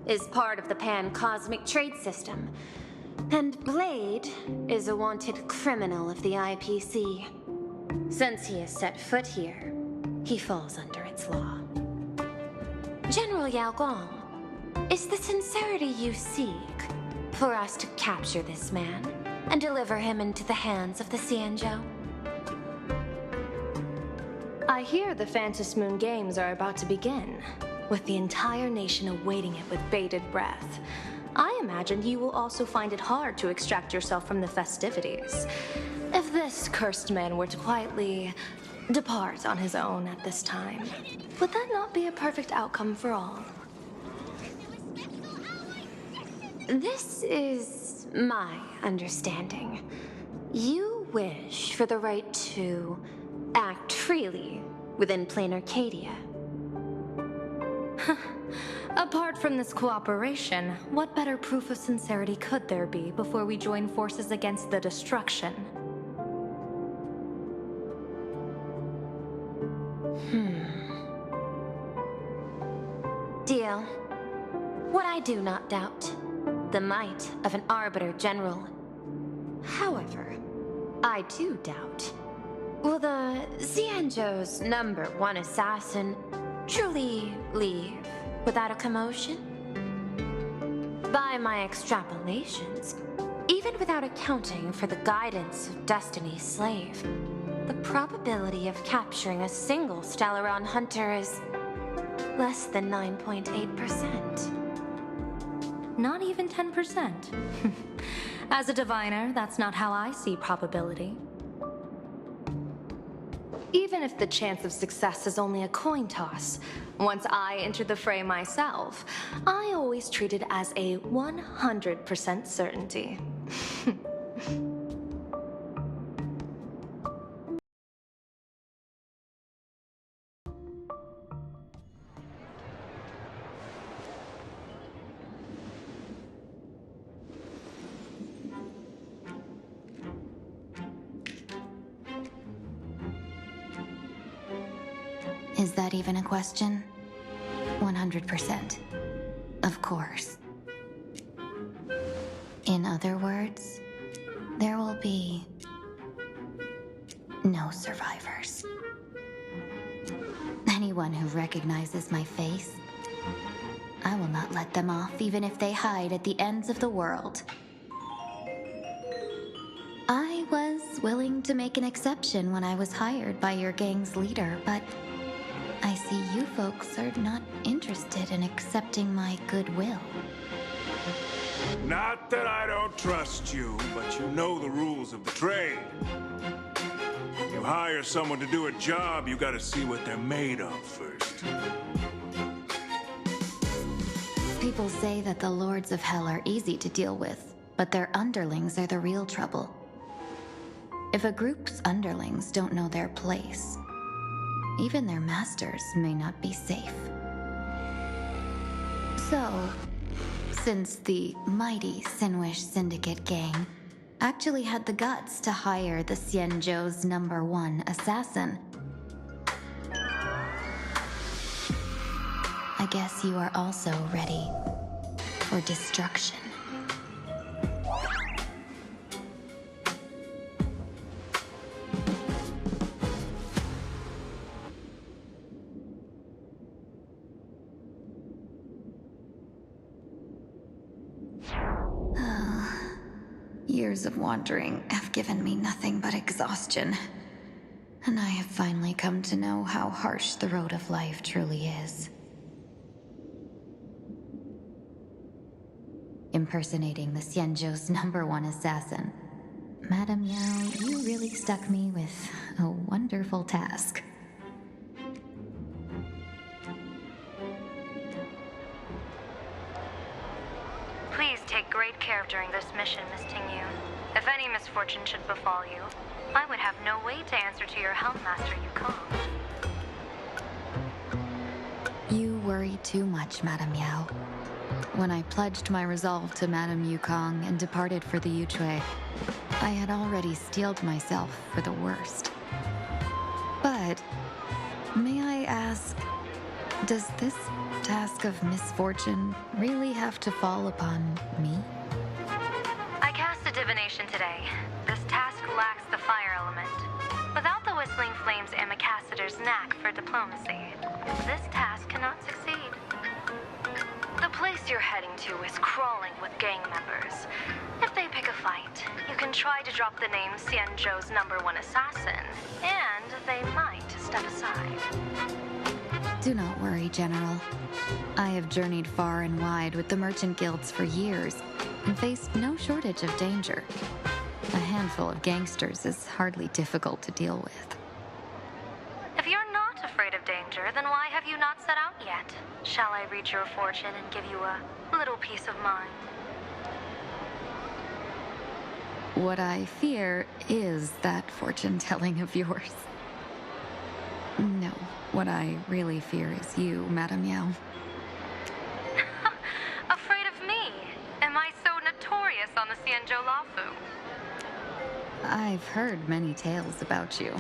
[SPEAKER 14] is part of the pan-cosmic trade system, and Blade is a wanted criminal of the IPC. Since he has set foot here, he falls under its law. General Yao Gong, is the sincerity you seek for us to capture this man and deliver him into the hands of the Xianzhou? I hear the Phantom Moon Games are about to begin, with the entire nation awaiting it with bated breath. I imagine you will also find it hard to extract yourself from the festivities. If this cursed man were to quietly depart on his own at this time, would that not be a perfect outcome for all? This is my understanding. You wish for the right to act freely within Planacardia. Apart from this cooperation, what better proof of sincerity could there be before we join forces against the destruction? Deal. What I do not doubt, the might of an Arbiter General. However, I do doubt, will the Xianzhou's #1 assassin truly leave without a commotion? By my extrapolations, even without accounting for the guidance of Destiny's slave, the probability of capturing a single Stellaron hunter is less than 9.8%. Not even 10%. As a diviner, that's not how I see probability. Even if the chance of success is only a coin toss, once I enter the fray myself, I always treat it as a 100% certainty.
[SPEAKER 13] Is that even a question? 100%. Of course. In other words, there will be no survivors. Anyone who recognizes my face, I will not let them off even if they hide at the ends of the world. I was willing to make an exception when I was hired by your gang's leader, but I see you folks are not interested in accepting my goodwill.
[SPEAKER 22] Not that I don't trust you, but you know the rules of the trade. You hire someone to do a job, you gotta see what they're made of first.
[SPEAKER 13] People say that the Lords of Hell are easy to deal with, but their underlings are the real trouble. If a group's underlings don't know their place, even their masters may not be safe. So, since the mighty Sinwish Syndicate gang actually had the guts to hire the Xianzhou's #1 assassin, I guess you are also ready for destruction. Years of wandering have given me nothing but exhaustion, and I have finally come to know how harsh the road of life truly is. Impersonating the Xianzhou's #1 assassin, Madame Yao, you really stuck me with a wonderful task.
[SPEAKER 14] Please take great care during this mission, Miss Tingyu. If any misfortune should befall you, I would have no way to answer to your Helmmaster Yukong.
[SPEAKER 13] You worry too much, Madame Yao. When I pledged my resolve to Madame Yukong and departed for the Yuchui, I had already steeled myself for the worst. But, may I ask, Does this task of misfortune really have to fall upon me?
[SPEAKER 9] I cast a divination today. This task lacks the fire element. Without the Whistling Flames Ambassador's knack for diplomacy, this task cannot succeed. The place you're heading to is crawling with gang members. If they pick a fight, you can try to drop the name Xianzhou's #1 assassin, and they might step aside.
[SPEAKER 13] Do not worry, General. I have journeyed far and wide with the merchant guilds for years and faced no shortage of danger. A handful of gangsters is hardly difficult to deal with.
[SPEAKER 9] If you're not afraid of danger, then why have you not set out yet? Shall I read your fortune and give you a little peace of mind?
[SPEAKER 13] What I fear is that fortune-telling of yours. No, what I really fear is you, Madame Yao.
[SPEAKER 9] Afraid of me? Am I so notorious on the Xianzhou Lafu?
[SPEAKER 13] I've heard many tales about you.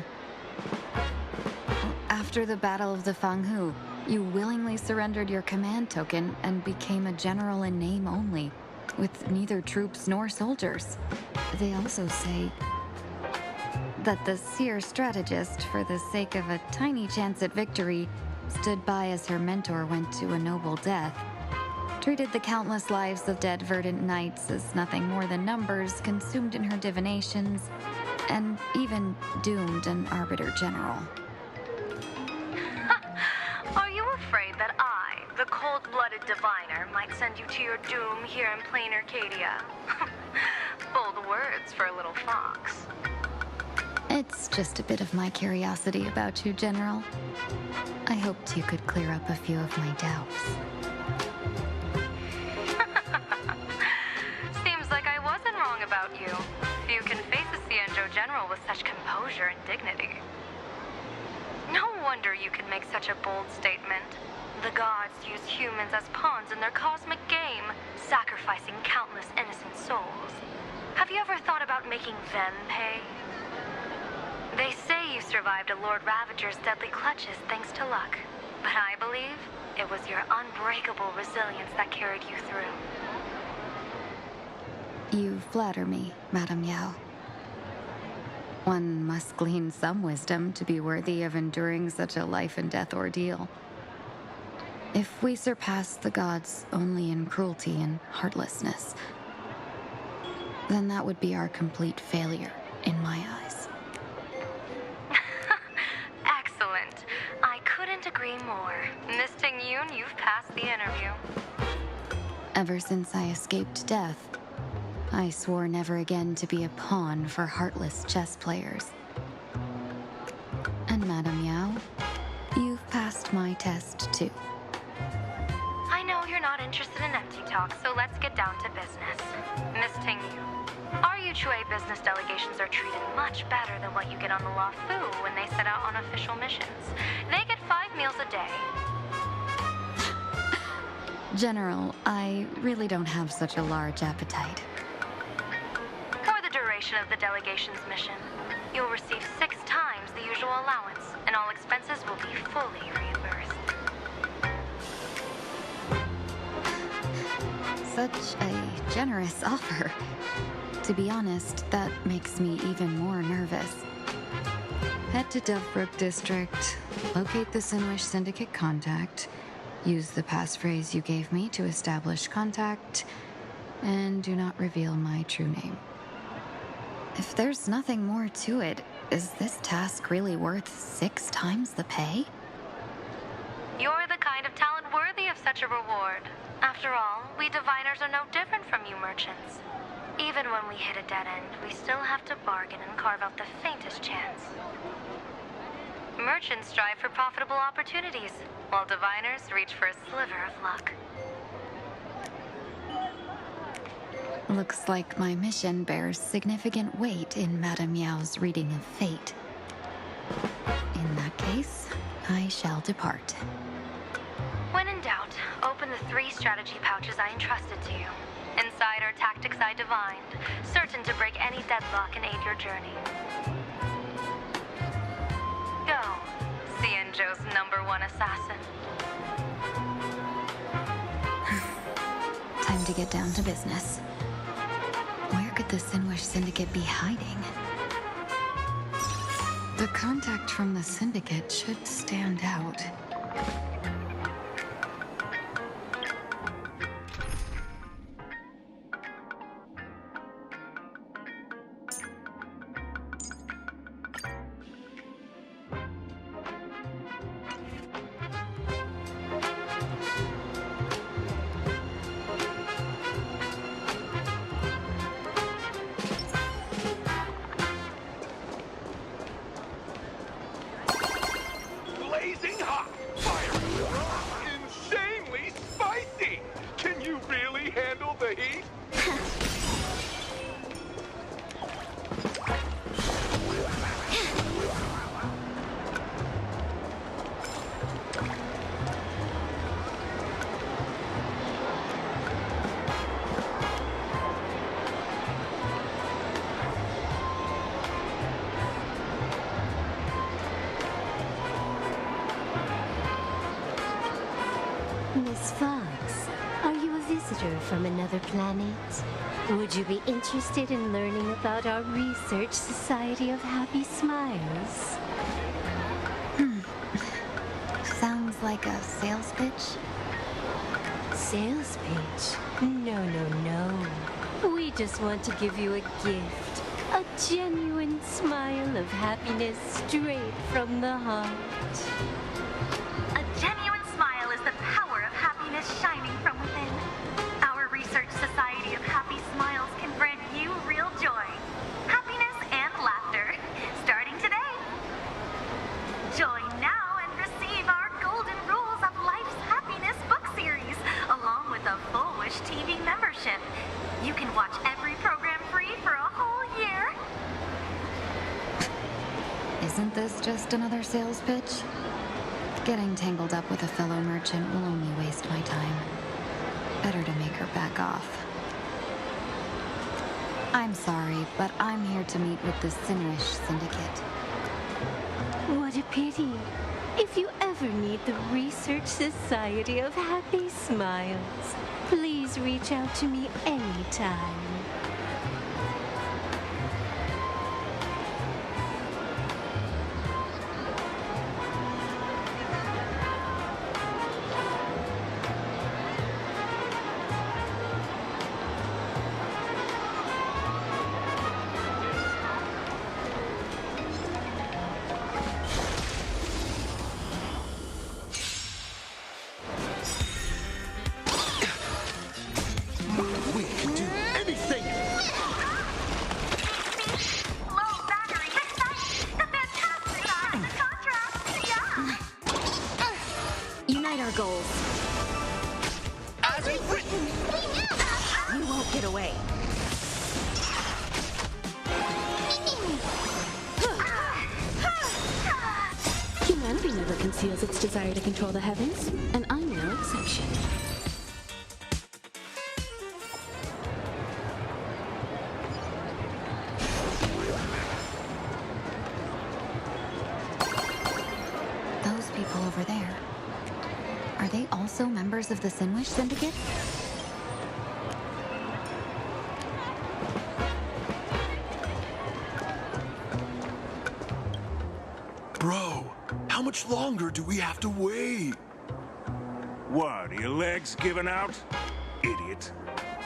[SPEAKER 13] After the Battle of the Fanghu, you willingly surrendered your command token and became a general in name only, with neither troops nor soldiers. They also say that the seer strategist, for the sake of a tiny chance at victory, stood by as her mentor went to a noble death, treated the countless lives of dead verdant knights as nothing more than numbers consumed in her divinations, and even doomed an arbiter general.
[SPEAKER 9] Are you afraid that I, the cold-blooded diviner, might send you to your doom here in Planacardia? Bold words for a little fox.
[SPEAKER 13] It's just a bit of my curiosity about you, General. I hoped you could clear up a few of my doubts.
[SPEAKER 9] Seems like I wasn't wrong about you. Few can face a Xianzhou general with such composure and dignity. No wonder you can make such a bold statement. The gods use humans as pawns in their cosmic game, sacrificing countless innocent souls. Have you ever thought about making them pay? They say you survived a Lord Ravager's deadly clutches thanks to luck, but I believe it was your unbreakable resilience that carried you through.
[SPEAKER 13] You flatter me, Madame Yao. One must glean some wisdom to be worthy of enduring such a life-and-death ordeal. If we surpass the gods only in cruelty and heartlessness, then that would be our complete failure in my eyes.
[SPEAKER 9] Excellent. I couldn't agree more. Miss Ting-Yun, you've passed the interview.
[SPEAKER 13] Ever since I escaped death, I swore never again to be a pawn for heartless chess players. And Madame Yao, you've passed my test too.
[SPEAKER 9] I know you're not interested in empty talk, so let's get down to business. Miss Ting-Yun, our Yuchue business delegations are treated much better than what you get on the Lafu when they set out on official missions. They get 5 meals a day.
[SPEAKER 13] General, I really don't have such a large appetite.
[SPEAKER 9] For the duration of the delegation's mission, you'll receive 6 times the usual allowance, and all expenses will be fully reimbursed.
[SPEAKER 13] Such a generous offer. To be honest, that makes me even more nervous. Head to Dovebrook District, locate the Sinwish Syndicate contact, use the passphrase you gave me to establish contact, and do not reveal my true name. If there's nothing more to it, is this task really worth 6 times the pay?
[SPEAKER 9] You're the kind of talent worthy of such a reward. After all, we diviners are no different from you merchants. Even when we hit a dead end, we still have to bargain and carve out the faintest chance. Merchants strive for profitable opportunities, while diviners reach for a sliver of luck.
[SPEAKER 13] Looks like my mission bears significant weight in Madame Yao's reading of fate. In that case, I shall depart.
[SPEAKER 9] When in doubt, open the 3 strategy pouches I entrusted to you. Inside are tactics I divined, certain to break any deadlock and aid your journey. Go, Xianzhou's #1 one assassin.
[SPEAKER 13] Time to get down to business. Where could the Sinwish Syndicate be hiding? The contact from the Syndicate should stand out.
[SPEAKER 4] Blazing hot, fiery raw, insanely spicy. Can you really handle the heat?
[SPEAKER 6] Miss Fox, are you a visitor from another planet? Would you be interested in learning about our Research Society of Happy Smiles?
[SPEAKER 13] Sounds like a sales pitch.
[SPEAKER 6] Sales pitch? No, no, no. We just want to give you a gift. A genuine smile of happiness straight from the heart.
[SPEAKER 9] A genuine smile is the power of happiness shining from within. Our Research Society of Happy Smiles can grant you real joy, happiness, and laughter, starting today. Join now and receive our Golden Rules of Life's Happiness book series, along with a full Wish TV membership. You can watch every program free for a whole year.
[SPEAKER 13] Isn't this just another sales pitch? Getting tangled up with a fellow merchant will only waste my time. Better to make her back off. I'm sorry, but I'm here to meet with the Sinwish Syndicate.
[SPEAKER 6] What a pity. If you ever need the Research Society of Happy Smiles, please reach out to me anytime.
[SPEAKER 4] We can do anything!
[SPEAKER 9] Low battery, the fantastic eye, the contrast, yeah!
[SPEAKER 16] Unite our goals.
[SPEAKER 4] As it's written!
[SPEAKER 16] You won't get away. Humanity never conceals its desire to control the heavens, and I'm no exception.
[SPEAKER 13] Those people over there. Are they also members of the Sinwish Syndicate?
[SPEAKER 22] Bro, how much longer do we have to wait? What, are your legs giving out? Idiot.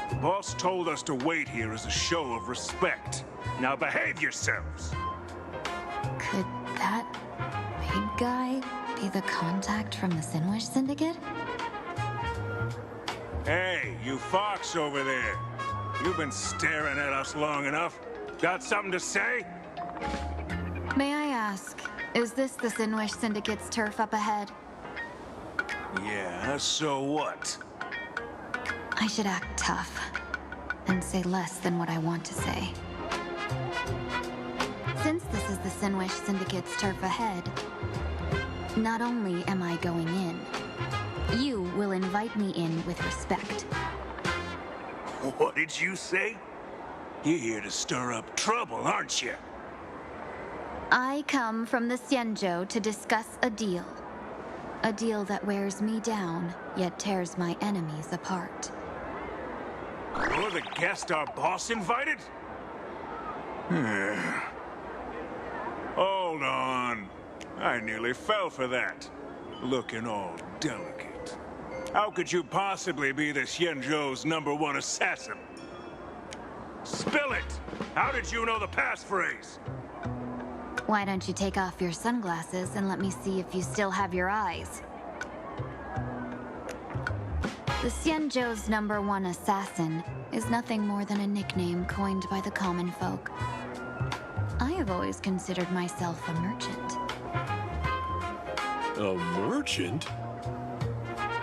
[SPEAKER 22] The boss told us to wait here as a show of respect. Now behave yourselves.
[SPEAKER 13] Could that big guy be the contact from the Sinwish Syndicate?
[SPEAKER 22] Hey, you fox over there. You've been staring at us long enough. Got something to say?
[SPEAKER 13] May I ask, is this the Sinwish Syndicate's turf up ahead?
[SPEAKER 22] Yeah, so what?
[SPEAKER 13] I should act tough and say less than what I want to say. Since this is the Sinwish Syndicate's turf ahead, not only am I going in, you will invite me in with respect.
[SPEAKER 22] What did you say? You're here to stir up trouble, aren't you?
[SPEAKER 13] I come from the Xianzhou to discuss a deal. A deal that wears me down, yet tears my enemies apart.
[SPEAKER 22] You're the guest our boss invited? Hold on. I nearly fell for that. Looking all delicate. How could you possibly be the Xianzhou's #1 assassin? Spill it! How did you know the passphrase?
[SPEAKER 13] Why don't you take off your sunglasses and let me see if you still have your eyes? The Xianzhou's #1 assassin is nothing more than a nickname coined by the common folk. I have always considered myself a merchant.
[SPEAKER 10] A merchant?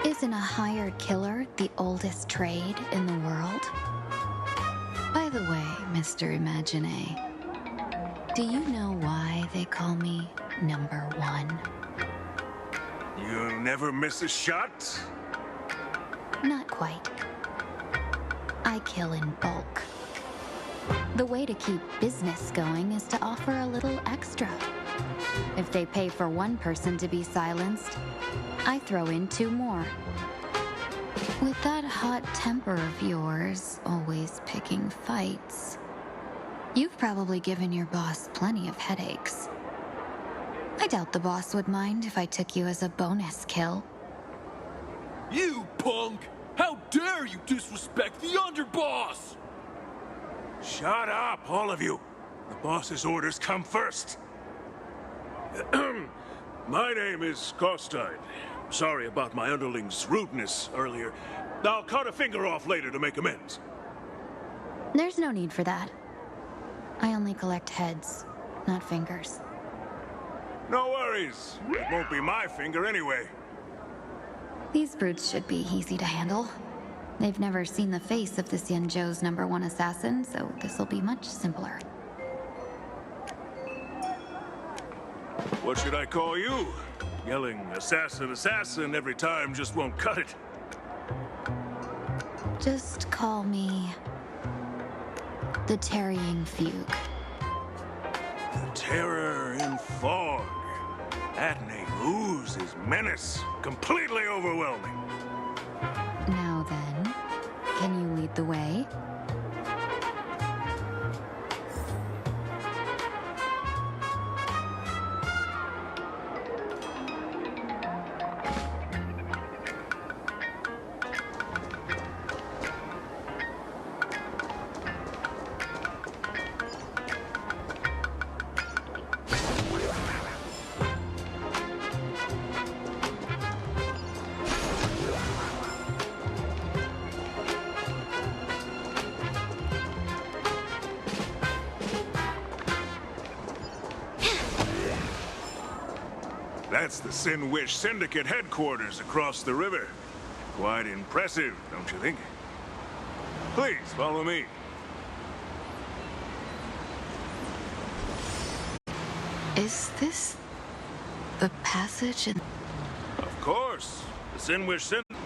[SPEAKER 13] Isn't a hired killer the oldest trade in the world? By the way, Mr. Imagine, do you know why they call me #1?
[SPEAKER 22] You never miss a shot?
[SPEAKER 13] Not quite. I kill in bulk. The way to keep business going is to offer a little extra. If they pay for one person to be silenced, I throw in 2 more. With that hot temper of yours, always picking fights, you've probably given your boss plenty of headaches. I doubt the boss would mind if I took you as a bonus kill.
[SPEAKER 10] You punk! How dare you disrespect the underboss!
[SPEAKER 22] Shut up, all of you. The boss's orders come first. My name is Kostine. Sorry about my underling's rudeness earlier. I'll cut a finger off later to make amends.
[SPEAKER 13] There's no need for that. I only collect heads, not fingers.
[SPEAKER 22] No worries. It won't be my finger anyway.
[SPEAKER 13] These brutes should be easy to handle. They've never seen the face of the Xianzhou's #1 assassin, so this'll be much simpler.
[SPEAKER 22] What should I call you? Yelling assassin, assassin every time just won't cut it.
[SPEAKER 13] Just call me the Tarrying Fugue.
[SPEAKER 22] The terror in fog. That name oozes menace. Completely overwhelming.
[SPEAKER 13] Now then, can you lead the way?
[SPEAKER 22] That's the Sin Wish Syndicate headquarters across the river. Quite impressive, don't you think? Please, follow me.
[SPEAKER 13] Is this the passage in...
[SPEAKER 22] Of course. The Sin Wish Syndicate.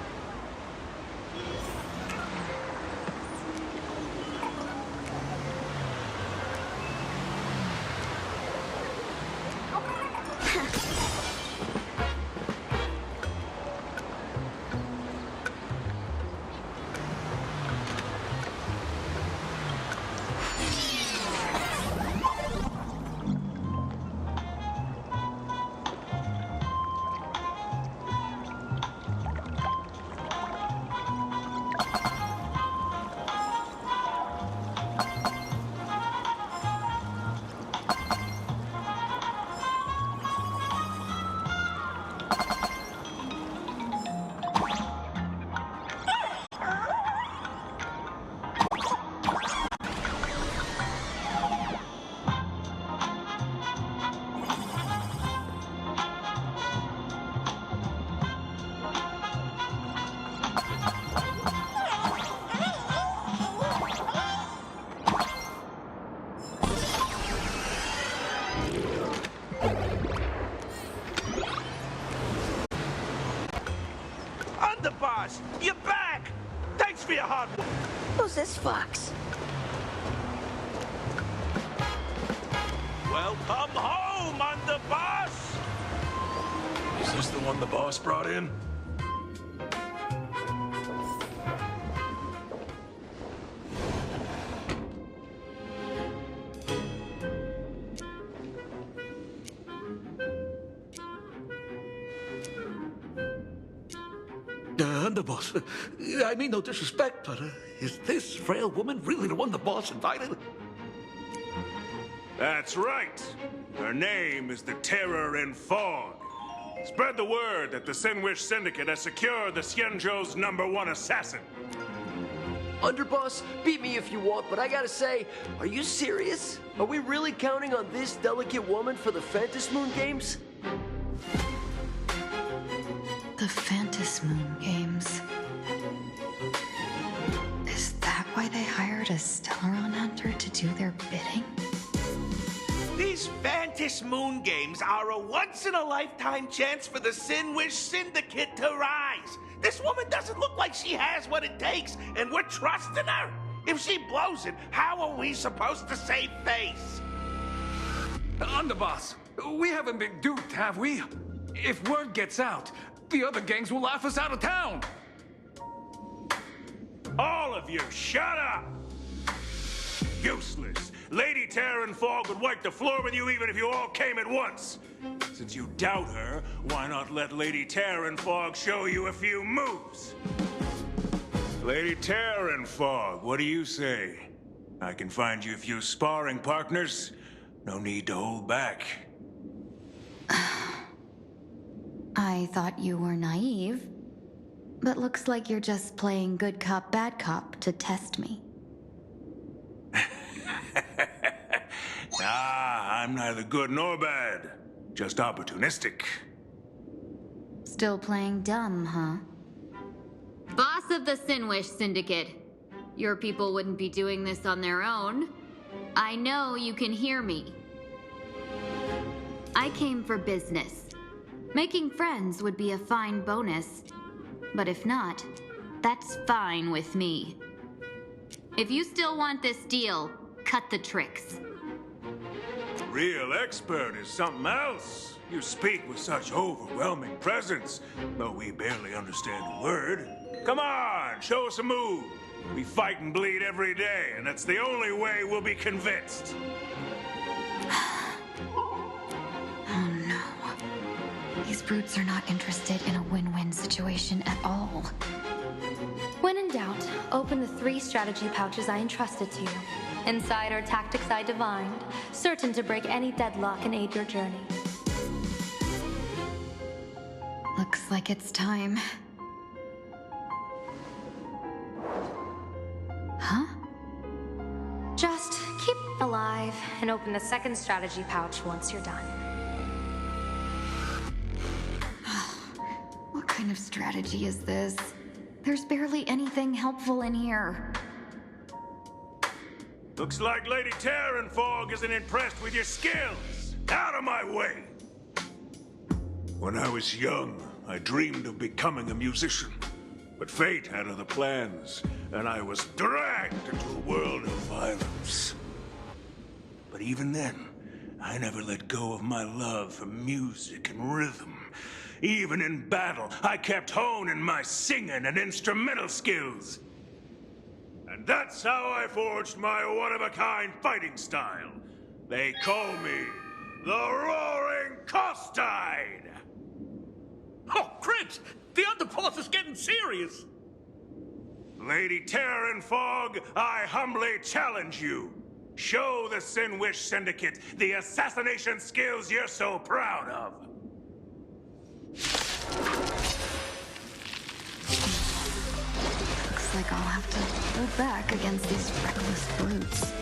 [SPEAKER 4] Underboss, you're back! Thanks for your hard work.
[SPEAKER 17] Who's this fox?
[SPEAKER 4] Welcome home, Underboss!
[SPEAKER 17] You
[SPEAKER 10] this the one the boss brought in?
[SPEAKER 5] Underboss, I mean no disrespect, but is this frail woman really the one the boss invited?
[SPEAKER 22] That's right. Her name is the Terror in Fog. Spread the word that the Sinwish Syndicate has secured the Xianzhou's #1 assassin.
[SPEAKER 11] Underboss, beat me if you want, but I gotta say, are you serious? Are we really counting on this delicate woman for the Phantasmoon Games?
[SPEAKER 13] The Phantasmoon Games. Is that why they hired a Stellaron hunter to do their bidding?
[SPEAKER 17] These Phantasmoon Games are a once-in-a-lifetime chance for the Sinwish Syndicate to rise. This woman doesn't look like she has what it takes, and we're trusting her. If she blows it, how are we supposed to save face?
[SPEAKER 23] Underboss, we haven't been duped, have we? If word gets out, the other gangs will laugh us out of town.
[SPEAKER 22] All of you, shut up! Useless. Lady Terran Fog would wipe the floor with you even if you all came at once. Since you doubt her, why not let Lady Terran Fog show you a few moves? Lady Terran Fog, what do you say? I can find you a few sparring partners. No need to hold back.
[SPEAKER 13] I thought you were naive, but looks like you're just playing good cop, bad cop to test me.
[SPEAKER 22] I'm neither good nor bad, just opportunistic.
[SPEAKER 13] Still playing dumb, huh?
[SPEAKER 24] Boss of the Sinwish Syndicate, your people wouldn't be doing this on their own. I know you can hear me. I came for business. Making friends would be a fine bonus, but if not, that's fine with me. If you still want this deal, cut the tricks.
[SPEAKER 22] Real expert is something else. You speak with such overwhelming presence, though we barely understand a word. Come on, show us a move. We fight and bleed every day, and that's the only way we'll be convinced.
[SPEAKER 13] Oh no. These brutes are not interested in a win-win situation at all.
[SPEAKER 6] When in doubt, open the 3 strategy pouches I entrusted to you. Inside are tactics I divined, certain to break any deadlock and aid your journey.
[SPEAKER 13] Looks like it's time. Huh?
[SPEAKER 6] Just keep alive and open the 2nd strategy pouch once you're done.
[SPEAKER 13] What kind of strategy is this? There's barely anything helpful in here.
[SPEAKER 22] Looks like Lady Terran Fog isn't impressed with your skills. Out of my way! When I was young, I dreamed of becoming a musician. But fate had other plans, and I was dragged into a world of violence. But even then, I never let go of my love for music and rhythm. Even in battle, I kept honing my singing and instrumental skills. And that's how I forged my one-of-a-kind fighting style. They call me the Roaring Costide!
[SPEAKER 5] Oh, Cribs! The underboss is getting serious!
[SPEAKER 22] Lady Terran Fog, I humbly challenge you. Show the Sinwish Syndicate the assassination skills you're so proud of.
[SPEAKER 13] Looks like I'll have to go back against these reckless brutes.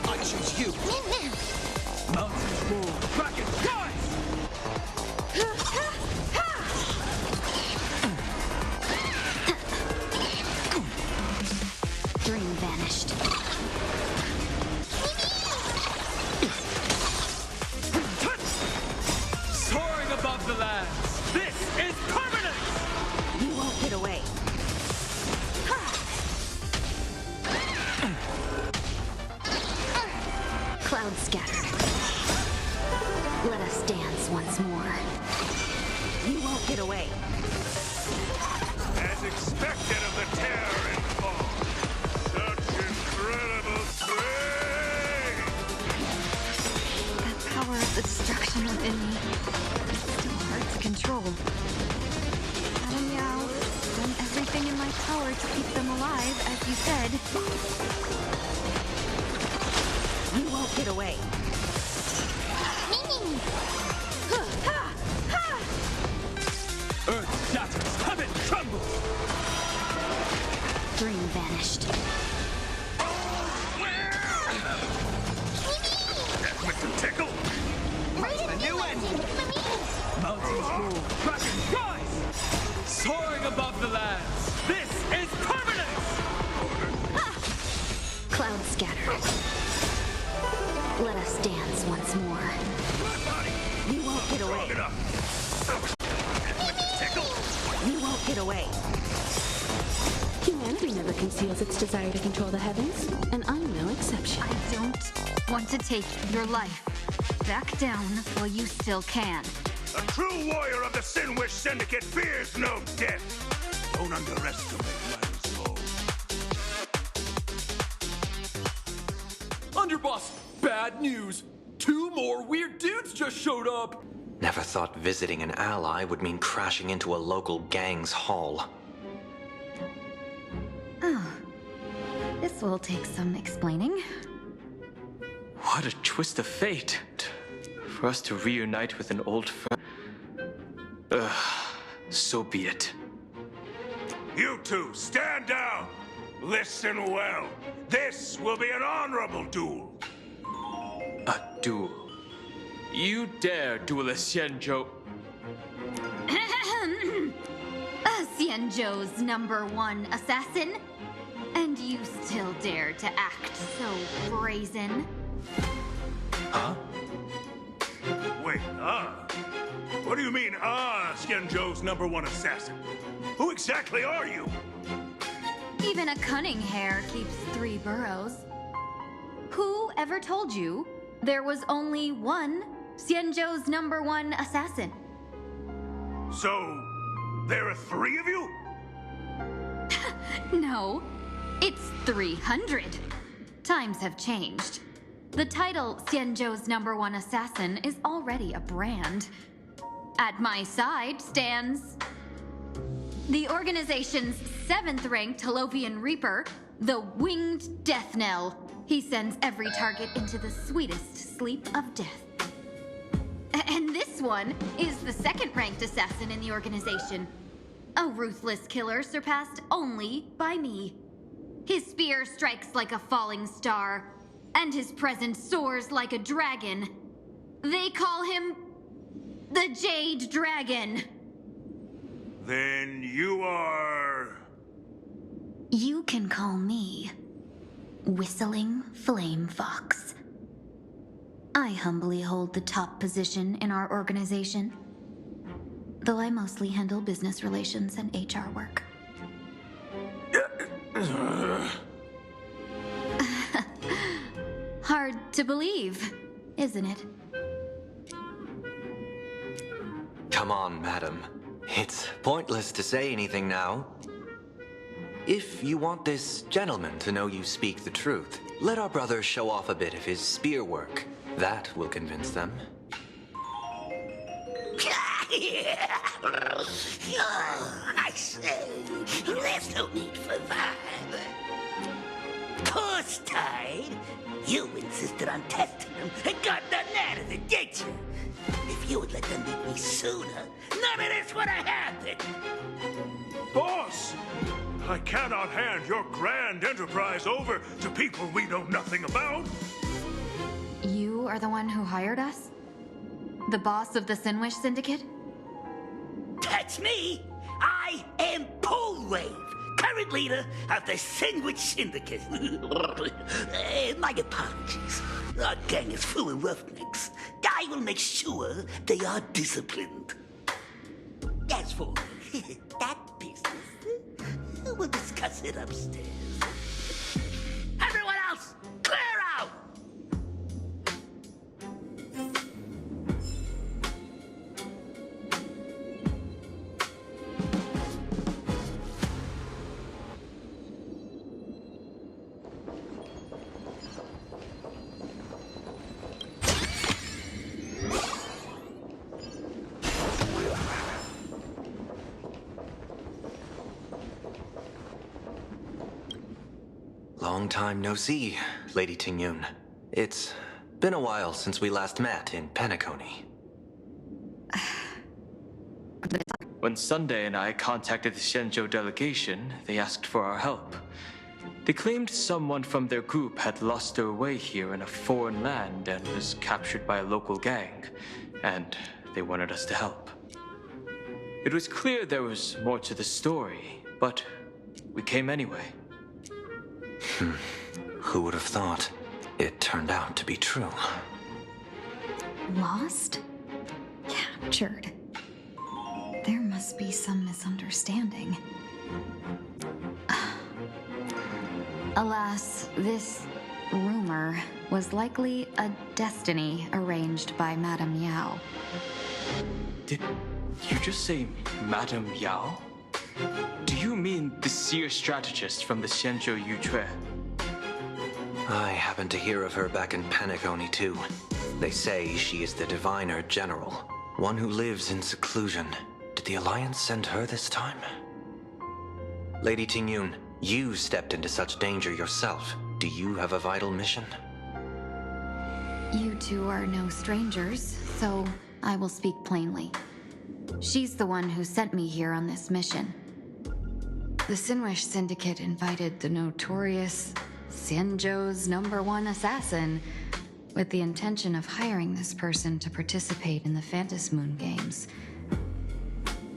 [SPEAKER 5] I choose you! Mountains roar, Kraken dies!
[SPEAKER 13] Dream vanished.
[SPEAKER 23] Soaring above the lands, this is permanent!
[SPEAKER 1] You won't get away.
[SPEAKER 3] Clouds scattered. Let us dance
[SPEAKER 13] once more.
[SPEAKER 12] You won't get away.
[SPEAKER 22] As expected of the terror and fall. Such incredible strength!
[SPEAKER 14] That power of the destruction within me. Still hard to control. Madam Yao, done everything in my power to keep them alive, as you said.
[SPEAKER 12] You won't get away.
[SPEAKER 23] Earth shatters, heaven trembles!
[SPEAKER 13] Dream vanished.
[SPEAKER 22] With the tickle!
[SPEAKER 1] A new engine!
[SPEAKER 23] Mountains move, dragons rise! Soaring above the lands! This is permanence!
[SPEAKER 13] Clouds scattered. Let us dance once more.
[SPEAKER 12] You won't get away. You won't get away.
[SPEAKER 15] Humanity never conceals its desire to control the heavens, and I'm no exception.
[SPEAKER 24] I don't want to take your life. Back down while you still can.
[SPEAKER 22] A true warrior of the Sinwish Syndicate fears no death. Don't underestimate my soul.
[SPEAKER 10] Underboss, bad news. 2 more weird dudes just showed up.
[SPEAKER 20] Never thought visiting an ally would mean crashing into a local gang's hall.
[SPEAKER 24] Oh. This will take some explaining.
[SPEAKER 8] What a twist of fate. For us to reunite with an old friend. So be it.
[SPEAKER 22] You two, stand down! Listen well. This will be an honorable duel.
[SPEAKER 8] A duel. You dare duel a Xianzhou.
[SPEAKER 24] Xianzhou's #1 assassin? And you still dare to act so brazen?
[SPEAKER 8] Huh?
[SPEAKER 22] Wait, What do you mean, Xianzhou's #1 assassin? Who exactly are you?
[SPEAKER 24] Even a cunning hare keeps 3 burrows. Who ever told you there was only one Xianzhou's #1 assassin?
[SPEAKER 22] So, there are 3 of you?
[SPEAKER 24] No, it's 300. Times have changed. The title Xianzhou's #1 assassin is already a brand. At my side stands the organization's 7th-ranked Holovian Reaper, the Winged Death Knell. He sends every target into the sweetest sleep of death. And this one is the 2nd-ranked assassin in the organization. A ruthless killer surpassed only by me. His spear strikes like a falling star, and his presence soars like a dragon. They call him the Jade Dragon.
[SPEAKER 22] Then you are...
[SPEAKER 13] You can call me Whistling Flame Fox. I humbly hold the top position in our organization, though I mostly handle business relations and HR work. Hard to believe, isn't it?
[SPEAKER 20] Come on, madam. It's pointless to say anything now. If you want this gentleman to know you speak the truth, let our brother show off a bit of his spear work. That will convince them.
[SPEAKER 18] I say, there's no need for that. Course tied. You insisted on testing them and got nothing out of it, did you? If you would let them meet me sooner, none of this would have happened.
[SPEAKER 22] Boss! I cannot hand your grand enterprise over to people we know nothing about.
[SPEAKER 24] You are the one who hired us? The boss of the Sinwish Syndicate?
[SPEAKER 18] That's me. I am Polwave, current leader of the Sinwish Syndicate. My apologies. Our gang is full of roughnecks. I will make sure they are disciplined. As for that business, we'll discuss it upstairs. Everyone else, clear out!
[SPEAKER 2] Long time no see, Lady Tingyun. It's been a while since we last met in Penacony.
[SPEAKER 8] When Sunday and I contacted the Shenzhou delegation, they asked for our help. They claimed someone from their group had lost their way here in a foreign land and was captured by a local gang, and they wanted us to help. It was clear there was more to the story, but we came anyway.
[SPEAKER 2] Who would have thought? It turned out to be true.
[SPEAKER 13] Lost? Captured. There must be some misunderstanding. Alas, this rumor was likely a destiny arranged by Madame Yao.
[SPEAKER 8] Did you just say Madame Yao? Do you mean the seer strategist from the Shenzhou Yutue?
[SPEAKER 2] I happened to hear of her back in Penacony too. They say she is the diviner general, one who lives in seclusion. Did the Alliance send her this time? Lady Tingyun, you stepped into such danger yourself. Do you have a vital mission?
[SPEAKER 13] You two are no strangers, so I will speak plainly. She's the one who sent me here on this mission. The Sinwish Syndicate invited the notorious Xianzhou's #1 assassin with the intention of hiring this person to participate in the Phantom Moon Games.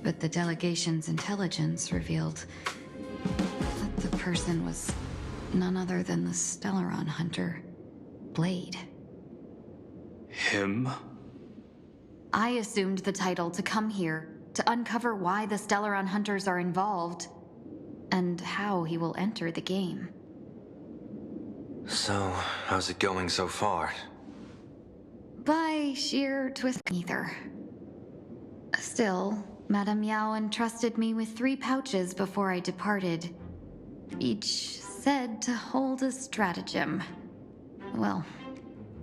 [SPEAKER 13] But the delegation's intelligence revealed that the person was none other than the Stellaron hunter, Blade.
[SPEAKER 8] Him?
[SPEAKER 13] I assumed the title to come here to uncover why the Stellaron hunters are involved and how he will enter the game.
[SPEAKER 2] So, how's it going so far?
[SPEAKER 13] By sheer twist neither. Still, Madame Yao entrusted me with 3 pouches before I departed. Each said to hold a stratagem. Well,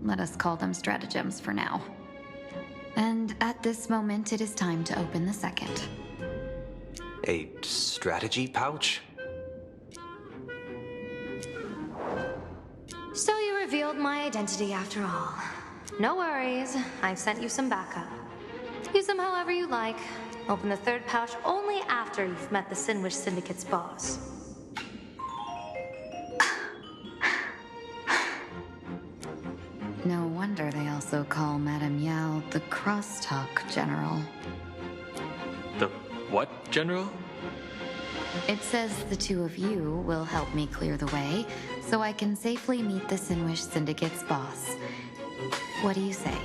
[SPEAKER 13] let us call them stratagems for now. And at this moment, it is time to open the second.
[SPEAKER 2] A strategy pouch?
[SPEAKER 9] So you revealed my identity after all. No worries, I've sent you some backup. Use them however you like. Open the third pouch only after you've met the Sinwish Syndicate's boss.
[SPEAKER 13] No wonder they also call Madame Yao the Crosstalk General.
[SPEAKER 8] The what, General?
[SPEAKER 13] It says the 2 of you will help me clear the way, so I can safely meet the Sinwish Syndicate's boss. What do you say?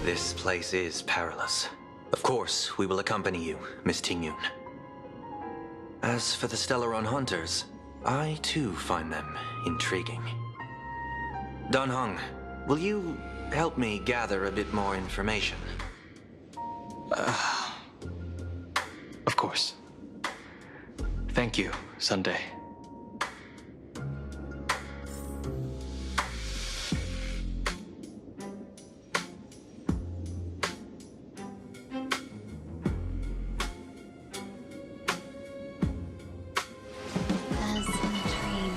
[SPEAKER 2] This place is perilous. Of course, we will accompany you, Miss Tingyun. As for the Stellaron hunters, I too find them intriguing. Dan Heng, will you help me gather a bit more information?
[SPEAKER 8] Of course. Thank you, Sunday.
[SPEAKER 13] As in a dream.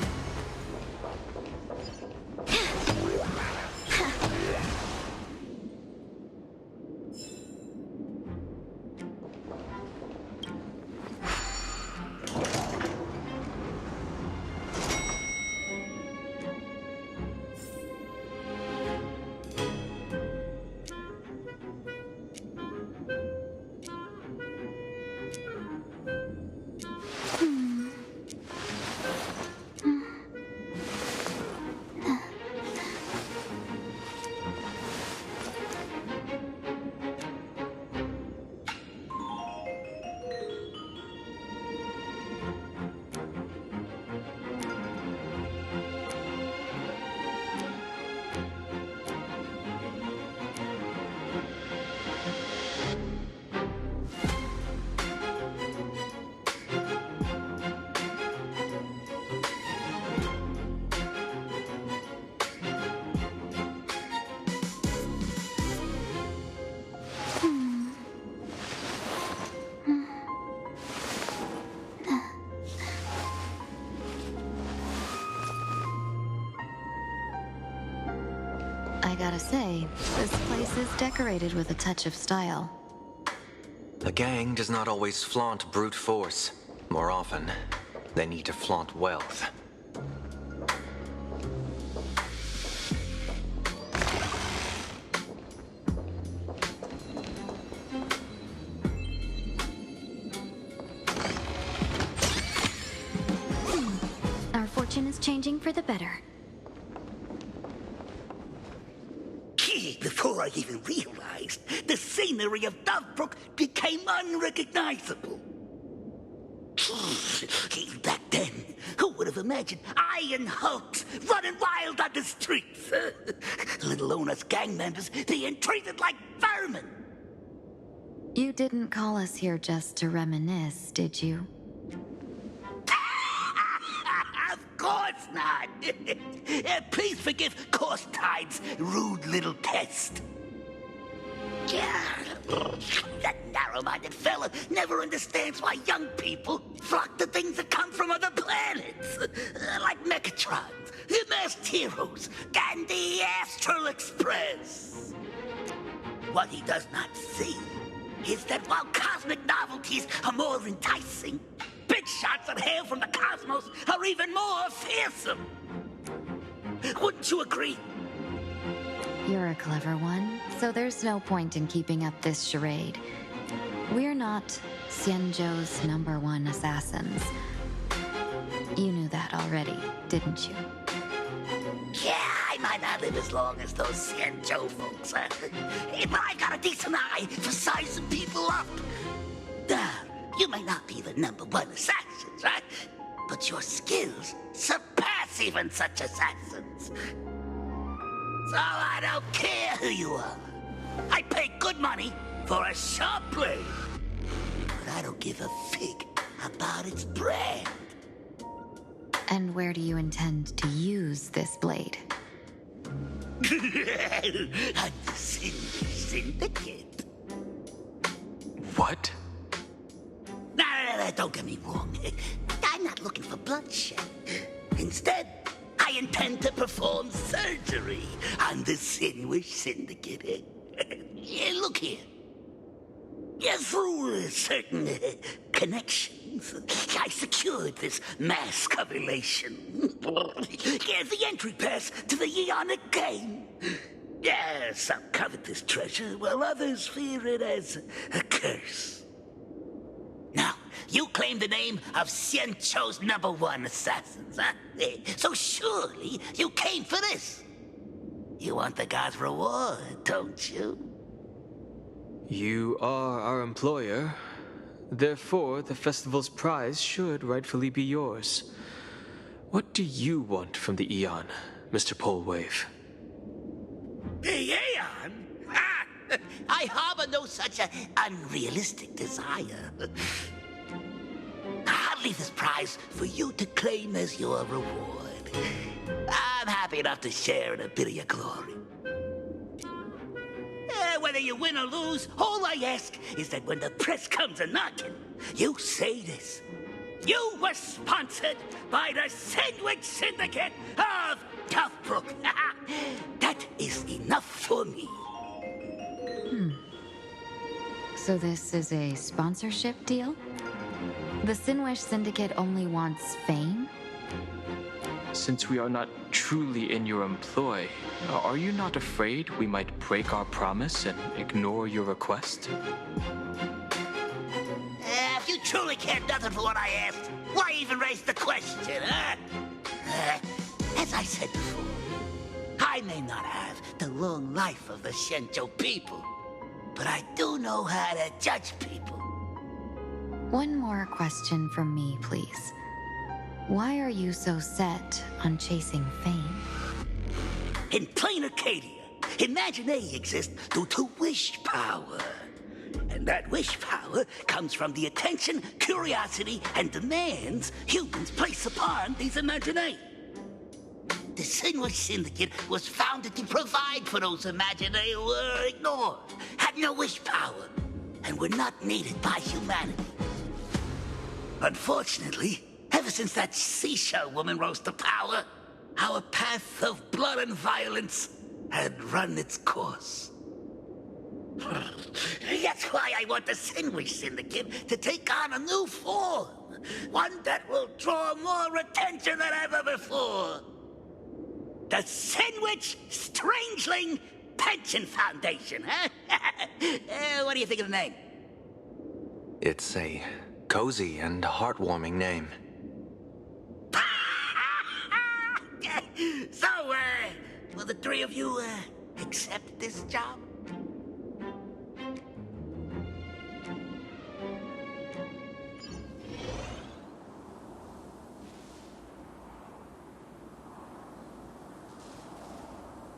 [SPEAKER 13] I gotta say, this place is decorated with a touch of style.
[SPEAKER 2] A gang does not always flaunt brute force. More often, they need to flaunt wealth.
[SPEAKER 3] Our fortune is changing for the better.
[SPEAKER 18] Before I even realized, the scenery of Dovebrook became unrecognizable. Back then, who would have imagined Iron Hulks running wild on the streets? Let alone us gang members being treated like vermin.
[SPEAKER 13] You didn't call us here just to reminisce, did you?
[SPEAKER 18] Of course not. Please forgive Corstide's rude little test. That narrow-minded fella never understands why young people flock to things that come from other planets. Like Mechatrons, Masked Heroes, and the Astral Express. What he does not see is that while cosmic novelties are more enticing, big shots that hail from the cosmos are even more fearsome. Wouldn't you agree?
[SPEAKER 13] You're a clever one, so there's no point in keeping up this charade. We're not Xianzhou's #1 assassins. You knew that already, didn't you?
[SPEAKER 18] Yeah, I might not live as long as those Xianzhou folks, but I got a decent eye for sizing people up. You may not be the #1 assassins, right? But your skills surpass even such assassins. So I don't care who you are. I pay good money for a sharp blade. But I don't give a fig about its brand.
[SPEAKER 13] And where do you intend to use this blade?
[SPEAKER 18] On the Syndicate.
[SPEAKER 8] What?
[SPEAKER 18] No, don't get me wrong. I'm not looking for bloodshed. Instead, I intend to perform surgery on the Sinwish Syndicate. Look here. Through certain connections, I secured this mass coagulation. The entry pass to the Eonic game. Some covet this treasure, while others fear it as a curse. Now, you claim the name of Xianzhou's #1 assassins, huh? So surely you came for this. You want the god's reward, don't you?
[SPEAKER 8] You are our employer. Therefore, the festival's prize should rightfully be yours. What do you want from the Eon, Mr. Polewave?
[SPEAKER 18] The Aeon? I harbor no such unrealistic desire. I'll leave this prize for you to claim as your reward. I'm happy enough to share in a bit of your glory. Whether you win or lose, all I ask is that when the press comes a-knocking, you say this. You were sponsored by the Sandwich Syndicate of Dovebrook. That is enough for me.
[SPEAKER 13] So this is a sponsorship deal? The Sinwish Syndicate only wants fame?
[SPEAKER 8] Since we are not truly in your employ, are you not afraid we might break our promise and ignore your request?
[SPEAKER 18] If you truly cared nothing for what I asked, why even raise the question, huh? As I said before, I may not have the long life of the Xianzhou people, but I do know how to judge people.
[SPEAKER 13] One more question from me, please. Why are you so set on chasing fame?
[SPEAKER 18] In Planacardia, Imaginae exists due to wish power. And that wish power comes from the attention, curiosity, and demands humans place upon these Imaginae. The Sinwish Syndicate was founded to provide for those Imaginae who were ignored, had no wish power, and were not needed by humanity. Unfortunately, ever since that seashell woman rose to power, our path of blood and violence and run its course. That's why I want the Sinwish Syndicate to take on a new form. One that will draw more attention than ever before. The Sinwich Strangeling Pension Foundation, huh? What do you think of the name?
[SPEAKER 2] It's a cozy and heartwarming name.
[SPEAKER 18] So, will the three of you, accept this job?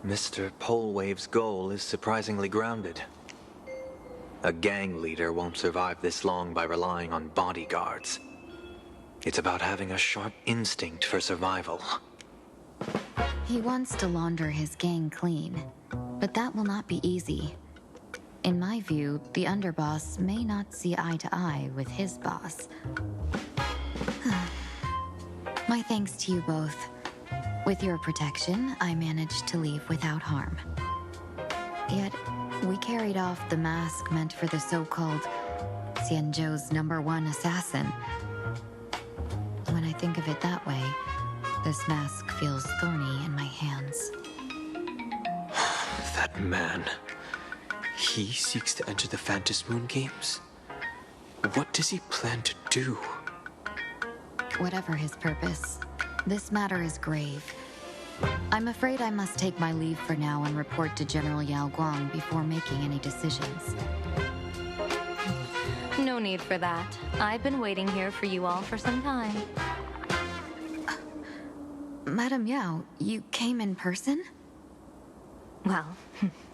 [SPEAKER 2] Mr. Polewave's goal is surprisingly grounded. A gang leader won't survive this long by relying on bodyguards. It's about having a sharp instinct for survival.
[SPEAKER 13] He wants to launder his gang clean, but that will not be easy. In my view, the underboss may not see eye to eye with his boss. My thanks to you both. With your protection, I managed to leave without harm. Yet, we carried off the mask meant for the so-called Xianzhou's #1 assassin. When I think of it that way, this mask feels thorny in my hands.
[SPEAKER 8] That man. He seeks to enter the Phantom Moon Games? What does he plan to do?
[SPEAKER 13] Whatever his purpose, this matter is grave. I'm afraid I must take my leave for now and report to General Yao Guang before making any decisions.
[SPEAKER 9] No need for that. I've been waiting here for you all for some time.
[SPEAKER 13] Madam Yao, you came in person?
[SPEAKER 9] Well,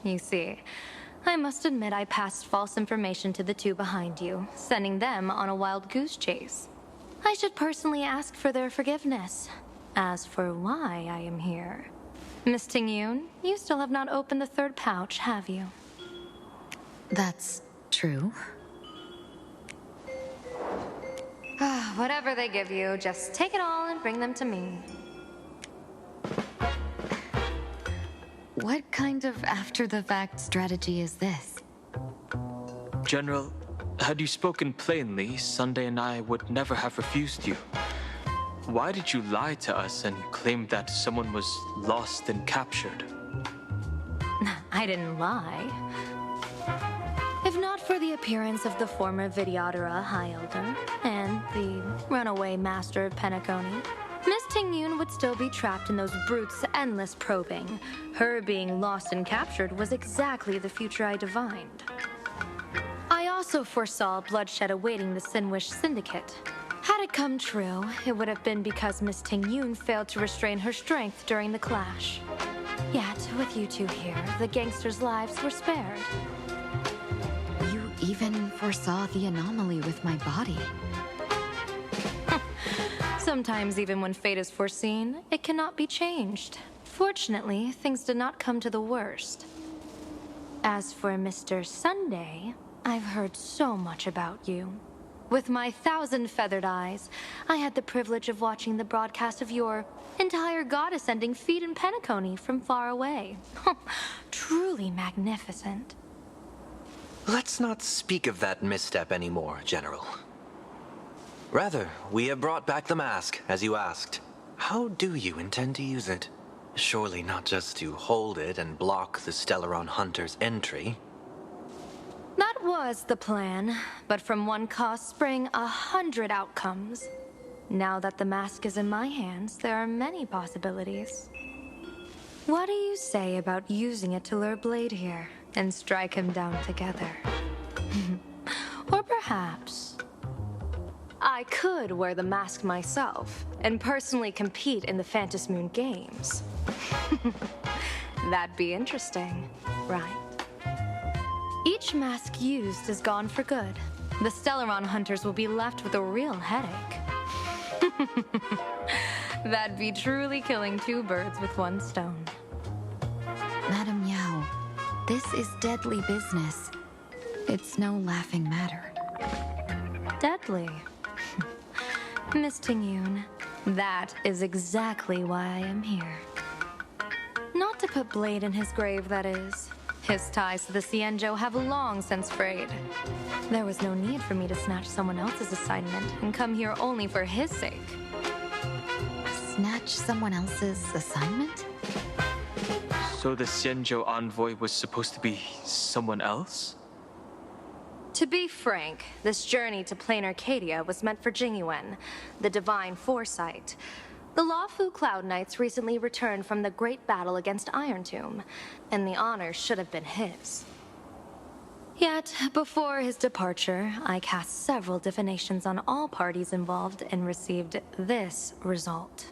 [SPEAKER 9] you see, I must admit I passed false information to the two behind you, sending them on a wild goose chase. I should personally ask for their forgiveness. As for why I am here, Miss Tingyun, you still have not opened the third pouch, have you?
[SPEAKER 13] That's true.
[SPEAKER 9] Whatever they give you, just take it all and bring them to me.
[SPEAKER 13] What kind of after-the-fact strategy is this?
[SPEAKER 8] General, had you spoken plainly, Sunday and I would never have refused you. Why did you lie to us and claim that someone was lost and captured?
[SPEAKER 9] I didn't lie. If not for the appearance of the former Vidyadhara High Elder and the runaway master of Penacony, Miss Tingyun would still be trapped in those brutes' endless probing. Her being lost and captured was exactly the future I divined. I also foresaw bloodshed awaiting the Sinwish Syndicate. Had it come true, it would have been because Miss Tingyun failed to restrain her strength during the clash. Yet, with you two here, the gangsters' lives were spared.
[SPEAKER 13] You even foresaw the anomaly with my body.
[SPEAKER 9] Sometimes, even when fate is foreseen, it cannot be changed. Fortunately, things did not come to the worst. As for Mr. Sunday, I've heard so much about you. With my 1,000 feathered eyes, I had the privilege of watching the broadcast of your entire god-ascending feat in Penacony from far away. Truly magnificent.
[SPEAKER 2] Let's not speak of that misstep anymore, General. Rather, we have brought back the mask, as you asked. How do you intend to use it? Surely not just to hold it and block the Stellaron Hunter's entry.
[SPEAKER 9] That was the plan, but from one cost spring 100 outcomes. Now that the mask is in my hands, there are many possibilities. What do you say about using it to lure Blade here and strike him down together? Or perhaps I could wear the mask myself and personally compete in the Phantom Moon Games. That'd be interesting, right? Each mask used is gone for good. The Stellaron hunters will be left with a real headache. That'd be truly killing two birds with one stone.
[SPEAKER 13] Madam Yao, this is deadly business. It's no laughing matter.
[SPEAKER 9] Deadly. Miss Tingyun, that is exactly why I am here.
[SPEAKER 6] Not to put blade in his grave, that is. His ties to the Xianzhou have long since frayed. There was no need for me to snatch someone else's assignment and come here only for his sake.
[SPEAKER 13] Snatch someone else's assignment?
[SPEAKER 8] So the Xianzhou envoy was supposed to be someone else?
[SPEAKER 6] To be frank, this journey to Planacardia was meant for Jingyuan, the divine foresight. The Luofu Cloud Knights recently returned from the great battle against Iron Tomb, and the honor should have been his. Yet, before his departure, I cast several divinations on all parties involved and received this result.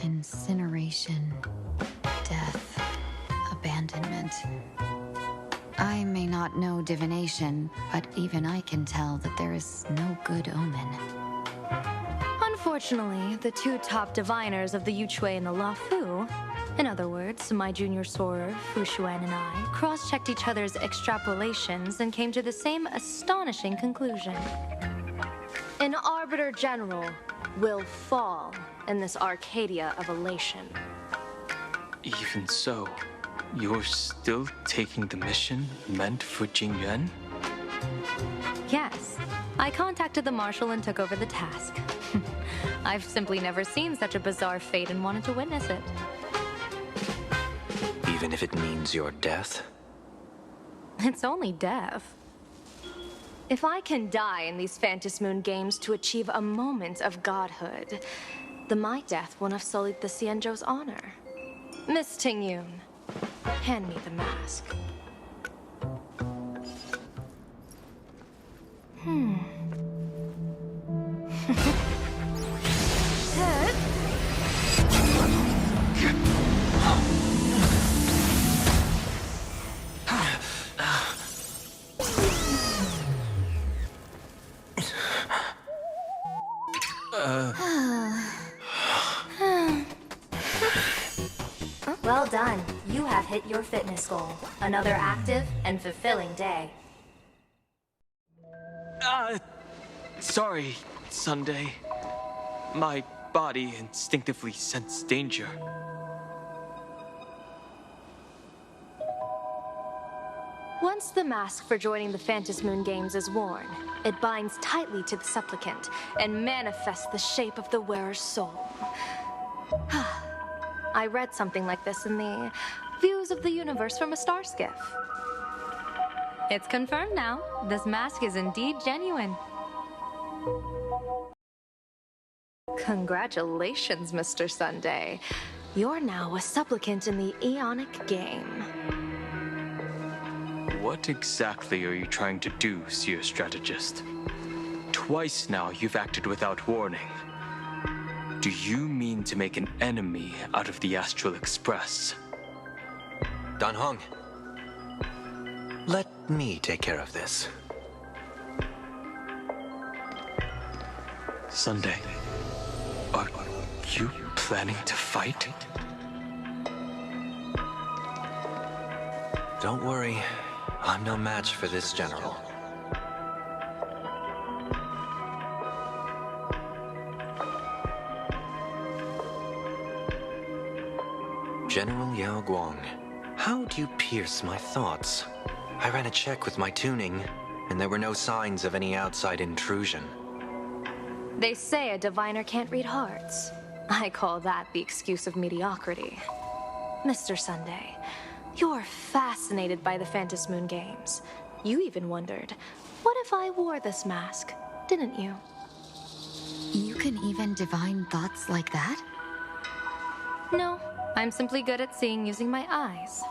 [SPEAKER 13] Incineration, death, abandonment. I may not know divination, but even I can tell that there is no good omen.
[SPEAKER 6] Unfortunately, the two top diviners of the Yuchui and the Luofu, in other words, my junior sorer, Fu Xuan, and I, cross-checked each other's extrapolations and came to the same astonishing conclusion. An Arbiter General will fall in this Arcadia of elation.
[SPEAKER 8] Even so, you're still taking the mission meant for Jingyuan?
[SPEAKER 6] Yes, I contacted the Marshal and took over the task. I've simply never seen such a bizarre fate and wanted to witness it.
[SPEAKER 2] Even if it means your death?
[SPEAKER 6] It's only death. If I can die in these Phantasmoon games to achieve a moment of godhood, then my death won't have sullied the Xianzhou's honor. Miss Tingyun, hand me the mask.
[SPEAKER 7] Well done. You have hit your fitness goal. Another active and fulfilling day.
[SPEAKER 8] Sorry, Sunday. My body instinctively sensed danger.
[SPEAKER 6] Once the mask for joining the Phantasmoon Games is worn, it binds tightly to the supplicant and manifests the shape of the wearer's soul. I read something like this in the Views of the Universe from a Star Skiff. It's confirmed now. This mask is indeed genuine. Congratulations, Mr. Sunday. You're now a supplicant in the Aeonic game.
[SPEAKER 8] What exactly are you trying to do, Seer Strategist? Twice now you've acted without warning. Do you mean to make an enemy out of the Astral Express?
[SPEAKER 2] Dan Hong, let me take care of this.
[SPEAKER 8] Sunday, are you planning to fight?
[SPEAKER 2] Don't worry, I'm no match for this general. General Yao Guang, how do you pierce my thoughts? I ran a check with my tuning, and there were no signs of any outside intrusion.
[SPEAKER 6] They say a diviner can't read hearts. I call that the excuse of mediocrity. Mr. Sunday, you're fascinated by the Phantasmoon Games. You even wondered, what if I wore this mask, didn't you?
[SPEAKER 13] You can even divine thoughts like that?
[SPEAKER 6] No, I'm simply good at seeing using my eyes.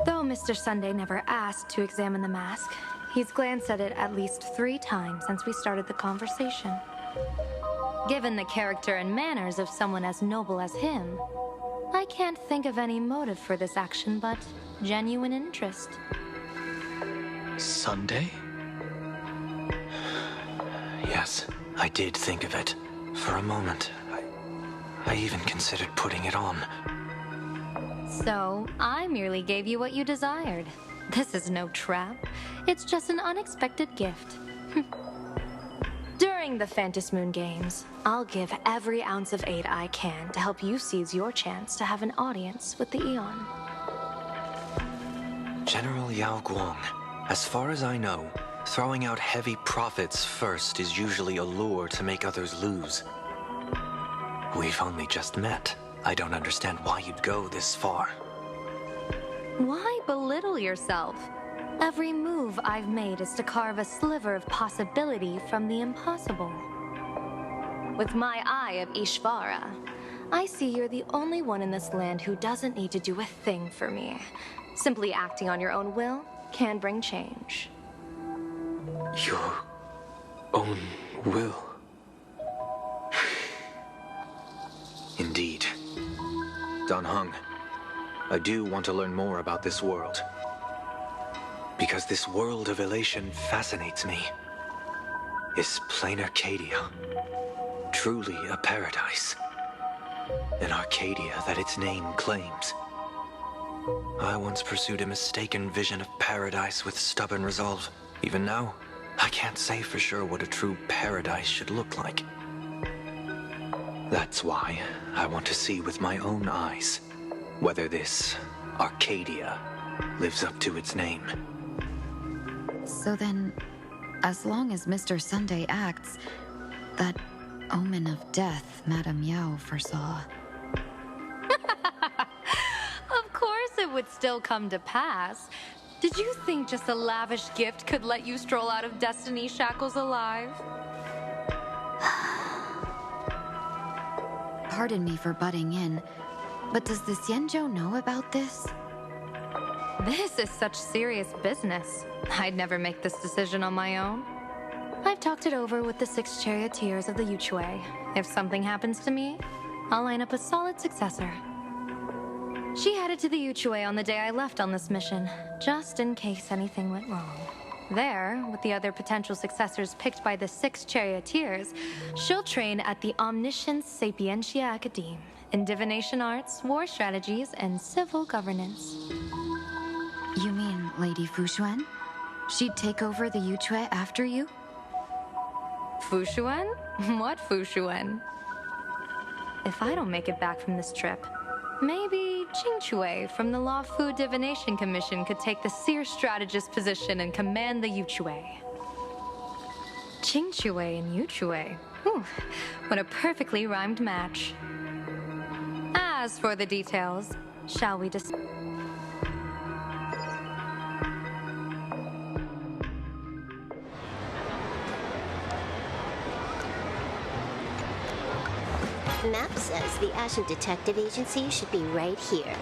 [SPEAKER 6] Though Mr. Sunday never asked to examine the mask, he's glanced at it at least 3 times since we started the conversation. Given the character and manners of someone as noble as him, I can't think of any motive for this action but genuine interest.
[SPEAKER 8] Sunday?
[SPEAKER 2] Yes, I did think of it. For a moment, I even considered putting it on.
[SPEAKER 6] So, I merely gave you what you desired. This is no trap. It's just an unexpected gift. During the Phantom Moon Games, I'll give every ounce of aid I can to help you seize your chance to have an audience with the Eon.
[SPEAKER 2] General Yao Guang, as far as I know, throwing out heavy profits first is usually a lure to make others lose. We've only just met. I don't understand why you'd go this far.
[SPEAKER 6] Why belittle yourself? Every move I've made is to carve a sliver of possibility from the impossible. With my eye of Ishvara, I see you're the only one in this land who doesn't need to do a thing for me. Simply acting on your own will can bring change.
[SPEAKER 2] Your own will? Indeed. Dan Heng, I do want to learn more about this world. Because this world of elation fascinates me. Is Planacardia truly a paradise? An Arcadia that its name claims? I once pursued a mistaken vision of paradise with stubborn resolve. Even now, I can't say for sure what a true paradise should look like. That's why I want to see with my own eyes whether this Arcadia lives up to its name.
[SPEAKER 13] So then, as long as Mr. Sunday acts, that omen of death Madame Yao foresaw.
[SPEAKER 6] Of course it would still come to pass. Did you think just a lavish gift could let you stroll out of Destiny shackles alive?
[SPEAKER 13] Pardon me for butting in, but does the Xianzhou know about this?
[SPEAKER 6] This is such serious business. I'd never make this decision on my own. I've talked it over with the 6 charioteers of the Yuchue. If something happens to me, I'll line up a solid successor. She headed to the Yuchue on the day I left on this mission, just in case anything went wrong. There, with the other potential successors picked by the 6 charioteers, she'll train at the Omniscience Sapientia Academe in divination arts, war strategies, and civil governance.
[SPEAKER 13] You mean Lady Fushuan? She'd take over the Yuchue after you?
[SPEAKER 6] Fushuan? What Fushuan? If I don't make it back from this trip, maybe Qingchue from the Law Fu Divination Commission could take the seer strategist position and command the Yuchue. Qingchue and Yuchue. Ooh, what a perfectly rhymed match. As for the details, shall we discuss?
[SPEAKER 4] Map says the Ashen Detective Agency should be right here.